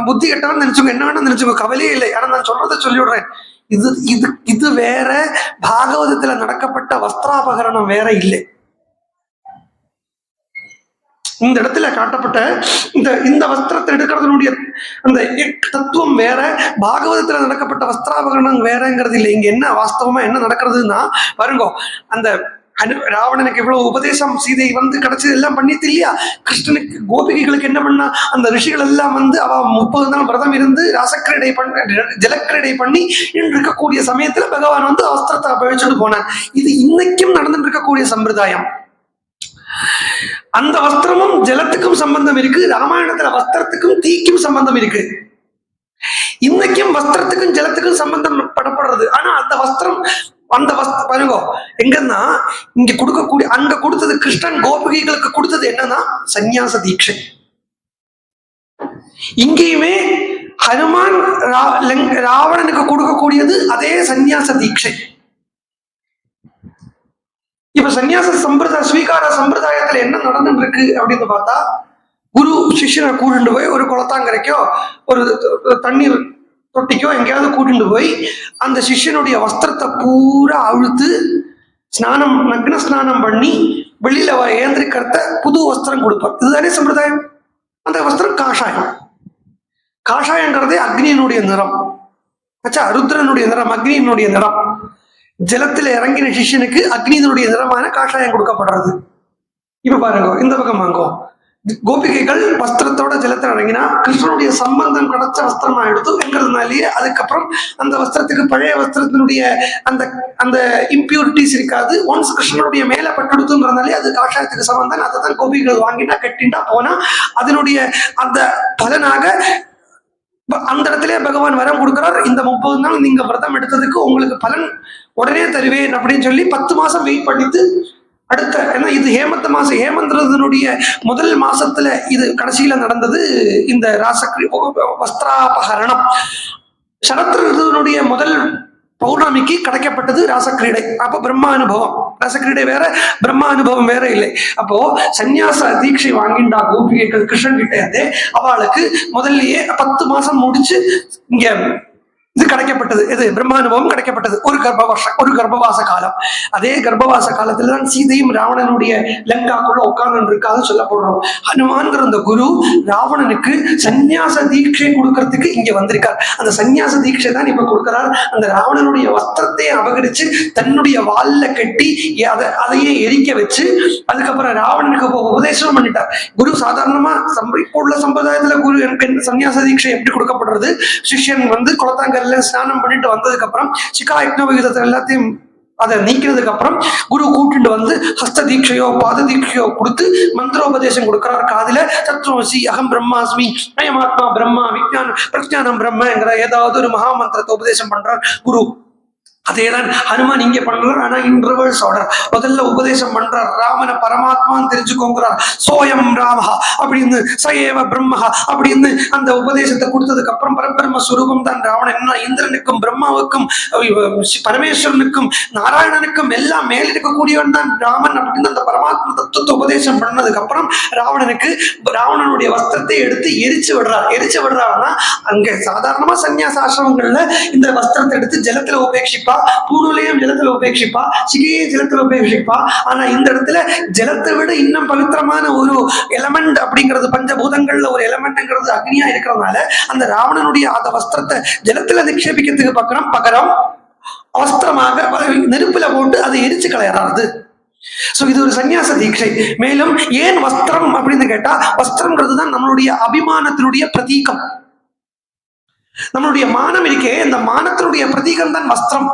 S1: புத்தி கெட்டவன் நினைச்சுக்கோ, என்ன வேணா நினைச்சுக்கோ, கவலையே இல்லை. ஆனா நான் சொல்றதை சொல்லிவிடுறேன். இது இது இது வேற, பாகவதத்துல நடக்கப்பட்ட வஸ்திராபகரணம் வேற இல்லை. இந்த இடத்துல காட்டப்பட்ட இந்த வஸ்திரத்தை எடுக்கிறதுனுடைய அந்த தத்துவம் வேற, பாகவதத்துல நடக்கப்பட்ட வஸ்திராபகரணம் வேறங்கிறது இல்லை. இங்க என்ன வாஸ்தவமா என்ன நடக்கிறதுன்னா பாருங்க, அந்த ராவணனுக்கு இவ்வளவு உபதேசம் சீதை கிடைச்சது எல்லாம் பண்ணிட்டு இல்லையா, கிருஷ்ணனுக்கு கோபிகைகளுக்கு என்ன பண்ணா, அந்த ரிஷிகள் எல்லாம் அவ 30 நாள் விரதம் இருந்து ராசக்கிரீடை ஜலக்கிரீடை பண்ணி இருக்கக்கூடிய சமயத்துல பகவான் வஸ்திரத்தை அபழிச்சுட்டு போனான். இது இன்னைக்கும் நடந்துட்டு இருக்கக்கூடிய சம்பிரதாயம். அந்த வஸ்திரமும் ஜலத்துக்கும் சம்பந்தம் இருக்கு, ராமாயணத்துல வஸ்திரத்துக்கும் தீக்கும் சம்பந்தம் இருக்கு. இன்னைக்கும் வஸ்திரத்துக்கும் ஜலத்துக்கும் சம்பந்தம் படப்படுறது. ஆனா அந்த வஸ்திரம் பாருங்க எங்கன்னா இங்க கொடுக்கக்கூடிய, அங்க கொடுத்தது கிருஷ்ணன் கோபிகைகளுக்கு கொடுத்தது என்னன்னா சந்நியாச தீட்சை. இங்கேயுமே ஹனுமான் ராவணனுக்கு கொடுக்கக்கூடியது அதே சந்நியாச தீட்சை. இப்ப சந்நியாச சம்பிரதாய ஸ்வீகார சம்பிரதாயத்துல என்ன நடந்துட்டு இருக்கு அப்படின்னு பார்த்தா, குரு சிஷ்யனை கூட்டிட்டு போய் ஒரு குளத்தாங்கரைக்கோ ஒரு தண்ணீர் தொட்டிக்கோ எங்கேயாவது கூட்டிட்டு போய் அந்த சிஷ்யனுடைய வஸ்திரத்தை பூரா அழுத்து ஸ்நானம், நக்ன ஸ்நானம் பண்ணி வெளியில ஏந்திரிக்கிறத புது வஸ்திரம் கொடுப்பார். இதுதானே சம்பிரதாயம். அந்த வஸ்திரம் காஷாயம். காஷாயங்கிறதே அக்னியினுடைய நிறம். ஆச்சா, ருத்ரனுடைய நிறம், அக்னியினுடைய நிறம். ஜலத்துல இறங்கின சிஷ்யனுக்கு அக்னியினுடைய நிறமான காஷாயம் கொடுக்கப்படுறது. இப்ப பாருங்க, இந்த பக்கம் வாங்கோ. கோபிகைகள் வஸ்திரத்தோட ஜலத்தில் இறங்கினா கிருஷ்ணனுடைய சம்பந்தம் கிடைச்ச வஸ்திரமா எடுத்துங்கிறதுனாலேயே அதுக்கப்புறம் அந்த வஸ்திரத்துக்கு பழைய வஸ்திரத்தினுடைய அந்த அந்த இம்பியூரிட்டிஸ் இருக்காது. ஒன்ஸ் கிருஷ்ணனுடைய மேல பட்டெடுத்துங்கிறதுனாலே அது காஷாயத்துக்கு சம்பந்தம். அதை தான் கோபிகைகள் வாங்கினா கட்டிண்டா போனா அதனுடைய அந்த பலனாக அந்த இடத்துல பகவான் வரம் கொடுக்கிறார். இந்த 30 நாள் நீங்க விரதம் எடுத்ததுக்கு உங்களுக்கு பலன் உடனே தருவேன் அப்படின்னு சொல்லி 10 மாசம் வெயிட் பண்ணிட்டு அடுத்த, ஏன்னா இது ஹேமந்த மாசம், ஹேமந்திரனுடைய முதல் மாசத்துல இது கடைசியில நடந்தது இந்த வஸ்திராபகரணம். சரத்ருனுடைய முதல் பௌர்ணமிக்கு கிடைக்கப்பட்டது ராசக்கிரீடை. அப்ப பிரம்மா அனுபவம், ராசக்கிரீடை வேற பிரம்மா அனுபவம் வேற இல்லை. அப்போ சந்நியாச தீட்சை வாங்கிண்டா கோபிகைகள் கிருஷ்ணன் கிட்டே அவளுக்கு முதல்லயே 10 மாசம் முடிச்சு இங்க இது கிடைக்கப்பட்டது. இது பிரம்மானுபவம் கிடைக்கப்பட்டது. ஒரு கர்ப்பவாச காலம். அதே கர்ப்பவாச காலத்துல தான் சீதையும் ராவணனுடைய லங்காக்குள்ள உட்கார்ந்து இருக்காது சொல்லப்படுறோம். ஹனுமான்கிற அந்த குரு ராவணனுக்கு சந்நியாச தீட்சை கொடுக்கறதுக்கு இங்க வந்திருக்கார். அந்த சந்நியாச தீட்சை தான் இப்ப கொடுக்கிறார். அந்த ராவணனுடைய வஸ்திரத்தை அபகரிச்சு தன்னுடைய வால்ல கட்டி அதையே எரிக்க வச்சு அதுக்கப்புறம் ராவணனுக்கு உபதேசம் பண்ணிட்டார். குரு சாதாரணமா இப்போ உள்ள சம்பிரதாயத்துல குரு எனக்கு சந்நியாச தீட்சை எப்படி கொடுக்கப்படுறது, சிஷ்யன் குளத்தாங்க ஸ்நானம் பண்ணிட்டு வந்ததுக்கு அப்புறம் சிகா யக்ஞோபவீதத்தை எல்லாத்தையும் அதை நீக்கினதுக்கு அப்புறம் குரு கூட்டிட்டு ஹஸ்த தீட்சையோ பாத தீட்சையோ கொடுத்து மந்திரோபதேசம் கொடுக்கிறார். காதுல தத்துவசி அகம் பிரம்மாஸ்மி அயமாத்மா பிரம்மா விஜயானம் பிரஜானம் பிரம்மங்கிற ஏதாவது ஒரு மகா மந்திரத்தை உபதேசம் பண்றார் குரு. அதேதான் ஹனுமான் இங்க பண்றார். ஆனா இன் ரிவர்ஸ் ஆர்டர். முதல்ல உபதேசம் பண்றார், ராமனை பரமாத்மான்னு தெரிஞ்சுக்கோங்கிறார். சோயம் ராமஹா அப்படின்னு, சயேவ பிரம்மஹா அப்படின்னு அந்த உபதேசத்தை கொடுத்ததுக்கு அப்புறம் பரபிரம்ம சுரூபம் தான் ராவணன். இந்திரனுக்கும் பிரம்மாவுக்கும் பரமேஸ்வரனுக்கும் நாராயணனுக்கும் எல்லாம் மேல் இருக்கக்கூடியவன் தான் ராமன் அப்படின்னு அந்த பரமாத்மா தத்துவத்தை உபதேசம் பண்ணதுக்கு அப்புறம் ராவணனுடைய வஸ்திரத்தை எடுத்து எரிச்சு விடுறாருன்னா அங்க சாதாரணமா சன்னியாச ஆசிரமங்கள்ல இந்த வஸ்திரத்தை எடுத்து ஜலத்துல உபேட்சிப்பா, பூணுலையும் ஜலத்துல உபேட்சிப்பா, சிகையை ஜலத்துல உபேட்சிப்பா. ஆனா இந்த இடத்துல ஜலத்தை விட இன்னும் பவித்திரமான ஒரு எலமெண்ட் அப்படிங்கிறது, பஞ்சபூதங்கள்ல ஒரு எலமெண்ட்ங்கிறது அக்னியா இருக்கிறதுனால அந்த ராவணனுடைய அந்த வஸ்திரத்தை ஜலத்துல நிக்ஷேபிக்கிறதுக்கு பகரம் வஸ்திரமாக நெருப்புல போட்டு அதை எரிச்சு களையறாரு. சோ இது ஒரு சந்நியாச தீட்சை. மேலும் ஏன் வஸ்திரம் அப்படின்னு கேட்டா, வஸ்திரம்ங்கிறது தான் நம்மளுடைய அபிமானத்தினுடைய பிரதீகம். நம்மளுடைய மானம் இருக்கே, இந்த மானத்தினுடைய பிரதீகம் தான் வஸ்திரம்.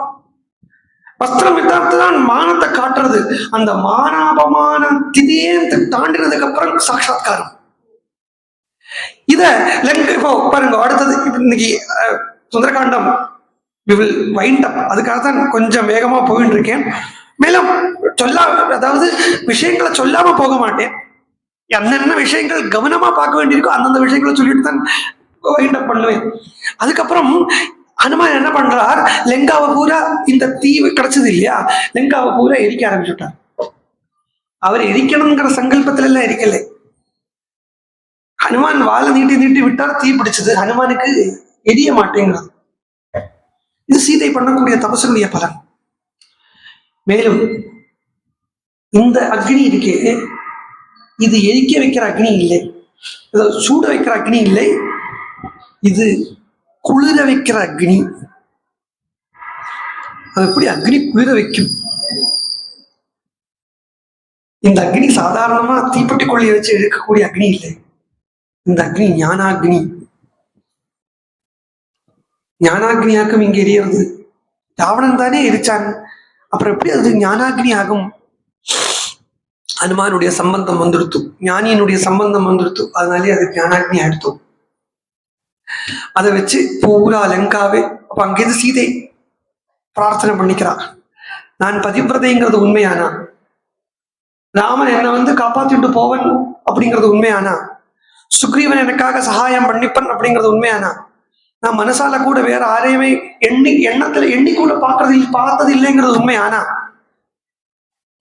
S1: வஸ்திரம் தான் மானத்தை காட்டுறது. அந்த மானாபமான திதியே தாண்டினதுக்கு அப்புறம் சாட்சாத்காரம். இத இப்போ பாருங்க, அடுத்தது இன்னைக்கு சுந்தரகாண்டம் அதுக்காக தான் கொஞ்சம் வேகமா போயிட்டு இருக்கேன். மேலும் அதாவது விஷயங்களை சொல்லாம போக மாட்டேன். என்னென்ன விஷயங்கள் கவனமா பார்க்க வேண்டியிருக்கோ அந்தந்த விஷயங்களை சொல்லிட்டு தான் வைண்டப் பண்ணுவேன். அதுக்கப்புறம் ஹனுமான் என்ன பண்றார், லங்காவை பூரா இந்த தீ கிடைச்சது இல்லையா, லங்காவை பூரா எரிக்க ஆரம்பிச்சுட்டார். அவர் எரிக்கணுங்கிற சங்கல்பத்துல எல்லாம் எரிக்கலை. ஹனுமான் வாழை நீட்டி விட்டார், தீ பிடிச்சது. ஹனுமானுக்கு எரிய மாட்டேங்கிறது. இது சீதை பண்ணக்கூடிய தபசனுடைய பலன். மேலும் இந்த அக்னி இருக்கே, இது எரிக்க வைக்கிற அக்னி இல்லை, சூட வைக்கிற அக்னி இல்லை, இது குளிர வைக்கிற அக்னி. அது எப்படி அக்னி குளிர வைக்கும்? இந்த அக்னி சாதாரணமா தீப்பெட்டி கொள்ளையை வச்சு எடுக்கக்கூடிய அக்னி இல்லை. இந்த அக்னி ஞானாக்னி. ஞானாக்னியாக்கும் இங்க எரியறது. ராவணன் தானே எரிச்சான், அப்புறம் எப்படி அது ஞானாக்னி ஆகும்? ஹனுமானுடைய சம்பந்தம் வந்துடுத்து, ஞானியனுடைய சம்பந்தம் வந்துடுத்து, அதனாலே அது ஞானாக்னி ஆயிடுத்து. அதை வச்சு பூரா லங்காவே. அப்ப அங்கேருந்து சீதை பிரார்த்தனை பண்ணிக்கிறான், நான் பதிவிரதைங்கிறது உண்மையானா, ராமன் என்னை காப்பாத்திட்டு போவன் அப்படிங்கிறது உண்மையானா, சுக்ரீவன் எனக்காக சகாயம் பண்ணிப்பன் அப்படிங்கிறது உண்மையானா, நான் மனசால கூட வேற யாரையுமே எண்ணி கூட பார்த்தது இல்லைங்கிறது உண்மையானா,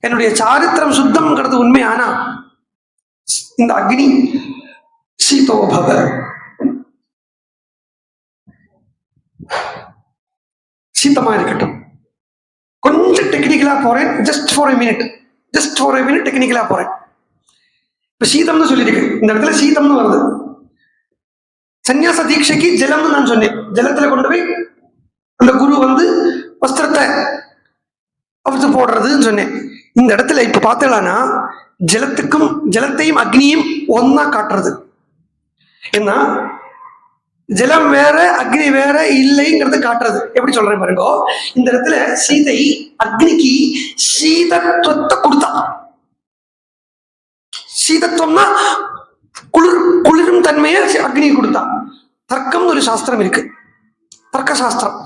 S1: என்னுடைய சாரித்திரம் சுத்தம்ங்கிறது உண்மையானா, இந்த அக்னி சீதோபவ சீத்தமா இருக்கட்டும். கொஞ்சம் டெக்னிக்கலா போறேன், ஜஸ்ட் ஃபார் எ மினிட் டெக்னிக்கலா போறேன். இப்ப சீதம்னு சொல்லியிருக்கு, இந்த இடத்துல சீதம்னு வருது. சன்னியாச தீட்சைக்கு ஜலம்னு நான் சொன்னேன், ஜலத்துல கொண்டு போய் அந்த குரு வஸ்திரத்தை அவிழ்த்து போடுறதுன்னு சொன்னேன். இந்த இடத்துல இப்ப பார்த்தலான்னா ஜலத்தையும் அக்னியும் ஒன்னா காட்டுறது. ஏன்னா ஜலம் வேற அக்னி வேற இல்லைங்கிறது காட்டுறது. எப்படி சொல்றேன் பாருங்க, இந்த இடத்துல சீதை அக்னிக்கு சீதத்துவத்தை கொடுத்தா. சீதத்துவம்னா குளிரும் தன்மையை அக்னி கொடுத்தா. தர்க்கம்னு ஒரு சாஸ்திரம் இருக்கு, தர்க்க சாஸ்திரம்,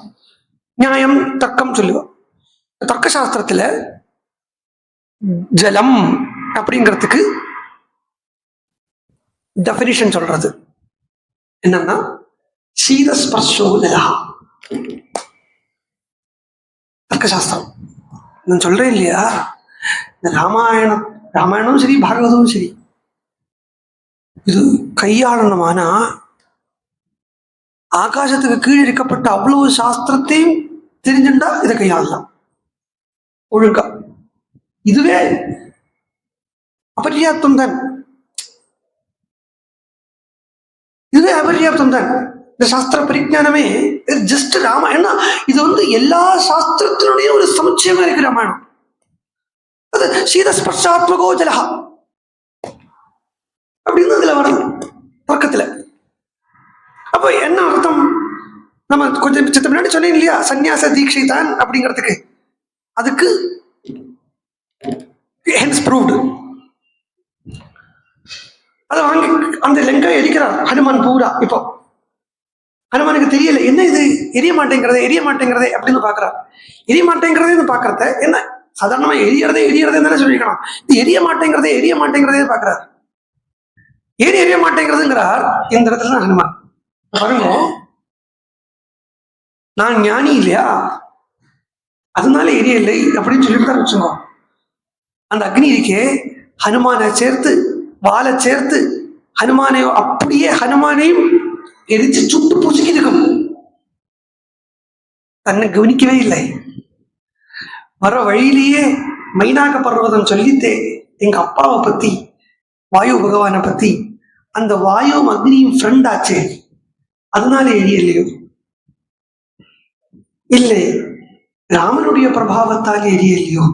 S1: நியாயம் தர்க்கம் சொல்லுவோம். தர்க்க சாஸ்திரத்துல ஜலம் அப்படிங்கிறதுக்கு டெஃபினிஷன் சொல்றது என்னன்னா, சீதஸ்பர்ஷோ ஜலா. தர்க்கசாஸ்திரம் நான் சொல்றேன் இல்லையா, இந்த ராமாயணம் சரி, பாகவதமும் சரி, இது கையாளணுமானா ஆகாசத்துக்கு கீழே இருக்கப்பட்ட அவ்வளவு சாஸ்திரத்தையும் தெரிஞ்சுட்டா இதை கையாளலாம் ஒழுங்கா. இதுவே அபர்யாப்தம் தான், இதுவே அபர்யாப்தம் தான். இந்த சாஸ்திர பரிஜானமே ஜஸ்ட் ராமாயணம். இது எல்லா சாஸ்திரத்தினுடைய ஒரு சமுச்சயமா இருக்கு ராமாயணம். அது சீதஸ்பர்ஷாத்மகோ ஜலஹா அப்படின்னு அதுல வருது பக்கத்துல. அப்போ என்ன அர்த்தம்? நம்ம கொஞ்சம் முன்னாடி சொன்னேன் இல்லையா, சன்னியாச தீட்சை தான் அப்படிங்கிறதுக்கு, அதுக்கு ஹென்ஸ் ப்ரூவ்டு. அதை வாங்கி அந்த லங்கை எரிக்கிறார் ஹனுமான் பூரா. இப்போ ஹனுமானுக்கு தெரியல, என்ன இது எரிய மாட்டேங்கிறதே அப்படின்னு பாக்குறார். எரிய மாட்டேங்கிறதே பாக்குறத என்ன சாதாரணமா எரியறதே தானே சொல்லிக்கலாம். இது எரிய மாட்டேங்கிறதே பாக்குறார். எரிய மாட்டேங்கிறதுங்கிறார். இந்த இடத்துல தான் ஹனுமான் பாருங்க, நான் ஞானி இல்லையா, அதனால எரியலை அப்படின்னு சொல்லிட்டு வச்சுக்கோ. அந்த அக்னி இருக்கே, ஹனுமானை சேர்த்து வாழை சேர்த்து ஹனுமானையும் எரிச்சு சுட்டு பூசிக்கிட்டு இருக்கும். தன்னை கவனிக்கவே இல்லை. வர வழியிலேயே மைனாக பர்வதம் சொல்லித்தே எங்க அப்பாவை பத்தி, வாயு பகவானை பத்தி, அந்த வாயுவும் அக்னியும் ஃப்ரெண்ட் ஆச்சு, அதனால எரியலையோ? இல்லை, ராமனுடைய பிரபாவத்தால் எரியலையோ?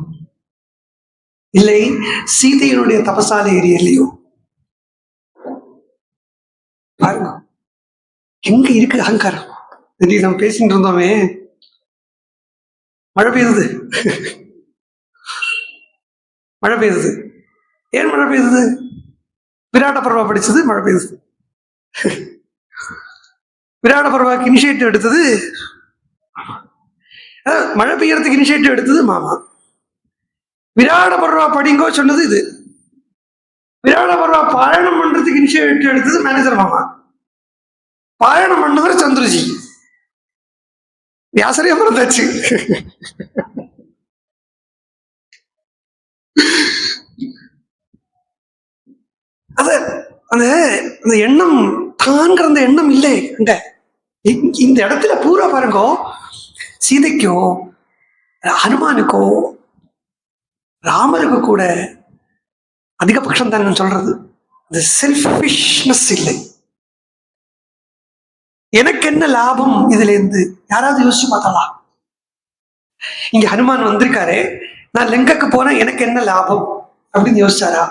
S1: இல்லை, சீதையினுடைய தபசால எரியலையோ? பாருங்க எங்க இருக்கு அகங்காரம். நம்ம பேசிட்டு இருந்தோமே, மழை பெய்யுது. ஏன் மழை பெய்யுது? விராட பர்வா படிச்சது மழை பெய்யுது. விராட பர்வாக்கு இனிஷியேட்டிவ் எடுத்தது, மழை பெய்யறதுக்கு இனிஷியேட்டிவ் எடுத்தது மாமா. விராட பர்வா படிங்கோ சொன்னது இது. விராட பர்வா பாராயணம் பண்றதுக்கு இனிஷியேட்டிவ் எடுத்தது மேனேஜர் மாமா. பாராயணம் பண்ணவர் சந்துருஜி. வியாசரே மறந்தாச்சு. அந்த அந்த எண்ணம் தான்கிற அந்த எண்ணம் இல்லை அங்க. இந்த இடத்துல பூரா பாருங்க, சீதைக்கோ ஹனுமானுக்கோ ராமருக்கு கூட அதிகபட்சம் தான் சொல்றது. இந்த செல்ஃபிஷ்னஸ் இல்லை. எனக்கு என்ன லாபம் இதுல இருந்து யாராவது யோசிச்சு பார்த்தாளா? இங்க ஹனுமான் வந்திருக்காரு, நான் லங்கைக்கு போனா எனக்கு என்ன லாபம் அப்படின்னு யோசிச்சாரா?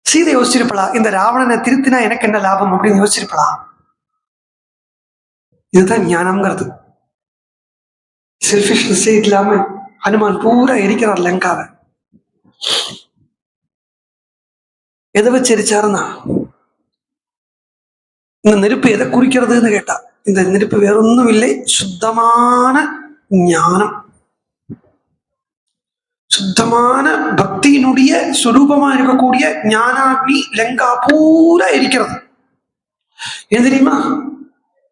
S1: சீதை யோசிச்சிருப்பலா, இந்த ராவணனை திருத்தினா எனக்கு என்ன லாபம் அப்படின்னு யோசிச்சிருப்பலா? இதுதான் ஞானம்ங்கிறது. செல்ஃபிஷ்னஸே இல்லாம ஹனுமான் பூரா எரிக்கிறார் லங்காவை. எதை வச்சு எரிச்சாருன்னா, இந்த நெருப்பு எதை குறிக்கிறதுன்னு கேட்டா, இந்த நெருப்பு வேற ஒன்றும் இல்லை, சுத்தமான ஞானம், சுத்தமான பக்தியினுடைய சுரூபமா இருக்கக்கூடிய ஞானாக்னி லங்கா பூரா எரிக்கிறது. ஏன் தெரியுமா?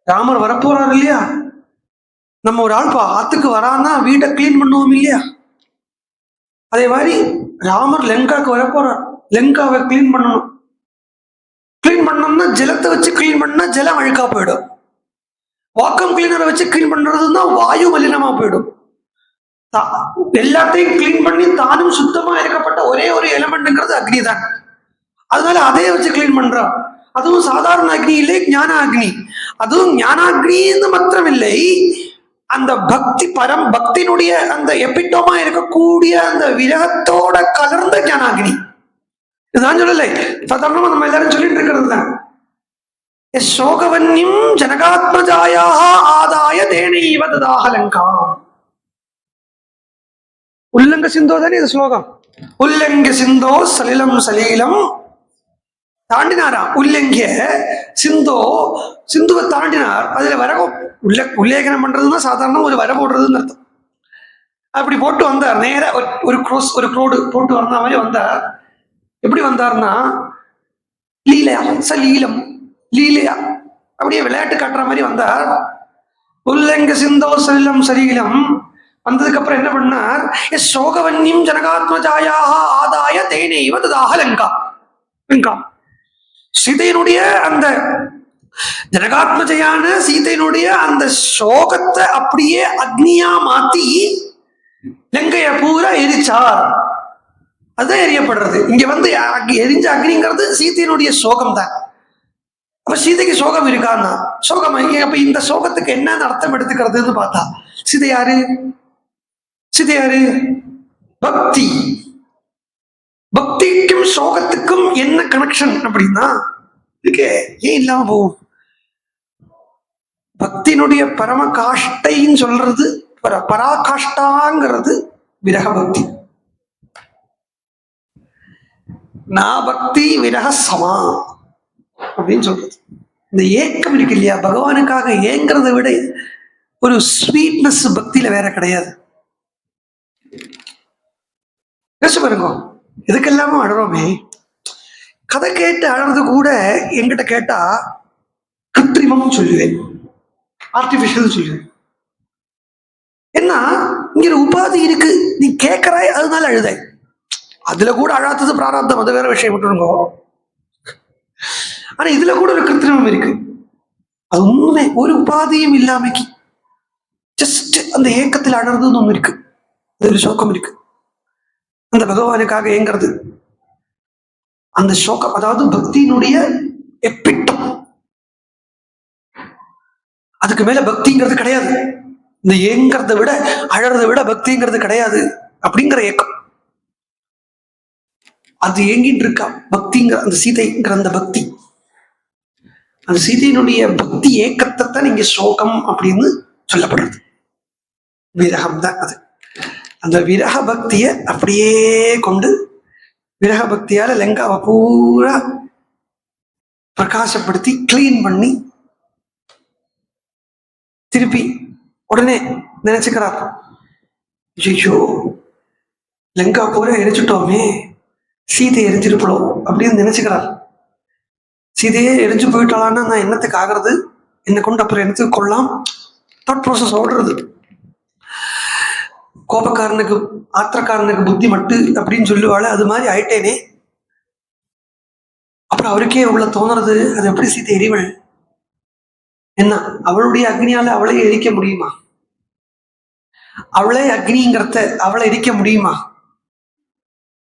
S1: ராமர் வரப்போறாரு இல்லையா, நம்ம ஒரு ஆள் ஆத்துக்கு வரான்னா வீட்டை கிளீன் பண்ணுவோம் இல்லையா, அதே மாதிரி ராமர் லங்காக்கு வரப்போறார், லங்காவை கிளீன் பண்ணணும். கிளீன் பண்ணோம்னா ஜலத்தை வச்சு கிளீன் பண்ணா ஜலம் அழுக்கா போயிடும். வாக்கம் கிளீனரை வச்சு கிளீன் பண்றதுன்னா வாயு மலினமா போயிடும். எல்லாத்தையும் கிளீன் பண்ணி தானும் சுத்தமா இருக்கப்பட்ட ஒரே ஒரு எலிமெண்ட்ங்கிறது அக்னி தான். அதனால அதையே வச்சு கிளீன் பண்றான். அதுவும் சாதாரண அக்னி இல்லை, ஞான அக்னி. அதுவும் ஞானாக்னின்னு மாத்திரம் இல்லை, அந்த பக்தி பக்தியினுடைய அந்த எபிட்டோமா இருக்கக்கூடிய அந்த விரகத்தோட கலர்ந்த ஞானாக்னி. இதுதான் சொல்லலை, சாதாரணமா நம்ம எல்லாரும் சொல்லிட்டு இருக்கிறது தான். சோகவன்யம் ஜனகாத்மஜாயாக ஆதாய தேனைவ ததாக லங்காம். உல்லங்க சிந்தோ தானே இது ஸ்லோகம். உல்லங்க சிந்தோ சலிலம் சலீலம் தாண்டினாரா, உல்லங்கிய சிந்தோ, சிந்துவை தாண்டினார். அதுல வரகு உல்லேகனம் பண்றதுன்னா சாதாரண ஒரு வர போடுறதுன்னு அர்த்தம். அப்படி போட்டு வந்தார், நேர ஒரு க்ரோஸ் ஒரு க்ரோடு போட்டு வந்த மாதிரி வந்தார். எப்படி வந்தார்னா, லீலையா சலீலம், லீலையா அப்படியே விளையாட்டு காட்டுற மாதிரி வந்தார். உல்லங்க சிந்தோ சலிலம் சலீலம் வந்ததுக்கு அப்புறம் என்ன பண்ணார், சோகவன்யம் ஜனகாத்மஜாயாக ஆதாய தேனைவ ததாக லங்கா. சீதையினுடைய அந்த ஜனகாத்மஜையான சீதையினுடைய அந்த சோகத்தை அப்படியே அக்னியா மாத்தி லங்கைய பூரா எரிச்சார். அதுதான் எரியப்படுறது. இங்க வந்து எரிஞ்ச அக்னிங்கிறது சீதையினுடைய சோகம் தான். அப்ப சீதைக்கு சோகம் இருக்கான்னா, சோகம் அப்ப இந்த சோகத்துக்கு என்ன அர்த்தம் எடுத்துக்கிறதுன்னு பார்த்தா, சீதை யாரு? சீதை யாரு? பக்தி. பக்திக்கும் சோகத்துக்கும் என்ன கனெக்ஷன் அப்படின்னா இருக்கே, ஏன் இல்லாம போகும்? பக்தியினுடைய பரம காஷ்டைன்னு சொல்றது, பராகாஷ்டாங்கிறது விரக பக்தி. நான் பக்தி விரக சமா அப்படின்னு சொல்றது. இந்த ஏக்கம் இருக்கு இல்லையா, பகவானுக்காக ஏங்கிறத விட ஒரு ஸ்வீட்னஸ் பக்தியில வேற கிடையாது. யோசிச்சு பாருங்க, இதுக்கெல்லாமும் அழறோமே. கதை கேட்டு அழறது கூட என்கிட்ட கேட்டா கிருத்திரிமம் சொல்லுவேன், ஆர்டிபிஷியல் சொல்லுவேன். ஏன்னா இங்க உபாதி இருக்கு, நீ கேட்கறாய் அதனால அழுத. அதுல கூட அழாத்தது பிராரப்தம், அது வேற விஷயம் விட்டுருங்க. ஆனா இதுல கூட ஒரு கிருத்திரிமம் இருக்கு. அது உண்மை, ஒரு உபாதியும் இல்லாமைக்கு ஜஸ்ட் அந்த ஏக்கத்தில் அழறதுன்னு ஒண்ணு இருக்கு. அது ஒரு சோகம் இருக்கு, அந்த பகவானுக்காக ஏங்கிறது. அந்த சோகம் அதாவது பக்தியினுடைய எப்பிட்டம். அதுக்கு மேல பக்திங்கிறது கிடையாது. இந்த ஏங்கிறத விட அழறத விட பக்திங்கிறது கிடையாது அப்படிங்கிற ஏக்கம். அது ஏங்கிட்டு இருக்கா பக்திங்கிற அந்த சீதைங்கிற அந்த பக்தி. அந்த சீதையினுடைய பக்தி ஏக்கத்தை தான் இங்க சோகம் அப்படின்னு சொல்லப்படுறது. விரகம் தான் அது. அந்த விரக பக்திய அப்படியே கொண்டு, விரக பக்தியால லங்காவை பூரா பிரகாசப்படுத்தி கிளீன் பண்ணி திருப்பி உடனே நினைச்சுக்கிறார், ஐயோ லங்கா பூரா எரிச்சுட்டோமே, சீதை எரிஞ்சிருப்போம் அப்படின்னு நினைச்சுக்கிறார். சீதையே எரிஞ்சு போயிட்டாளான்னா நான் என்னத்துக்கு ஆகிறது, என்னை கொண்டு அப்புறம் என்னத்துக்கு கொள்ளலாம் தாட் ப்ராசஸ் ஓடுறது. கோபக்காரனுக்கு ஆத்திரக்காரனுக்கு புத்தி மட்டு அப்படின்னு சொல்லுவாள், அது மாதிரி ஆயிட்டேனே. அப்புறம் அவருக்கே உள்ள தோணுறது, அது எப்படி சீதை எரிவள்? என்ன அவளுடைய அக்னியால அவளை எரிக்க முடியுமா? அவளே அக்னிங்கிறத அவளை எரிக்க முடியுமா?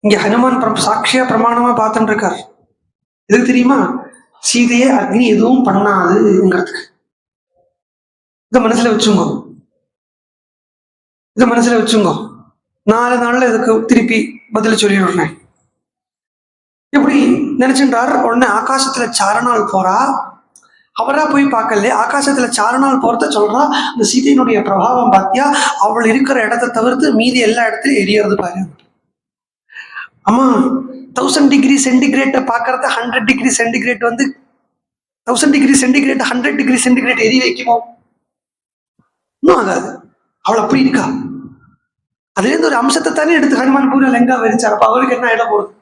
S1: இங்க ஹனுமான் சாட்சியா பிரமாணமா பார்த்துட்டு இருக்கார். எதுக்கு தெரியுமா? சீதையே அக்னி எதுவும் பண்ணாதுங்கிறதுக்கு. இதை மனசுல வச்சுங்கோ, இதை மனசுல வச்சுங்கோ. 4 நாள்ல இதுக்கு திருப்பி பதில் சொல்லி விடுறேன். இப்படி நினைச்சுட்டார். உடனே ஆகாசத்துல சாரணால் போறா. அவரா போய் பார்க்கல, ஆகாசத்துல சாரணால் போறத சொல்றா. இந்த சீதையினுடைய பிரபாவம் பாத்தியா, அவள் இருக்கிற இடத்தை தவிர்த்து மீதி எல்லா இடத்துலயும் எரியறது பாரு. அம்மா 1000 டிகிரி சென்டிகிரேட்டை பாக்குறத 100 டிகிரி சென்டிகிரேட் வந்து 1000 டிகிரி சென்டிகிரேட் 100 டிகிரி சென்டிகிரேட் எரிய வைக்குமோ? இன்னும் ஆகாது. அவள் அப்படி இருக்கா. அதுல இருந்து ஒரு அம்சத்தை தானே எடுத்து ஹனுமான் பூரா லங்கா வரிச்சார். அப்ப அவருக்கு என்ன இடம் போடுது?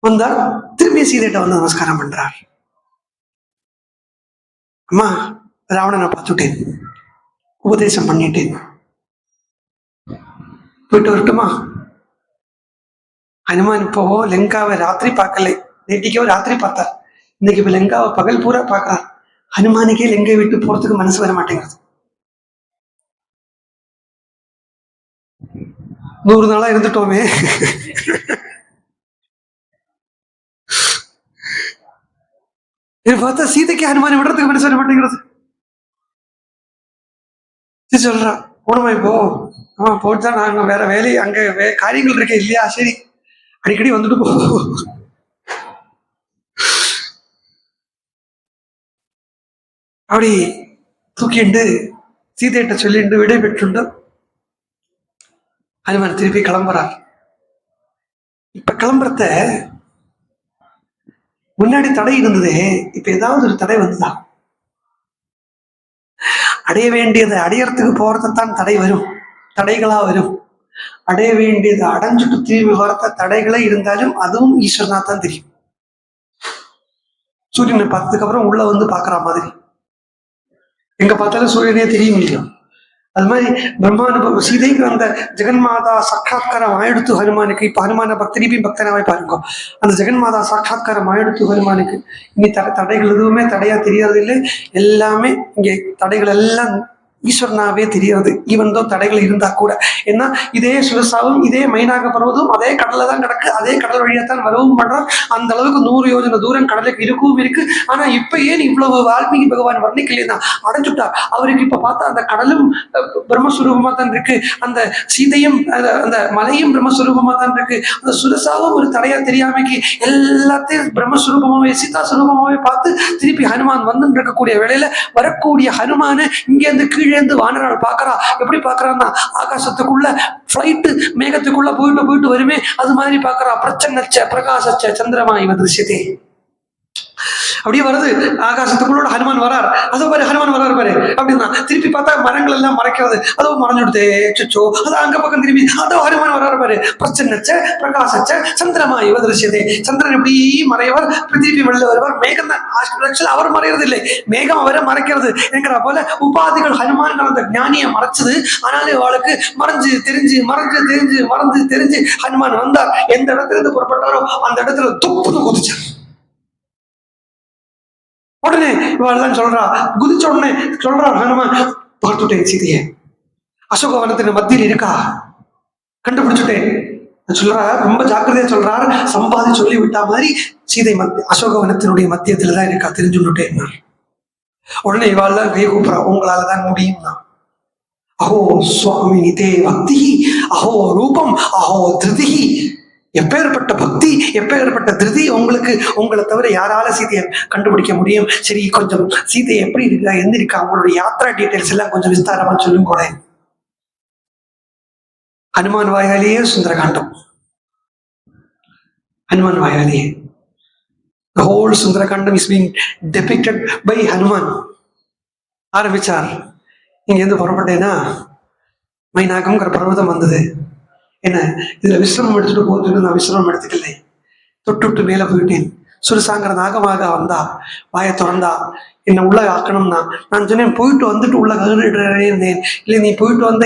S1: வந்தார், திரும்பி சீதைட்ட வந்து நமஸ்காரம் பண்றார். அம்மா, ராவணனை பார்த்துட்டேன், உபதேசம் பண்ணிட்டேன், போயிட்டு வரட்டுமா? ஹனுமான் இப்போ லங்காவை ராத்திரி பார்க்கல, நேற்றுக்கோ ராத்திரி பார்த்தார். இன்னைக்கு இப்ப லங்காவை பகல் பூரா பார்க்கிறார். ஹனுமானுக்கே லங்கை விட்டு போறதுக்கு மனசு வர மாட்டேங்கிறது. 100 நாளா இருந்துட்டோமே. பார்த்தா சீதைக்கு ஹனுமானை விடுறதுக்கு மனசு வர மாட்டேங்கிறது. சொல்றா, போனமா இப்போ? போட்டுதான், நாங்க வேற வேலை அங்க காரியங்கள் இருக்க இல்லையா? சரி, அடிக்கடி வந்துட்டு போ. அப்படி தூக்கிண்டு சீதையிட்ட சொல்லிண்டு விடை பெற்றுண்டு ஹனுமான் திருப்பி கிளம்புறார். இப்ப கிளம்புறத முன்னாடி தடை இருந்ததே, இப்ப ஏதாவது ஒரு தடை வந்துதான். அடைய வேண்டியதை அடையறதுக்கு போறதான் தடை வரும், தடைகளா வரும். அடைய வேண்டியதை அடைஞ்சுட்டு திரும்பி வரத்த தடைகளே இருந்தாலும் அதுவும் ஈஸ்வரனா தான் தெரியும். சூரியனை பார்த்ததுக்கு அப்புறம் உள்ள வந்து பாக்குற மாதிரி எங்க பார்த்தாலும் சூரியனே தெரியும் இல்லையா? அது மாதிரி பிரம்மானுபவம் சீதைக்கு அந்த ஜெகன்மாதா சாட்சாத்காரம் ஆயிடுத்து ஹனுமானுக்கு. இப்ப ஹனுமான திருப்பி பக்தனாவே பாருங்க. அந்த ஜெகன்மாதா சாட்சாத்காரம் ஆயிடுத்து ஹனுமானுக்கு. இனி தடைகள் எதுவுமே தடையா தெரியாது இல்லை. எல்லாமே இங்கே தடைகள் எல்லாம் ஈஸ்வரனாவே தெரியாது. ஈவன் தோ தடைகள் இருந்தா கூட. ஏன்னா இதே சுரசாவும் இதே மைனாக பருவதும் அதே கடல்ல தான் கிடக்கு, அதே கடல் வழியாத்தான் வரவும் பண்றான். அந்த அளவுக்கு 100 யோஜனை தூரம் கடலுக்கு இருக்கவும் இருக்கு. ஆனா இப்ப ஏன் இவ்வளவு வால்மீகி பகவான் வர்ணிக்கலையா? அடைஞ்சுட்டார். அவருக்கு இப்ப பார்த்தா அந்த கடலும் பிரம்மஸ்வரூபமா தான் இருக்கு, அந்த சீதையும் அந்த மலையும் பிரம்மஸ்வரூபமா தான் இருக்கு. அந்த சுரசாவும் ஒரு தடையா தெரியாமைக்கு எல்லாத்தையும் பிரம்மஸ்வரூபமாவே சீதா சுரூபமாவே பார்த்து திருப்பி ஹனுமான் வந்து இருக்கக்கூடிய வேளையில வரக்கூடிய ஹனுமான இங்க இருந்து கீழே வானரால் பாக்குறா. எப்படி பாக்குறான்னா, ஆகாசத்துக்குள்ள பிளைட் மேகத்துக்குள்ள போயிட்டு வருமே அது மாதிரி பாக்குறா. பிரச்சன்னச்ச பிரகாசச்ச சந்திரமா இவ திருஷ்யத்தே. அப்படியே வருது ஆகாசத்துக்குள்ளோட ஹனுமான் வரார். அதோ பாரு ஹனுமான் வராரு பாரு அப்படின்னா. திருப்பி பார்த்தா மரங்கள் எல்லாம் மறைக்கிறது, அதோ மறைஞ்சுடுதே சோ. அது அங்க பக்கம் திரும்பி அதோ ஹனுமான் வராரு பாரு. பிரச்சன்னச்ச பிரகாசச்ச சந்திரமா இவ திருஷ்யத்தே. சந்திரன் எப்படி மறையவர், திருப்பி வெளில வருவார். மேகம் தான் அவர் மறைகிறது இல்லை, மேகம் அவரை மறைக்கிறது என்கிற போல உபாதிகள் ஹனுமான் அந்த ஞானியை மறைச்சது. ஆனாலும் அவளுக்கு மறைஞ்சு தெரிஞ்சு ஹனுமான் வந்தார். எந்த இடத்துல இருந்து புறப்பட்டாரோ அந்த இடத்துல துப்புன்னு குதிச்சார். உடனே இவெல்லாம் சொல்றா, குதிச்ச உடனே சொல்றா ஹனுமான், பார்த்துட்டேன் சீதையை, அசோகவனத்தின் மத்தியில் இருக்கா, கண்டுபிடிச்சுட்டேன் சொல்றார். ரொம்ப ஜாக்கிரதையா சொல்றார். சம்பாதி சொல்லி விட்டா மாதிரி சீதை அசோகவனத்தினுடைய மத்தியத்துலதான் இருக்கா, தெரிஞ்சுட்டேன். உடனே இவாள்லாம் கை கூப்பிடா, உங்களாலதான் முடியும்னா. அஹோ சுவாமி தே பக்தி, அஹோ ரூபம், அஹோ திருதி. எப்பேற்பட்ட பக்தி, எப்பேற்பட்ட திருதி உங்களுக்கு, உங்களை தவிர யாரால சீதையை கண்டுபிடிக்க முடியும்? சரி, கொஞ்சம் சீதை எப்படி இருக்கா, எந்த இருக்கா, அவங்களுடைய யாத்ரா டீடைல்ஸ் எல்லாம் கொஞ்சம் விஸ்தாரமா சொல்லும் கூட. Hanuman வாயாலேயே Sundarakandam, Hanuman வாயாலேயே the whole Sundarakandam is being depicted by Hanuman. ஆரம்பிச்சார். இங்க இருந்து புறப்பட்டேன்னா மைனாகம்ங்கிற பர்வதம் வந்தது. என்ன இதுல விசிரமம் எடுத்துட்டு போகுதுன்னு நான் விசிரமம் எடுத்துக்கலை. தொட்டு மேல போயிட்டேன். சுரசாங்கிற நாகமாக வந்தா, வாயை திறந்தா, என்னை உள்ள ஆக்கணும்னா நான் சொன்னேன், போயிட்டு வந்துட்டு உள்ள இருந்தேன். இல்லை நீ போயிட்டு வந்த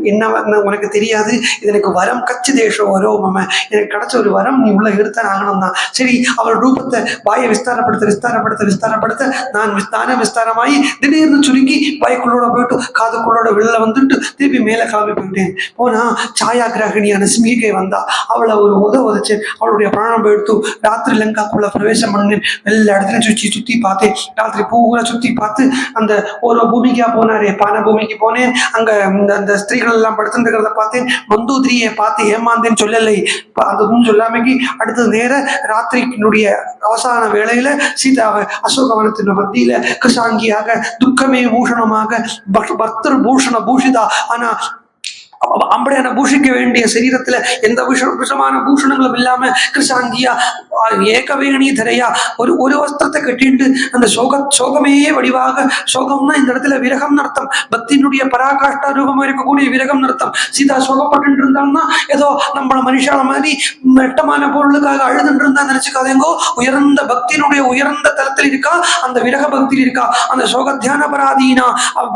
S1: என்ன உனக்கு தெரியாது, இது எனக்கு வரம் கச்சி தேசம் வரும் மாம, எனக்கு கிடைச்ச ஒரு வரம், நீ உள்ள எடுத்தான் ஆகணும்னா. சரி, அவள் ரூபத்தை வாயை விஸ்தாரப்படுத்த நான் விஸ்தாரமாயி திடீர்னு சுருங்கி வாய்க்குள்ளோட போயிட்டு காதுக்குள்ளோட வெளில வந்துட்டு திருப்பி மேலே கிளம்பி போயிட்டேன். போனா சாயா கிரகிணியான சிமிகை வந்தா, அவளை ஒரு உதச்சேன். அவளுடைய பிராணம் போயிடுத்து. ராத்திரி லங்காக்குள்ள பிரவேசம் பண்ணேன். எல்லா இடத்துலையும் சுத்தி பார்த்தேன். ராத்திரி பூரா சுத்தி பார்த்து அந்த ஒரு பூமிக்கா போனாரே, பான பூமிக்கு போனேன். அங்க அந்த ஸ்திரீகள் எல்லாம் படுத்துருக்கிறத பார்த்தேன். மந்தோதிரியை பார்த்து ஏமாந்தேன்னு சொல்லலை, அதுவும் சொல்லாமைக்கு அடுத்தது நேர ராத்திரியினுடைய அவசான வேளையில சீதாவை அசோகவனத்தின் மத்தியில கிருஷாங்கியாக துக்கமே பூஷணமாக பக்தர் பூஷண பூஷிதா, ஆனா அம்படையான பூஷிக்க வேண்டிய சரீரத்துல எந்த விஷமான பூஷணங்களும் இல்லாம கிருஷாங்கியா ஏகவேணி தரையா ஒரு வஸ்திரத்தை கட்டிண்டு அந்த சோகமே வடிவாக, சோகம்னா இந்த இடத்துல விரகம் அர்த்தம், பக்தியினுடைய பராகாஷ்டா ரூபமா இருக்கக்கூடிய விரகம் அர்த்தம். சீதா சோகப்பட்டு இருந்தான்னா ஏதோ நம்மள மனுஷால மாதிரி மெட்டமான பொருளுக்காக அழுதுன்னு இருந்தா நினைச்சுக்காதேங்கோ. உயர்ந்த பக்தியினுடைய உயர்ந்த தலத்தில் இருக்கா, அந்த விரக பக்தியில் இருக்கா, அந்த சோக தியான பராதீனா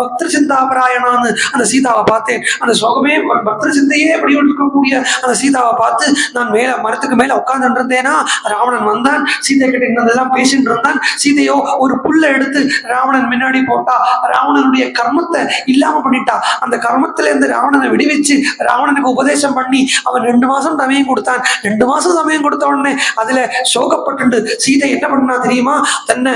S1: பக்தர் சிந்தாபராயணான்னு அந்த சீதாவை பார்த்தேன். அந்த சோகமே பக்தர் சிந்தையே அப்படி இருக்கக்கூடிய அந்த சீதாவை பார்த்து நான் மரத்துக்கு மேல உட்கார்ந்து இருந்தேனா, ராவணன் வந்தான். சீதை கிட்ட இருந்ததெல்லாம் பேசிட்டு இருந்தான். சீதையோ ஒரு புல்லை எடுத்து ராவணன் முன்னாடி போட்டா, ராவணனுடைய கர்மத்தை இல்லாம பண்ணிட்டா. அந்த கர்மத்துல இருந்து ராவணனை விடுவிச்சு ராவணனுக்கு உபதேசம் பண்ணி அவன் 2 மாசம் சமயம் கொடுத்தான். 2 மாசம் சமயம் கொடுத்த உடனே அதுல சோகப்பட்டு சீதை என்ன பண்ணா தெரியுமா, தன்னை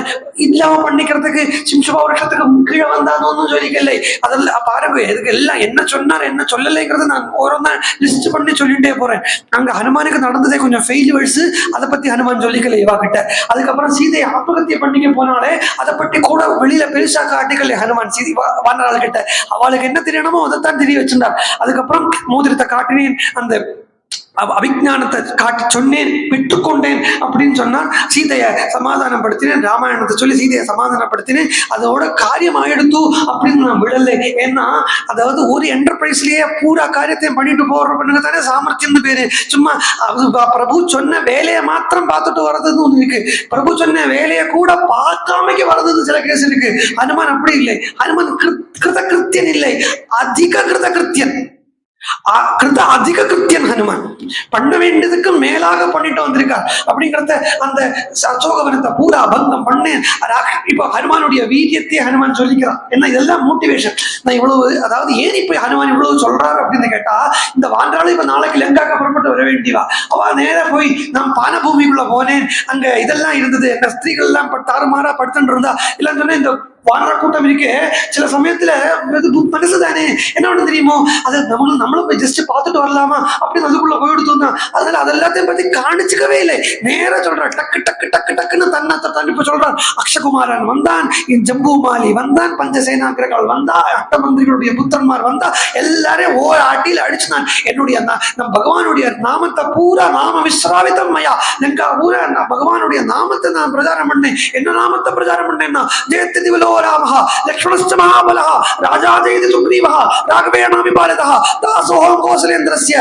S1: இல்லாம பண்ணிக்கிறதுக்கு சிம்சுபா வருஷத்துக்கு கீழே வந்தான்னு சொல்லிக்கலை. அதெல்லாம் பாருங்க, இதுக்கு எல்லாம் என்ன சொன்னார் என்ன சொல்லலைங்கிறது நான் ஓரமா லிஸ்ட் பண்ணி சொல்லிட்டே போறேன். அங்க ஹனுமானுக்கு நடந்ததே கொஞ்சம் ஃபெயிலியர்ஸ், அதை பத்தி ஹனுமான் சொல்லிக்கல இவா கிட்ட. அதுக்கப்புறம் சீதையை ஆத்மகத்திய பண்ணிக்க போனாலே அதை பற்றி கூட வெளியில பெருசா காட்டிக்கல ஹனுமான் சீதை வானராள் கிட்ட. அவளுக்கு என்ன தெரியணுமோ அதைத்தான் தெரிய வச்சிருந்தார். அதுக்கப்புறம் மோதிரத்தை காட்டினேன், அந்த அபிஜானத்தை காட்டி சொன்னேன், விட்டுக்கொண்டேன் அப்படின்னு சொன்னான். சீதையை சமாதானப்படுத்தினேன், ராமாயணத்தை சொல்லி சீதையை சமாதானப்படுத்தினேன். அதோட காரியம் ஆயிடுத்து அப்படின்னு நான் விடலை. ஏன்னா அதாவது ஒரு என்டர்பிரைஸ்லயே பூரா காரியத்தையும் பண்ணிட்டு போற பண்ணுங்க தானே சாமர்த்தியம்னு பேரு. சும்மா பிரபு சொன்ன வேலையை மாத்திரம் பார்த்துட்டு வர்றதுன்னு ஒண்ணு இருக்கு, பிரபு சொன்ன வேலையை கூட பார்க்காமக்கு வர்றதுன்னு சில கேஸ் இருக்கு. ஹனுமான் அப்படி இல்லை. ஹனுமான் கிருத கிருத்தியன் இல்லை, அதிக கிருத கிருத்தியன். அதிக கிருத்தியன் ஹனுமான் பண்ண வேண்டியதுக்கு மேலாக பண்ணிட்டு வந்திருக்கார். அப்படிங்கிறத அந்த அசோகவனத்தை பூரா பங்கம் பண்ணேன். இப்ப ஹனுமானுடைய வீரியத்தை ஹனுமான் சொல்லிக்கிறான். என்ன இதெல்லாம் மோட்டிவேஷன். நான் இவ்வளவு, அதாவது ஏன் இப்ப ஹனுமான் இவ்வளவு சொல்றாரு அப்படின்னு கேட்டா, இந்த வான்றாலும் இப்ப நாளைக்கு லங்காக்க புறப்பட்டு வர வேண்டியவா. அவ நேர போய் நான் பானபூமிக்குள்ள போனேன், அங்க இதெல்லாம் இருந்தது, இந்த ஸ்திரீகள் எல்லாம் தாறுமாறா படுத்துட்டு இருந்தா. இல்லைன்னு சொன்னா இந்த வானர கூட்டம் இருக்கு, சில சமயத்துல மனசு தானே என்ன ஒண்ணு தெரியுமோ, அது நம்மளும் போய் ஜஸ்ட் பார்த்துட்டு வரலாமா அப்படின்னு அதுக்குள்ள போயிடுத்து தான். அதனால அதெல்லாத்தையும் பத்தி காணிச்சுக்கவே இல்லை. நேரம் சொல்றான், டக்கு டக்கு டக்கு டக்குன்னு தன்னிப்பு சொல்றான். அக்ஷகுமாரன் வந்தான், ஜம்பூமாலி வந்தான், பஞ்சசேனாகிரகால் வந்தா, அஷ்டமந்திரிகளுடைய புத்தன்மார் வந்தா, எல்லாரையும் ஓர் ஆட்டியில் அடிச்சுனான். என்னுடைய நம் பகவானுடைய நாமத்தை பூரா நாம விஸ்ராவிதம் மயா லங்கா பூரா பகவானுடைய நாமத்தை நான் பிரச்சாரம் பண்ணேன். என்ன நாமத்தை பிரச்சாரம் பண்ணேன்னா, ஜெயத்தி திவலோ ராமஹ லக்ஷ்மணஸ்ச மகாபலஹ ராஜா ஜெயதி சுக்ரீவஹ ராகவேணாமி பாரதஹ தாசோஹம் கோசலேந்திரஸ்ய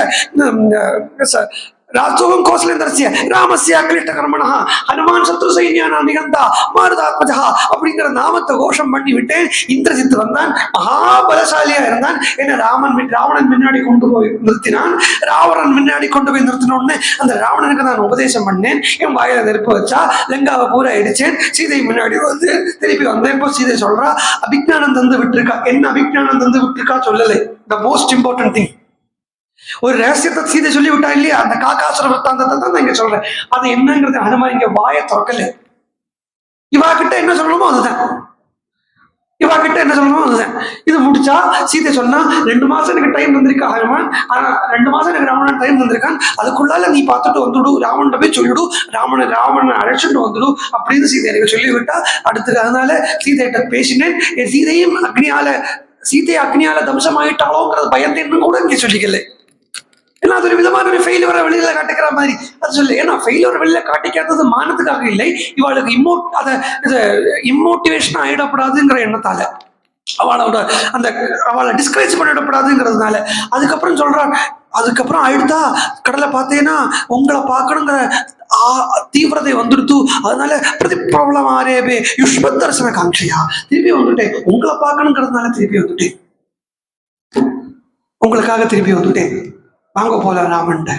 S1: ராஜோகம் கோசலேந்திரஸ்ய ராமஸ்ய அக்லிஷ்டகர்மணஹ ஹனுமான் சத்ரு சைன்யானா நிகந்தா மாருதாத்மஜஹ அப்படிங்கிற நாமத்தை கோஷம் பண்ணி விட்டேன். இந்திரஜித் வந்தான், மகாபலசாலியா இருந்தான். என்ன ராவணன் முன்னாடி கொண்டு போய் நிறுத்தினான். ராவணன் முன்னாடி கொண்டு போய் நிறுத்தினோடனே அந்த ராவணனுக்கு நான் உபதேசம் பண்ணேன். என் வாயில நெருப்பு வச்சா, லங்காவை பூரா அடிச்சேன். சீதை முன்னாடி வந்து திருப்பி வந்தேன். இப்போ சீதை சொல்றா, அபிஜானம் தந்து விட்டுருக்கா. என்ன அபிஜானம் தந்து விட்டுருக்கா சொல்லலை. த மோஸ்ட் இம்பார்ட்டன்ட் திங், ஒரு ரகசியத்தை சீதை சொல்லி விட்டா இல்லையா, அந்த காக்காசுர வృత్తాந்தத்தை தான் இங்க சொல்றேன். அது என்னங்கிறது ஹனுமான் இங்க வாயை திறக்கல. இவா கிட்ட என்ன சொல்லணுமோ அதுதான், இவா கிட்ட என்ன சொல்லணுமோ அதுதான். இது முடிச்சா சீதை சொன்னா, 2 மாசம் எனக்கு டைம் தந்திருக்கா ஹனுமான், ஆனா 2 மாசம் எனக்கு ராவணன் டைம் தந்திருக்கான், அதுக்குள்ளால நீ பார்த்துட்டு வந்துடு, ராவணன் போய் சொல்லிடு, ராவணனை அழைச்சிட்டு வந்துடு அப்படின்னு சீதை எனக்கு சொல்லிவிட்டா. அடுத்து அதனால சீதைகிட்ட பேசினேன். என் சீதையை அக்னியால தம்சமாயிட்டாலோங்கிறது பயந்தேன்னு கூட இங்கே சொல்லிக்கல. ஏன்னா அது ஒரு விதமான ஒரு ஃபெயிலியரை வெளியில காட்டிக்கிற மாதிரி அது சொல்லு. ஏன்னா ஃபெயிலியர் வெளியில காட்டிக்காதது மானத்துக்காக இல்லை, இவளுக்கு இம்மோட்டிவேஷன் ஆயிடப்படாதுங்கிற எண்ணத்தால. அவளோட அந்த அவளை டிஸ்கரேஜ் பண்ணிடப்படாதுங்கிறதுனால. அதுக்கப்புறம் சொல்றான், அதுக்கப்புறம் ஆயிடுதா கடலை பார்த்தேன்னா உங்களை பார்க்கணுங்கிற தீவிரதை வந்துடுத்து, அதனால பிரதிபிரபலம் ஆரேபே யுஷ்மத் தரிசன காட்சியா, திருப்பி வந்துட்டேன் உங்களை பார்க்கணுங்கிறதுனால, திருப்பி வந்துட்டேன் உங்களுக்காக, திருப்பி வந்துட்டேன், வாங்க போல ராமன்ட்ட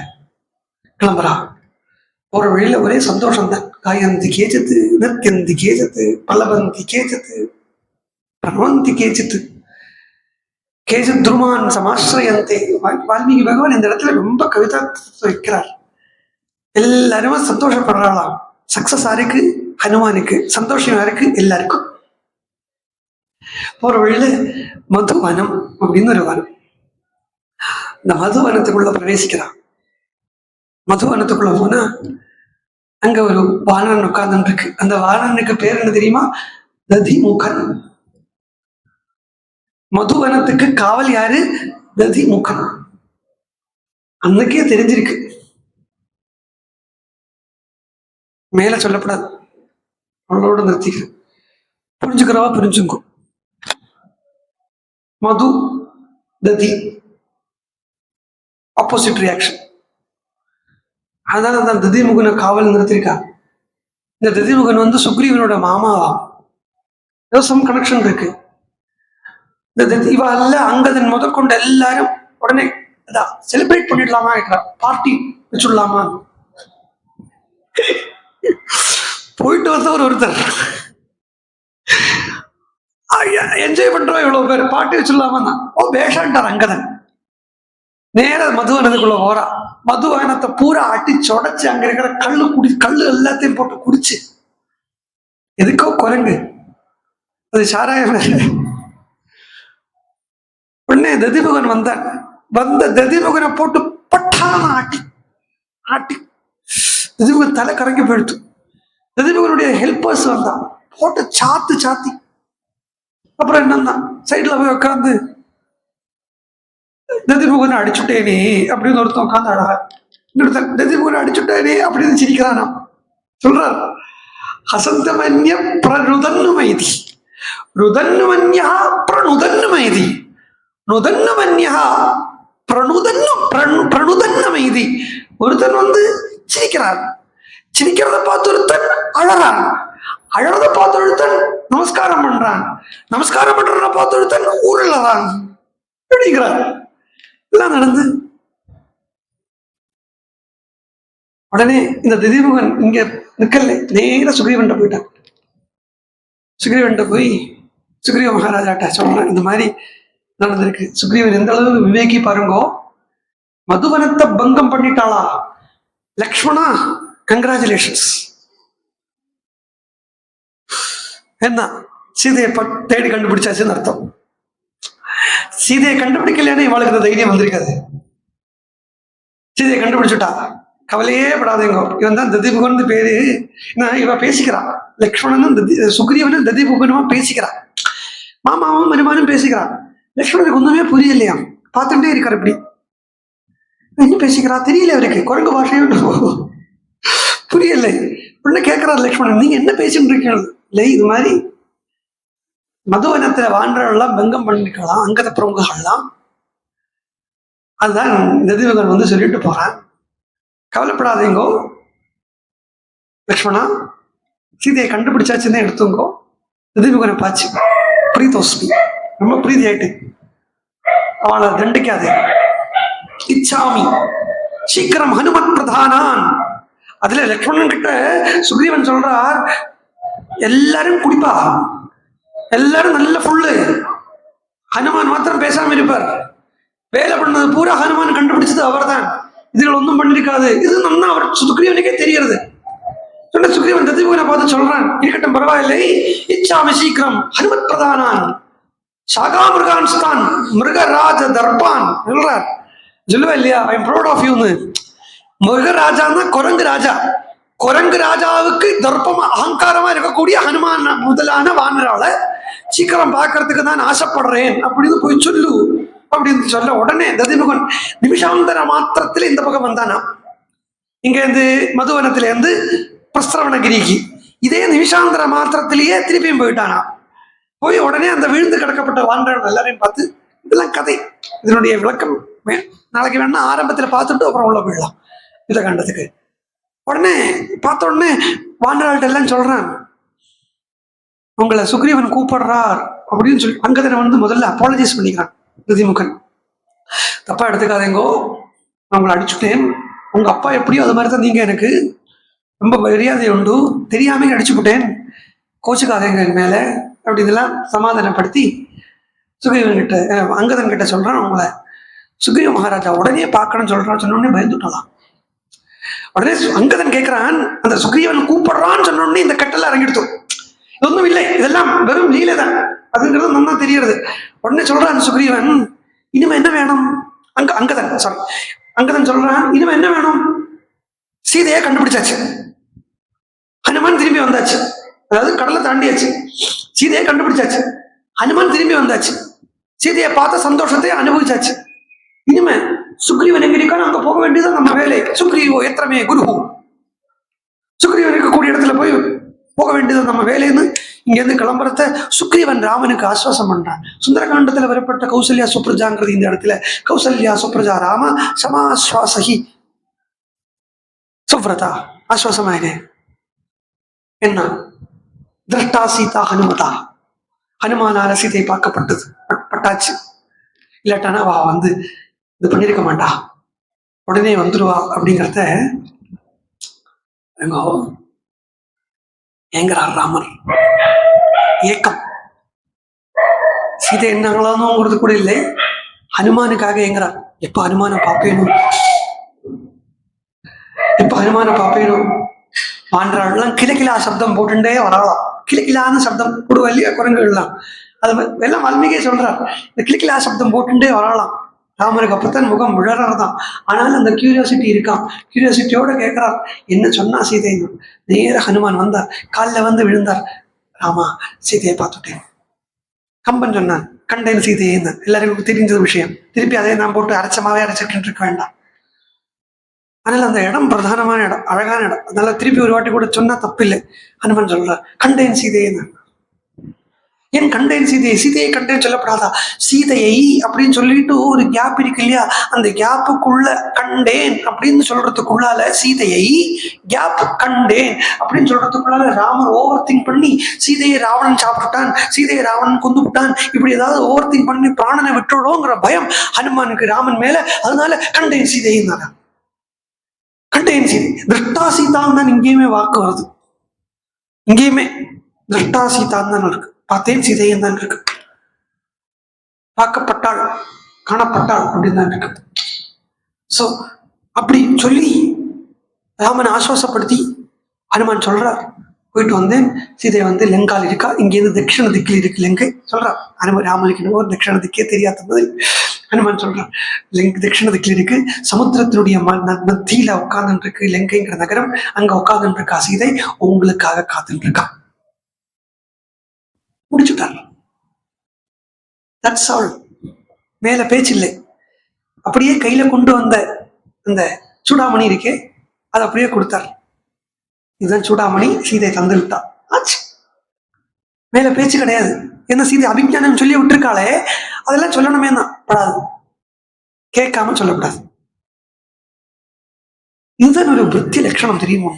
S1: கிளம்புறா. போற வழியில ஒரே சந்தோஷம் தான். காயந்தி கேச்சத்து, நத்யந்தி கேச்சத்து, பல்லவந்தி கேச்சத்து, பிரமந்தி கேச்சித்து, கேஜத் துருமான் சமாஸ்ரயந்தே. வால்மீகி பகவான் இந்த இடத்துல ரொம்ப கவிதா வைக்கிறார். எல்லாருமே சந்தோஷப்படுறாளாம். சக்சஸ் யாருக்கு? ஹனுமானுக்கு. சந்தோஷம் யாருக்கு? எல்லாருக்கும். போற வழியில மதுவனம் அப்படின்னு ஒரு வனம். இந்த மதுவனத்துக்குள்ள பிரவேசிக்கிறான். மதுவனத்துக்குள்ள போனா அங்க ஒரு வானன் உட்கார்ந்து இருக்கு. அந்த வானனுக்கு பேர் என்ன தெரியுமா? ததிமுகன். மதுவனத்துக்கு காவல் யாரு? ததிமுகன். அன்னைக்கே தெரிஞ்சிருக்கு, மேல சொல்லப்படாது, அவளோட நிறுத்திக்கிறேன். புரிஞ்சுக்கிறவா புரிஞ்சுக்கும். மது ததி ஆப்போசிட் ரியாக்ஷன். அதனால அந்த ததிமுகனை காவல் நிறுத்திருக்கா. இந்த ததிமுகன் வந்து சுக்ரீவனோட மாமாவா, ஏதோ சம் கனெக்ஷன் இருக்கு. இவ அல்ல அங்கதன் முதற்கொண்டு எல்லாரும் உடனே செலிப்ரேட் பண்ணிடலாமா, பார்ட்டி வச்சுடலாமா. போயிட்டு வந்தவர் ஒருத்தர் என்ஜாய் பண்றோம், இவ்வளவு பேர் பார்ட்டி வச்சுடலாமா தான். ஓ பேஷான்ட்டார் அங்கதன். நேர மதுவனத்துக்குள்ள போறா. மதுவனத்தை பூரா அடிச்சு உடைச்சு அங்க இருக்கிற கல்லு எல்லாத்தையும் போட்டு குடிச்சு, எதுக்கோ குரங்கு அது சாராயம். உடனே ததிமுகன் வந்தான். வந்த ததிமுகனை போட்டு பட்டான ஆட்டி ஆட்டி ததிமுகன் தலை கறங்கி போயிடுத்து. ததிமுகனுடைய ஹெல்பர்ஸ் வந்தான், போட்டு சாத்தி. அப்புறம் என்னன்னா சைட்ல போய் உட்காந்து ததிமுகனை அடிச்சுட்டேனே அப்படின்னு ஒருத்தன் உட்காந்து அழகா, இன்னொருத்தன் ததிமுகனை அடிச்சுட்டேனே அப்படின்னு சிரிக்கிறானா. சொல்றார், ஹசந்தமன்ய பிரனுதன்னு மைதி, ருதன்னு மன்யா பிரனுதன்னு மைதி, நுதன்னு மன்யா பிரனுதன்னு மைதி. ஒருத்தன் வந்து சிரிக்கிறான், சிரிக்கிறத பார்த்து ஒருத்தன் அழறான், அழறத பார்த்து ஒருத்தன் நமஸ்காரம் பண்றான், நமஸ்காரம் பண்றத பார்த்து ஒருத்தன் ஊரலறான் அப்படிங்கிறான். எல்லாம் நடந்து உடனே இந்த திதிமுகன் இங்க நிக்கல, நேர சுக்ரீவன்ட்ட போயிட்டான். சுக்ரீவன்ட்ட போய் சுக்ரீவ மகாராஜாட்ட சொல்றான், இந்த மாதிரி நடந்திருக்கு. சுக்ரீவன் எந்த அளவு விவேகி பாருங்கோ, மதுவனத்தை பங்கம் பண்ணிட்டாளா லக்ஷ்மணா, கங்க்ராச்சுலேஷன்ஸ். என்ன சீதையை தேடி கண்டுபிடிச்சாச்சுன்னு அர்த்தம். சீதையை கண்டுபிடிக்கலையானே இவளுக்கு தைரியம் வந்திருக்காது. சீதையை கண்டுபிடிச்சுட்டா, கவலையே படாதீங்க. இவன் தான் ததிமுகன் பேரு. இவ பேசிக்கிறான், லக்ஷ்மணனும் சுக்ரீவனும் ததிமுகனுமா பேசிக்கிறான், மாமாவும் மருமானும் பேசிக்கிறான். லக்ஷ்மணனுக்கு ஒண்ணுமே புரியலையா, பார்த்துட்டே இருக்காரு. இப்படி என்ன பேசிக்கிறா தெரியல அவருக்கு, குரங்கு பாஷையும் புரியலை. உடனே கேட்கிறார் லக்ஷ்மணன், நீங்க என்ன பேசிட்டு இருக்கீங்க? இல்லை, இது மாதிரி மதுவனத்துல வாழ்றவெல்லாம் பங்கம் பண்ணிக்கலாம், அங்கத பிரமுகர்கள்லாம். அதுதான் ததிமுகன் வந்து சொல்லிட்டு போறான். கவலைப்படாதீங்கோ லக்ஷ்மணா, சீதையை கண்டுபிடிச்சாச்சுன்னு எடுத்துங்கோ. ததிமுகனை பாச்சு பிரீதோஸ்மி, ரொம்ப பிரீதி ஆயிட்டு, அவளை தண்டிக்காதே. இச்சாமி சீக்கிரம் ஹனுமத் பிரதானான். அதுல லக்ஷ்மணன் கிட்ட சுக்ரீவன் சொல்றார், எல்லாரும் குடிப்பா, எல்லாரும் நல்ல ஃபுல்லு, ஹனுமான் மாத்திரம் பேசாம இருப்பார். வேலை பண்ணது பூரா ஹனுமான் கண்டுபிடிச்சது அவர் தான், இதுகள் ஒன்றும் பண்ணிருக்காது. இது நல்லா அவர் சுக்ரீவனுக்கே தெரிகிறது. சொன்ன சுக்ரீவன் ததிமுகனை பார்த்து சொல்றான், இருக்கட்டும் பரவாயில்லை, இச்சாமி சீக்கிரம் ஹனுமத் பிரதானான் சாகா மிருகான்ஸ்தான் மிருகராஜ தர்பான் சொல்றார். சொல்லுவா இல்லையா, ஐ எம் ப்ரௌட் ஆஃப் யூன்னு. மிருகராஜான்னா குரங்கு ராஜா, குரங்கு ராஜாவுக்கு தர்ப்பமா அகங்காரமா இருக்கக்கூடிய ஹனுமான் முதலான வானரால சீக்கிரம் பார்க்கறதுக்கு தான் ஆசைப்படுறேன் அப்படின்னு போய் சொல்லு அப்படின்னு சொல்ல, உடனே ததிமுகன் நிமிஷாந்தர மாத்திரத்துல இந்த பக்கம் வந்தானா. இங்க இருந்து மதுவனத்துல இருந்து பிரஸ்தரவணகிரிக்கு இதே நிமிஷாந்தர மாத்திரத்திலேயே திருப்பியும் போயிட்டானா. போய் உடனே அந்த விழுந்து கிடக்கப்பட்ட வாண்டவன் எல்லாரையும் பார்த்து, இதெல்லாம் கதை, இதனுடைய விளக்கம் நாளைக்கு வேணா ஆரம்பத்துல பார்த்துட்டு அப்புறம் உள்ள போயிடலாம் யுத்த காண்டத்துக்கு. உடனே பார்த்த உடனே வாண்டவாள்கிட்ட எல்லாம் சொல்றான், உங்களை சுக்ரீவன் கூப்பிடுறார் அப்படின்னு சொல்லி அங்கதனை வந்து முதல்ல அப்பாலஜைஸ் பண்ணிக்கிறான் ரிதிமுகன். தப்பா எடுத்துக்காதேங்கோ, நான் உங்களை அடிச்சுட்டேன், உங்க அப்பா எப்படியோ அது மாதிரி தான் நீங்க எனக்கு ரொம்ப மரியாதை உண்டு, தெரியாம அடிச்சுவிட்டேன், கோச்சுக்காதேங்க என் மேல அப்படி இதெல்லாம் சமாதானப்படுத்தி சுக்ரீவன் கிட்ட அங்கதன் கிட்ட சொல்றான். உங்களை சுக்ரீவ மகாராஜா உடனே பார்க்கணும்னு சொல்றான்னு சொன்னோடனே பயந்துட்டலாம். உடனே அங்கதன் கேட்கிறான், அந்த சுக்ரீவன் கூப்பிடுறான்னு சொன்னோடனே இந்த கட்டெல்லாம் இறங்கிடுத்தோம், ஒன்றும் இல்லை, இதெல்லாம் வெறும் லீலை தான் அதுங்கிறது நல்லா தெரியுறது. உடனே சொல்றான் சுக்ரீவன், இனிமே என்ன வேணும்? அங்கதன் சொல்றான், இனிமே என்ன வேணும்? சீதையை கண்டுபிடிச்சாச்சு, ஹனுமான் திரும்பி வந்தாச்சு, அதாவது கடலை தாண்டியாச்சு, சீதையை கண்டுபிடிச்சாச்சு, ஹனுமான் திரும்பி வந்தாச்சு, சீதையை பார்த்த சந்தோஷத்தை அனுபவிச்சாச்சு. இனிமே சுக்ரீவன் எங்க இருக்கான்னு அங்க போக வேண்டியதான் நம்ம வேலை. சுக்ரீவோ எத்திரமே குரு, சுக்ரீவன் இருக்கக்கூடிய இடத்துல போய் போக வேண்டியது நம்ம வேலைன்னு இங்க இருந்து கிளம்புறத சுக்ரீவன் ராமனுக்கு ஆஸ்வாசம் பண்றான். சுந்தரகாண்டத்துல வரப்பட்ட கௌசல்யா சுப்ரஜாங்கிறது இந்த இடத்துல கௌசல்யா சுப்ரஜா ராம சமாஸ்வாசகி சுப்ரதா ஆஸ்வாசமாயினே. என்ன திருஷ்டா சீதா ஹனுமதா, ஹனுமானால சீதை பார்க்கப்பட்டது பட்டாச்சு, இல்லாட்டானா வா வந்து இது பண்ணிருக்க மாட்டா, உடனே வந்துருவா அப்படிங்கிறத ஏங்கிறார் ராமர். ஏக்கம், சீதை என்னாங்களானோங்கிறது கூட இல்லை, ஹனுமானுக்காக ஏங்குறார். எப்ப ஹனுமான பாப்பேனும், எப்ப ஹனுமான பாப்பேனும். மான்றாள்லாம் கிலக்கிலா சப்தம் போட்டுட்டே வரலாம், கிலக்கிலான்னு சப்தம் போடுவா இல்லையா குரங்குகள்லாம், அது எல்லாம் வால்மீகியே சொல்றார், இந்த கிலக்கிலா சப்தம் போட்டுட்டே வரலாம். ராமருக்கு அப்பத்தான் முகம் விழறதான், ஆனாலும் அந்த கியூரியாசிட்டி இருக்கான். கியூரியாசிட்டியோட கேட்கிறார், என்ன சொன்னா சீதைன்னு. நேர ஹனுமான் வந்தார், காலில் வந்து விழுந்தார். ராமா, சீதையை பார்த்துட்டேன். கம்பன் சொன்னான், கண்டேன் சீதையை. எல்லாருக்கும் தெரிஞ்ச விஷயம், திருப்பி அதே நான் போட்டு அரைச்சமாவே அரைச்சிட்டு இருக்க வேண்டாம். அதனால அந்த இடம் பிரதானமான இடம், அழகான இடம், அதனால திருப்பி ஒரு வாட்டி கூட சொன்னா தப்பில்லை. ஹனுமான் சொல்றார், கண்டேன் சீதையை. ஏன் கண்டேன் சீதையை? சீதையை கண்டேன்னு சொல்லப்படாதா? சீதையை அப்படின்னு சொல்லிட்டு ஒரு கேப் இருக்கு இல்லையா, அந்த கேப்புக்குள்ள கண்டேன் அப்படின்னு சொல்றதுக்குள்ளால சீதையை கேப் கண்டேன் அப்படின்னு சொல்றதுக்குள்ளால ராமர் ஓவர் திங்க் பண்ணி சீதையை ராவணன் சாப்பிட்டுட்டான், சீதையை ராவணன் கொண்டு விட்டான், இப்படி ஏதாவது ஓவர் திங்க் பண்ணி பிராணனை விட்டுடுங்கிற பயம் ஹனுமானுக்கு ராமன் மேல. அதனால கண்டேன் சீதையும் தானே, கண்டேன் சீதை. திருஷ்டா சீதான் தான் இங்கேயுமே வாக்கு வருது, இங்கேயுமே திருஷ்டா சீதான் தான் இருக்கு, பார்த்தேன் சீதையும் தான் இருக்கு, பார்க்கப்பட்டாள் காணப்பட்டாள் அப்படின்னு தான் இருக்கு. சோ அப்படி சொல்லி ராமனை ஆசுவாசப்படுத்தி ஹனுமான் சொல்றார், போயிட்டு வந்தேன், சீதை வந்து லங்கால் இருக்கா, இங்கேருந்து தட்சிண திக்கில் இருக்கு லங்கை சொல்றார். ராமனுக்கு ஒரு தட்சிண திக்கே தெரியாத மாதிரி ஹனுமான் சொல்றார், தட்சிண திக்கில் இருக்கு, சமுத்திரத்தினுடைய மத்தியில உட்கார்ந்துட்டு இருக்கு லங்கைங்கிற நகரம், அங்க உட்கார்ந்துட்டு இருக்கா சீதை, உங்களுக்காக காத்துட்டு இருக்கா. முடிச்சுட்டார். தட்ஸ் ஆல், மேல பேச்சு இல்லை. அப்படியே கையில கொண்டு வந்த அந்த சூடாமணி இருக்கே, அதை அப்படியே கொடுத்தார். இதுதான் சூடாமணி, சீதை தந்து விட்டா, ஆச்சு. மேல பேச்சு கிடையாது. என்ன சீதை அபிஞானம் சொல்லி விட்டுருக்காளே, அதெல்லாம் சொல்லணுமே தான் படாது, கேட்காம சொல்லக்கூடாது. இதுதான் ஒரு புத்தி லட்சணம் தெரியுமோ.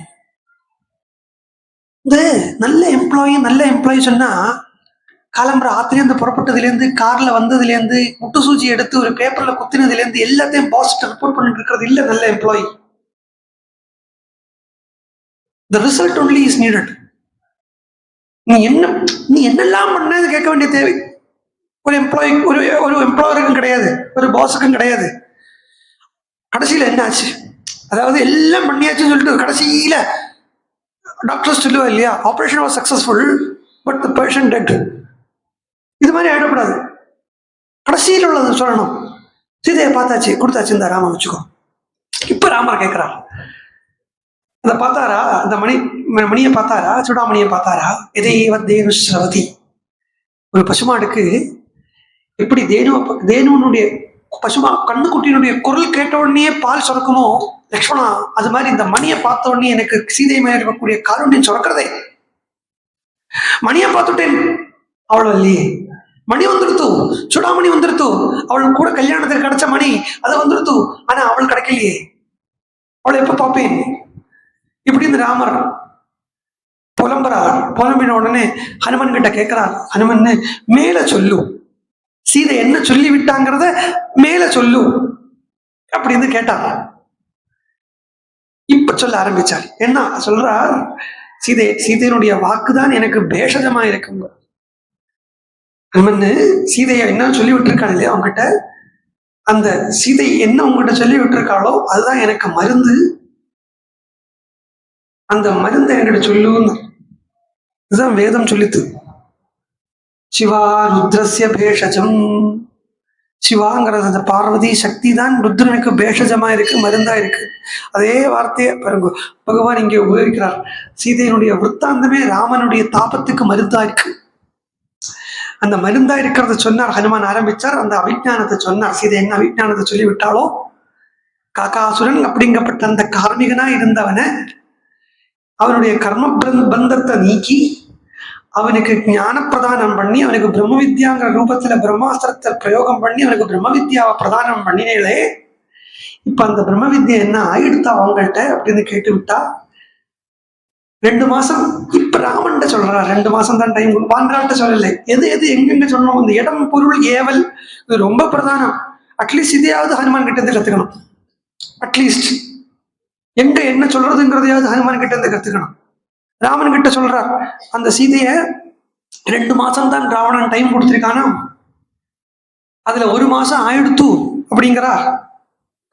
S1: இந்த நல்ல எம்ப்ளாயி சொன்னா, காலம்புற ஆத்திலேருந்து புறப்பட்டதுலேருந்து, கார்ல வந்ததுலேருந்து, முட்டு சூச்சி எடுத்து ஒரு பேப்பர்ல குத்தினதுலேருந்து எல்லாத்தையும் பாசிட்டிவ் ரிப்போர்ட் பண்ணிட்டு இருக்கிறது இல்ல நல்ல employee. The result only is needed. நீ என்னெல்லாம் பண்ணது கேட்க வேண்டிய தேவை ஒரு எம்ப்ளாயி, ஒரு எம்ப்ளாயருக்கும் கிடையாது, ஒரு பாஸுக்கும் கிடையாது. கடைசியில என்ன ஆச்சு, அதாவது எல்லாம் பண்ணியாச்சுன்னு சொல்லிட்டு கடைசியில டாக்டர்ஸ் சொல்லுவா இல்லையா, operation was successful but the patient dead. இது மாதிரி ஆயிடக்கூடாது, கடைசியில் உள்ளது சொல்லணும். சீதையை பார்த்தாச்சு, கொடுத்தாச்சு, இந்த ராமன் வச்சுக்கோ. இப்ப ராமர் கேட்கிறார், அதை பார்த்தாரா, அந்த மணியை பார்த்தாரா, சூடாமணியை பார்த்தாரா? தேனு ஸ்ரவதி, ஒரு பசுமாடுக்கு எப்படி தேனுனுடைய பசுமா கண்ணுக்குட்டியினுடைய குரல் கேட்ட உடனே பால் சுரக்குமோ லக்ஷ்மணா, அது மாதிரி இந்த மணியை பார்த்த உடனே எனக்கு சீதை மேல இருக்கக்கூடிய காருண்யம் சுரக்கிறதே. மணியை பார்த்துட்டேன், அவள் இல்லையே. மணி வந்துருத்து, சுடாமணி வந்துருத்து, அவள் கூட கல்யாணத்துக்கு கிடைச்ச மணி அது வந்துருத்து. ஆனா அவள் கிடைக்கலையே, அவளை எப்ப பார்ப்பேன்? இப்படி இந்த ராமர் புலம்புறார். புலம்பின உடனே ஹனுமன் கிட்ட கேட்கிறார், ஹனுமன் மேல சொல்லு, சீதை என்ன சொல்லி விட்டாங்கிறத மேல சொல்லு அப்படின்னு கேட்டார். இப்ப சொல்ல ஆரம்பிச்சார். என்ன சொல்றார்? சீதையினுடைய வாக்குதான் எனக்கு பேஷஜமா இருக்குங்க. ஹனுமன் சீதையை என்ன சொல்லி விட்டுருக்காள் இல்லையா அவங்ககிட்ட, அந்த சீதை என்ன உங்ககிட்ட சொல்லி விட்டுருக்காளோ அதுதான் எனக்கு மருந்து. அந்த மருந்தை என்கிட்ட சொல்லுன்னு இதுதான் வேதம் சொல்லித்து. சிவா ருத்ரஸ்ய பேஷஜம். சிவாங்கிறது அந்த பார்வதி சக்தி தான் ருத்ரனுக்கு பேஷஜமா இருக்கு, மருந்தா இருக்கு. அதே வார்த்தையை பாருங்க பகவான் இங்கே உபயோகிக்கிறார். சீதையினுடைய விற்த்தாந்தமே ராமனுடைய தாபத்துக்கு மருந்தா இருக்கு. அந்த மருந்தா இருக்கிறத சொன்னார். ஹனுமான் ஆரம்பிச்சார், அந்த அவிஜானத்தை சொன்னார். சீதை என்ன அவிஜானத்தை சொல்லி விட்டாலோ, காகாசுரன் அப்படிங்கப்பட்ட அந்த கார்மிகனா இருந்தவனை அவனுடைய கர்ம பந்தத்தை நீக்கி அவனுக்கு ஞான பிரதானம் பண்ணி, அவனுக்கு பிரம்ம வித்யாங்கிற ரூபத்துல பிரம்மாஸ்திரத்தை பிரயோகம் பண்ணி அவனுக்கு பிரம்ம வித்யாவை பிரதானம் பண்ணினே. இப்ப அந்த பிரம்ம வித்யா என்ன ஆயிடுத்தா அவங்கள்ட்ட அப்படின்னு கேட்டு விட்டா 2 மாசம். இப்ப ராமன்ட்ட சொல்றா 2 மாசம் தான் டைம். வான்காட்ட சொல்லலை. எது எது எங்கெங்க சொல்லணும், இந்த இடம் பொருள் ஏவல் இது ரொம்ப பிரதானம். அட்லீஸ்ட் இதையாவது ஹனுமான் கிட்ட இருந்து கத்துக்கணும். அட்லீஸ்ட் எங்க என்ன சொல்றதுங்கிறதையாவது ஹனுமான் கிட்ட இருந்து கத்துக்கணும். ராமன் கிட்ட சொல்றார், அந்த சீதைய 2 மாசம் தான் ராவணன் டைம் கொடுத்திருக்கானா, அதுல 1 மாசம் ஆயிடுத்து அப்படிங்கிறா.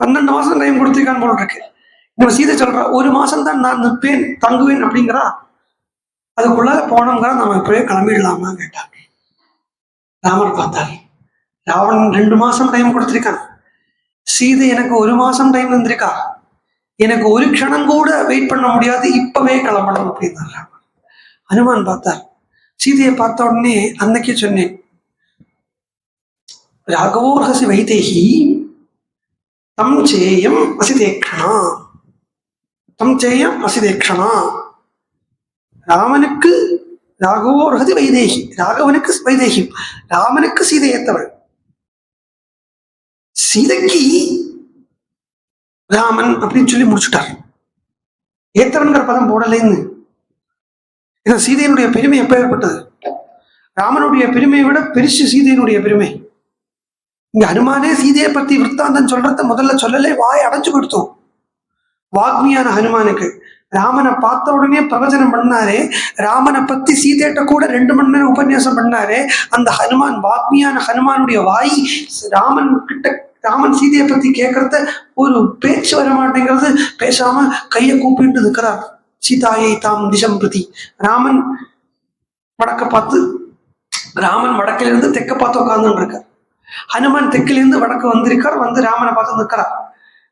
S1: 12 மாசம் டைம் கொடுத்திருக்கான்னு போல இருக்கு. நம்ம சீதை சொல்றா 1 மாசம் தான் நான் நிற்பேன் தங்குவேன் அப்படிங்கிறா. அதுக்குள்ளால போனோங்கிற நம்ம இப்பவே கிளம்பிடலாமா கேட்டார். ராமர் பார்த்தார், ராவணன் 2 மாசம் டைம் கொடுத்திருக்கான், சீதை எனக்கு 1 மாசம் டைம் இருந்திருக்கா, எனக்கு ஒரு க்ஷணம் கூட வெயிட் பண்ண முடியாது, இப்பவே கிளம்பணும் அப்படின்னாரு. ஹனுமான் பார்த்தார். சீதையை பார்த்த உடனே அன்னைக்கே சொன்னேன், ராகவோர்ஹசி வைதேகி தம் சேயம் அசிதேக்ஷணா, தம் சேயம் அசிதேக்ஷணா. ராமனுக்கு ராகவோர்ஹதி வைதேகி, ராகவனுக்கு வைதேகி, ராமனுக்கு சீதை ஏத்தவள், சீதைக்கு ராமன் அப்படின்னு சொல்லி முடிச்சுட்டார். ஏத்தவன்கிற பதம் போடலைன்னு. ஏன்னா சீதையினுடைய பெருமை எப்ப ஏற்பட்டது? ராமனுடைய பெருமையை விட பெருசு சீதையினுடைய பெருமை. இங்க ஹனுமானே சீதையை பத்தி விற்த்தாந்தம் சொல்றத முதல்ல சொல்லலே, வாய் அடைஞ்சு கொடுத்தோம். வாக்மியான ஹனுமானுக்கு ராமனை பார்த்த உடனே பிரவச்சனம் பண்ணாரே, ராமனை பத்தி சீதையிட்ட கூட 2 மணி நேரம் உபன்யாசம் பண்ணாரே, அந்த ஹனுமான் வாக்மியான ஹனுமானுடைய வாய் ராமன் கிட்ட, ராமன் சீதையை பத்தி கேட்கறத ஒரு பேச்சு வர மாட்டேங்கிறது, பேசாம கையை கூப்பிட்டு இருக்கிறார். சீதாயை தாம் திசம் பிரதி. ராமன் வடக்க பார்த்து, ராமன் வடக்கில இருந்து தெற்க பார்த்து உட்கார்ந்து இருக்கார். ஹனுமான் தெற்கிலிருந்து வடக்கு வந்திருக்கார், வந்து ராமனை பார்த்து நிற்கிறார்.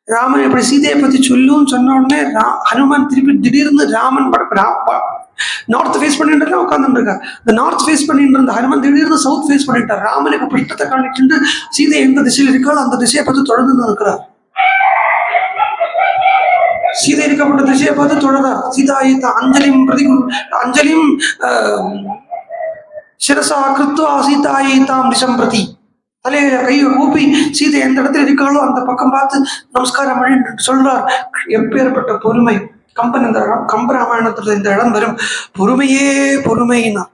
S1: ராமன் இப்படி சீதையை பத்தி சொல்லும் சொன்ன உடனே ஹனுமான் திருப்பி திடீர்னு ராமன் நார்த் ஃபேஸ் பண்ணிட்டு உட்கார்ந்து இருக்கார். இந்த நார்த் ஃபேஸ் பண்ணிட்டு இருந்த ஹனுமான் திடீர்னு சவுத் ஃபேஸ் பண்ணிட்டார். ராமனுக்கு பிஷ்டத்தை காணிட்டு சீதை எந்த திசையில் இருக்காளோ அந்த திசையை பார்த்து தொடர்ந்து இருக்கிறார். சீதை இருக்கப்பட்ட திசையை பார்த்து தொடர்றார். சீதாயித்த அஞ்சலிம் பிரதி அஞ்சலிம் சிரசா கிருத்வா சீதாயித்தாம் திசம் பிரதி. தலையில கையை கூப்பி சீதை எந்த இடத்துல இருக்காளோ அந்த பக்கம் பார்த்து நமஸ்காரம் பண்ணி சொல்றார். எப்பேற்பட்ட பொறுமை! கம்பராமாயணத்துல இந்த இடம் வரும். பொறுமையே பொறுமைனா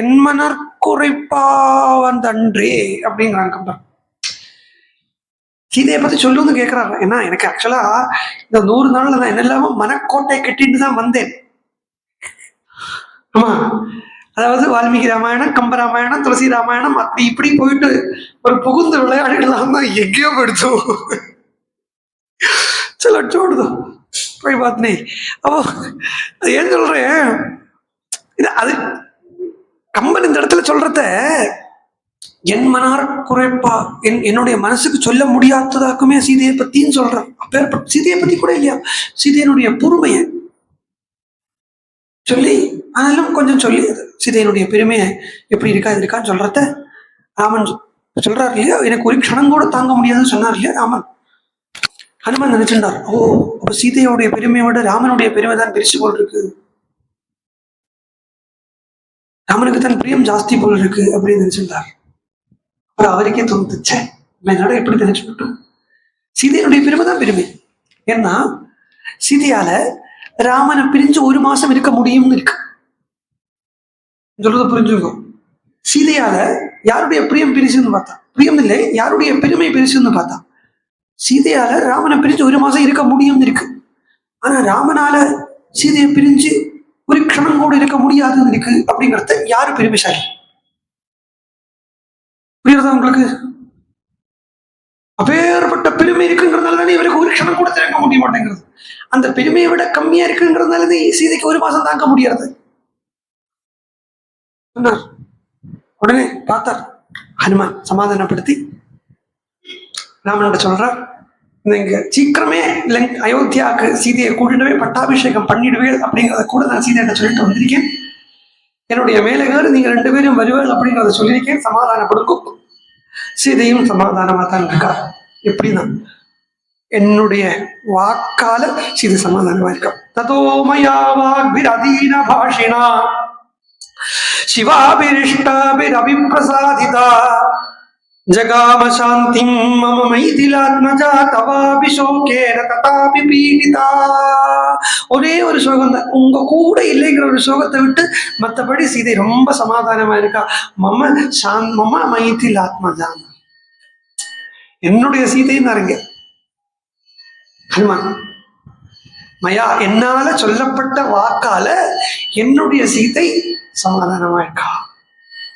S1: என்மனார் குறைப்பாவந்தன்றே அப்படிங்கிறாங்க கம்பர். சீதையை பத்தி சொல்லுன்னு கேட்கிறாங்க. ஏன்னா எனக்கு ஆக்சுவலா இந்த 100 நாள்ல நான் என்னெல்லாமோ மனக்கோட்டை கட்டிட்டு தான் வந்தேன். ஆமா, அதாவது வால்மீகி ராமாயணம், கம்பராமாயணம், துளசி ராமாயணம் அப்படி இப்படி போயிட்டு ஒரு புகுந்து விளையாடிடலாம் தான் எங்கேயோ போயிடுச்சோம். சில சோடுதோம் போய் பார்த்தனே. அப்போ அது ஏன் சொல்றேன், அது கம்பன் இந்த இடத்துல சொல்றத என் மனார் குறைப்பா, என்னுடைய மனசுக்கு சொல்ல முடியாததாக்குமே சீதையை பத்தின்னு சொல்றான். அப்ப சீதையை பத்தி கூட இல்லையா, சீதையனுடைய பொறுமையை சொல்லி, ஆனாலும் கொஞ்சம் சொல்லி சீதையினுடைய பெருமையை எப்படி இருக்கான்னு சொல்றத ராமன் சொல்றாரு இல்லையா. எனக்கு ஒரு க்ஷணம் கூட தாங்க முடியாதுன்னு சொன்னார் இல்லையா ராமன். ஹனுமான் நினைச்சுட்டார், ஓ அப்ப சீதையோடைய பெருமையை விட ராமனுடைய பெருமை தான் பெருசு போல் இருக்கு. ராமனுக்கு தன் பிரியம் ஜாஸ்தி போல இருக்கு அப்படின்னு நினைச்சிருந்தார். அப்புறம் அவருக்கே தோணுச்சு, என்னோட எப்படி நினைச்சுட்டோம், சீதையினுடைய பெருமை தான் பெருமை. ஏன்னா சீதையால ராமனை பிரிஞ்சு 1 மாசம் இருக்க முடியும்னு இருக்கு. சொல்றது புரிஞ்சுக்கும். சீதையால யாருடைய பிரியம் பெருசுன்னு பார்த்தா, பிரியம் இல்லை, யாருடைய பெருமை பெருசுன்னு பார்த்தா, சீதையால ராமனை பிரிஞ்சு 1 மாசம் இருக்க முடியும்னு இருக்கு. ஆனா ராமனால சீதையை பிரிஞ்சு ஒரு க்ஷணம் கூட இருக்க முடியாதுன்னு இருக்கு. அப்படிங்கிறத யாரு பெருமைசாலி? புரியுறதா உங்களுக்கு? அப்பேற்பட்ட பெருமை இருக்குங்கிறதுனால தானே இவருக்கு ஒரு க்ஷணம் கூட திறக்க முடிய மாட்டேங்கிறது. அந்த பெருமையை விட கம்மியா இருக்குங்கிறதுனால சீதைக்கு 1 மாசம் தாங்க முடியாது. உடனே பார்த்தார் ஹனுமான், சமாதானப்படுத்தி ராமனோட சொல்றார், நீங்க சீக்கிரமே அயோத்தியாவுக்கு சீதையை கூட்டிடவே பட்டாபிஷேகம் பண்ணிடுவேன் அப்படிங்கிறத கூட நான் சீதையிட்ட சொல்லிட்டு வந்திருக்கேன். என்னுடைய மேலகாரு நீங்க 2 பேரும் வருவேன் அப்படிங்கிறத சொல்லியிருக்கேன். சமாதானப்படுக்கும். சீதையும் சமாதானமா தான் இருக்கா. எப்படிதான் என்னுடைய வாக்கால சீதை சமாதானமா இருக்கா. ததோமயா வாக்பிரதீன பாஷிணா சிவாபிரிஷ்டாபிரவிப்ரசாதிதா ஜகாம சாந்திம் மம மைதிலாத்மஜா தவாபி சோகேன ததாபி பீடிதா. ஒரே ஒரு சோகம் தான், உங்க கூட இல்லைங்கிற ஒரு சோகத்தை விட்டு மற்றபடி சீதை ரொம்ப சமாதானமா இருக்கா. மம மைதிலாத்மஜா, என்னுடைய சீதையும் இருங்க. ஹனுமான் மயா, என்னால சொல்லப்பட்ட வாக்கால என்னுடைய சீதை சமாதானமா இருக்கா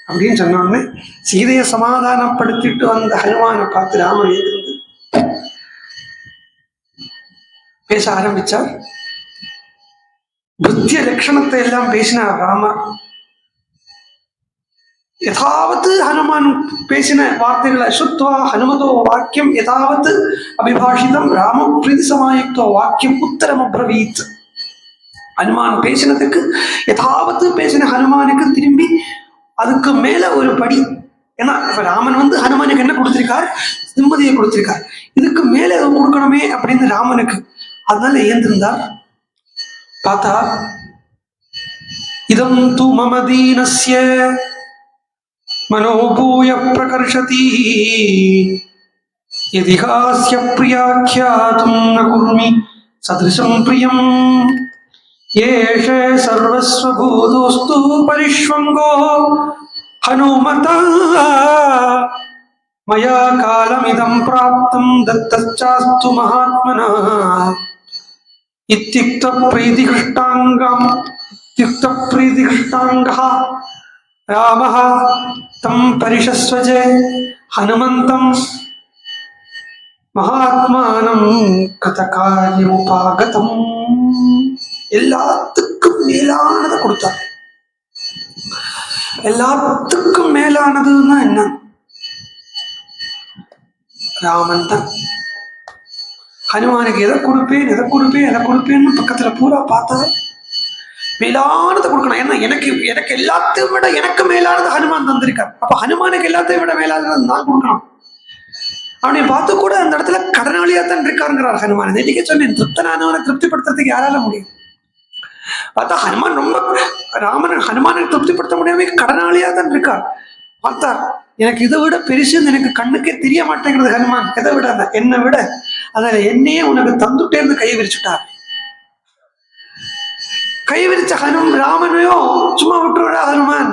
S1: அப்படின்னு சொன்னோடனே சீதையை சமாதானப்படுத்திட்டு வந்த ஹனுமானை பார்த்து ராமன் எழுந்து பேச ஆரம்பிச்சார். புத்திய லட்சணத்தை எல்லாம் பேசினார் ராமர். யதாவது ஹனுமான் பேசின வார்த்தைகளை சுத்வா ஹனுமதோ வாக்கியம் யதாவது அபிபாஷிதம் ராம பிரீதி சமாயுக்தோ வாக்கியம் உத்தரம் அப்ரவீத். ஹனுமான் பேசினதுக்கு யதாவது பேசின ஹனுமானுக்கு திரும்பி அதுக்கு மேல ஒரு படி. ஏன்னா இப்ப ராமன் ஹனுமானுக்கு என்ன கொடுத்திருக்கார்? நிம்மதியை கொடுத்திருக்கார். இதுக்கு மேல எதுவும் கொடுக்கணுமே அப்படின்னு ராமனுக்கு. அதனால ஏந்திருந்தார். பார்த்தா இதம் து மம தீனஸ்ய மனோபூய பிரகர்ஷதி யதிஹாஸ்ய பிரியாக்யாதும் ந குர்மி சத்ருஷம் பிரியம் ஏஷ சர்வஸ்வபூதோஸ்து பரிஷ்வங்கோ ஹனுமதா மயா காலமிதம் பிராப்தம் தத்தச்சாஸ்து மகாத்மனா இத்யுக்த பிரீதிகிருஷ்டாங்கः ராமः தம் பரிஷஸ்வஜே ஹனுமந்தம் மகாத்மானம் கதகாரியமுபாகதம். எல்லாத்துக்கும் மேலானதை கொடுத்தார். எல்லாத்துக்கும் மேலானதுன்னா என்ன? ராமன் தான். ஹனுமானுக்கு எதை கொடுப்பேன்னு பக்கத்துல பூரா பார்த்தா மேலானதை கொடுக்கணும். ஏன்னா எனக்கு எல்லாத்தையும் விட எனக்கு மேலானது ஹனுமான் தந்திருக்கார். அப்ப ஹனுமானுக்கு எல்லாத்தையும் விட மேலானது நான் கொடுக்கணும். அவனை பார்த்து கூட அந்த இடத்துல கடனாளியா தான் இருக்காருங்கிறார் ஹனுமான். நெல்லிக்க சொன்னேன், திருப்தனானவனை திருப்திப்படுத்துறதுக்கு யாரால முடியும்? பார்த்தா ஹனுமான் ரொம்ப ஹனுமானை திருப்திப்படுத்த முடியாம கடனாளியா தான் இருக்கார். பார்த்தார், எனக்கு இதை விட பெருசுன்னு எனக்கு கண்ணுக்கே தெரிய மாட்டேங்கிறது ஹனுமான். எதை விட என்னை விட அதனால என்னையே உனக்கு தந்துட்டேன்னு கை விரிச்சுட்டார். கை விரிச்ச ராமனையோ சும்மா விட்டுருவரா? ஹனுமான்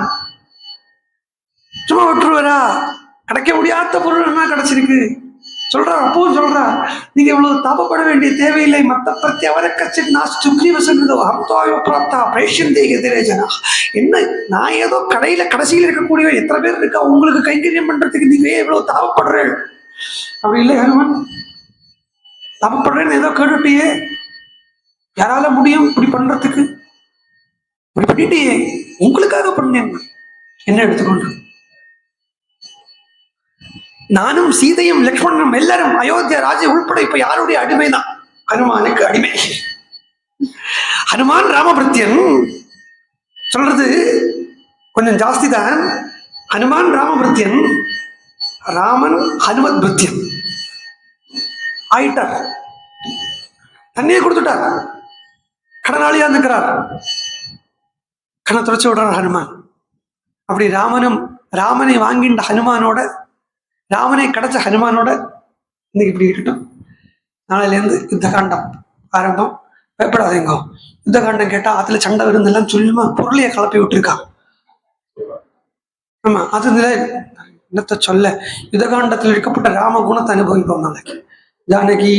S1: சும்மா விட்டுருவரா? கிடைக்க முடியாத பொருள் என்ன கிடைச்சிருக்கு சொல்றா. அப்போ சொல்றா, நீங்க இவ்வளவு தாபப்பட வேண்டிய தேவையில்லை. மத்த பிரத்தி அவரை கட்சி என்ன, நான் ஏதோ கடைசியில் இருக்கக்கூடிய எத்தனை பேர் இருக்கா, உங்களுக்கு கைங்கரியம் பண்றதுக்கு நீங்க இவ்வளவு தாபப்படுறேன் அப்படி இல்லை ஹனுமான். தாபப்படுறேன்னு ஏதோ கேட்டுட்டியே, யாரால முடியும் இப்படி பண்றதுக்கு? இப்படி பண்ணிட்டியே, உங்களுக்காக பண்ணேன். என்ன எடுத்துக்கொண்டு நானும் சீதையும் லக்ஷ்மணனும் எல்லாரும் அயோத்தியா ராஜ்ய உள்பட இப்ப யாருடைய அடிமைதான்? ஹனுமானுக்கு அடிமை. ஹனுமான் ராமபிருத்தியன் சொல்றது கொஞ்சம் ஜாஸ்தி தான். ஹனுமான் ராமபிருத்தியன், ராமன் ஹனுமத் பிருத்தியன் ஆயிட்டார். தண்ணியை கொடுத்துட்டார். கடனாளியா இருக்கிறார். கண்ணை துடைச்சு விடுறார் ஹனுமான். அப்படி ராமனை வாங்கின்ற ஹனுமானோட, ராமனை கிடைச்ச ஹனுமானோட இன்னைக்கு இப்படி இருக்கட்டும். நாளையிலேருந்து யுத்த காண்டம் ஆரம்பம். பயப்படாதீங்க. யுத்த காண்டம் கேட்டா அதுல சண்டை விருந்தெல்லாம் சொல்லுமா பொருளைய கலப்பி விட்டுருக்கா. ஆமா, அது என்னத்த சொல்ல, யுத காண்டத்தில் இருக்கப்பட்ட ராம குணத்தை அனுபவிப்போம் நாளைக்கு. ஜானகி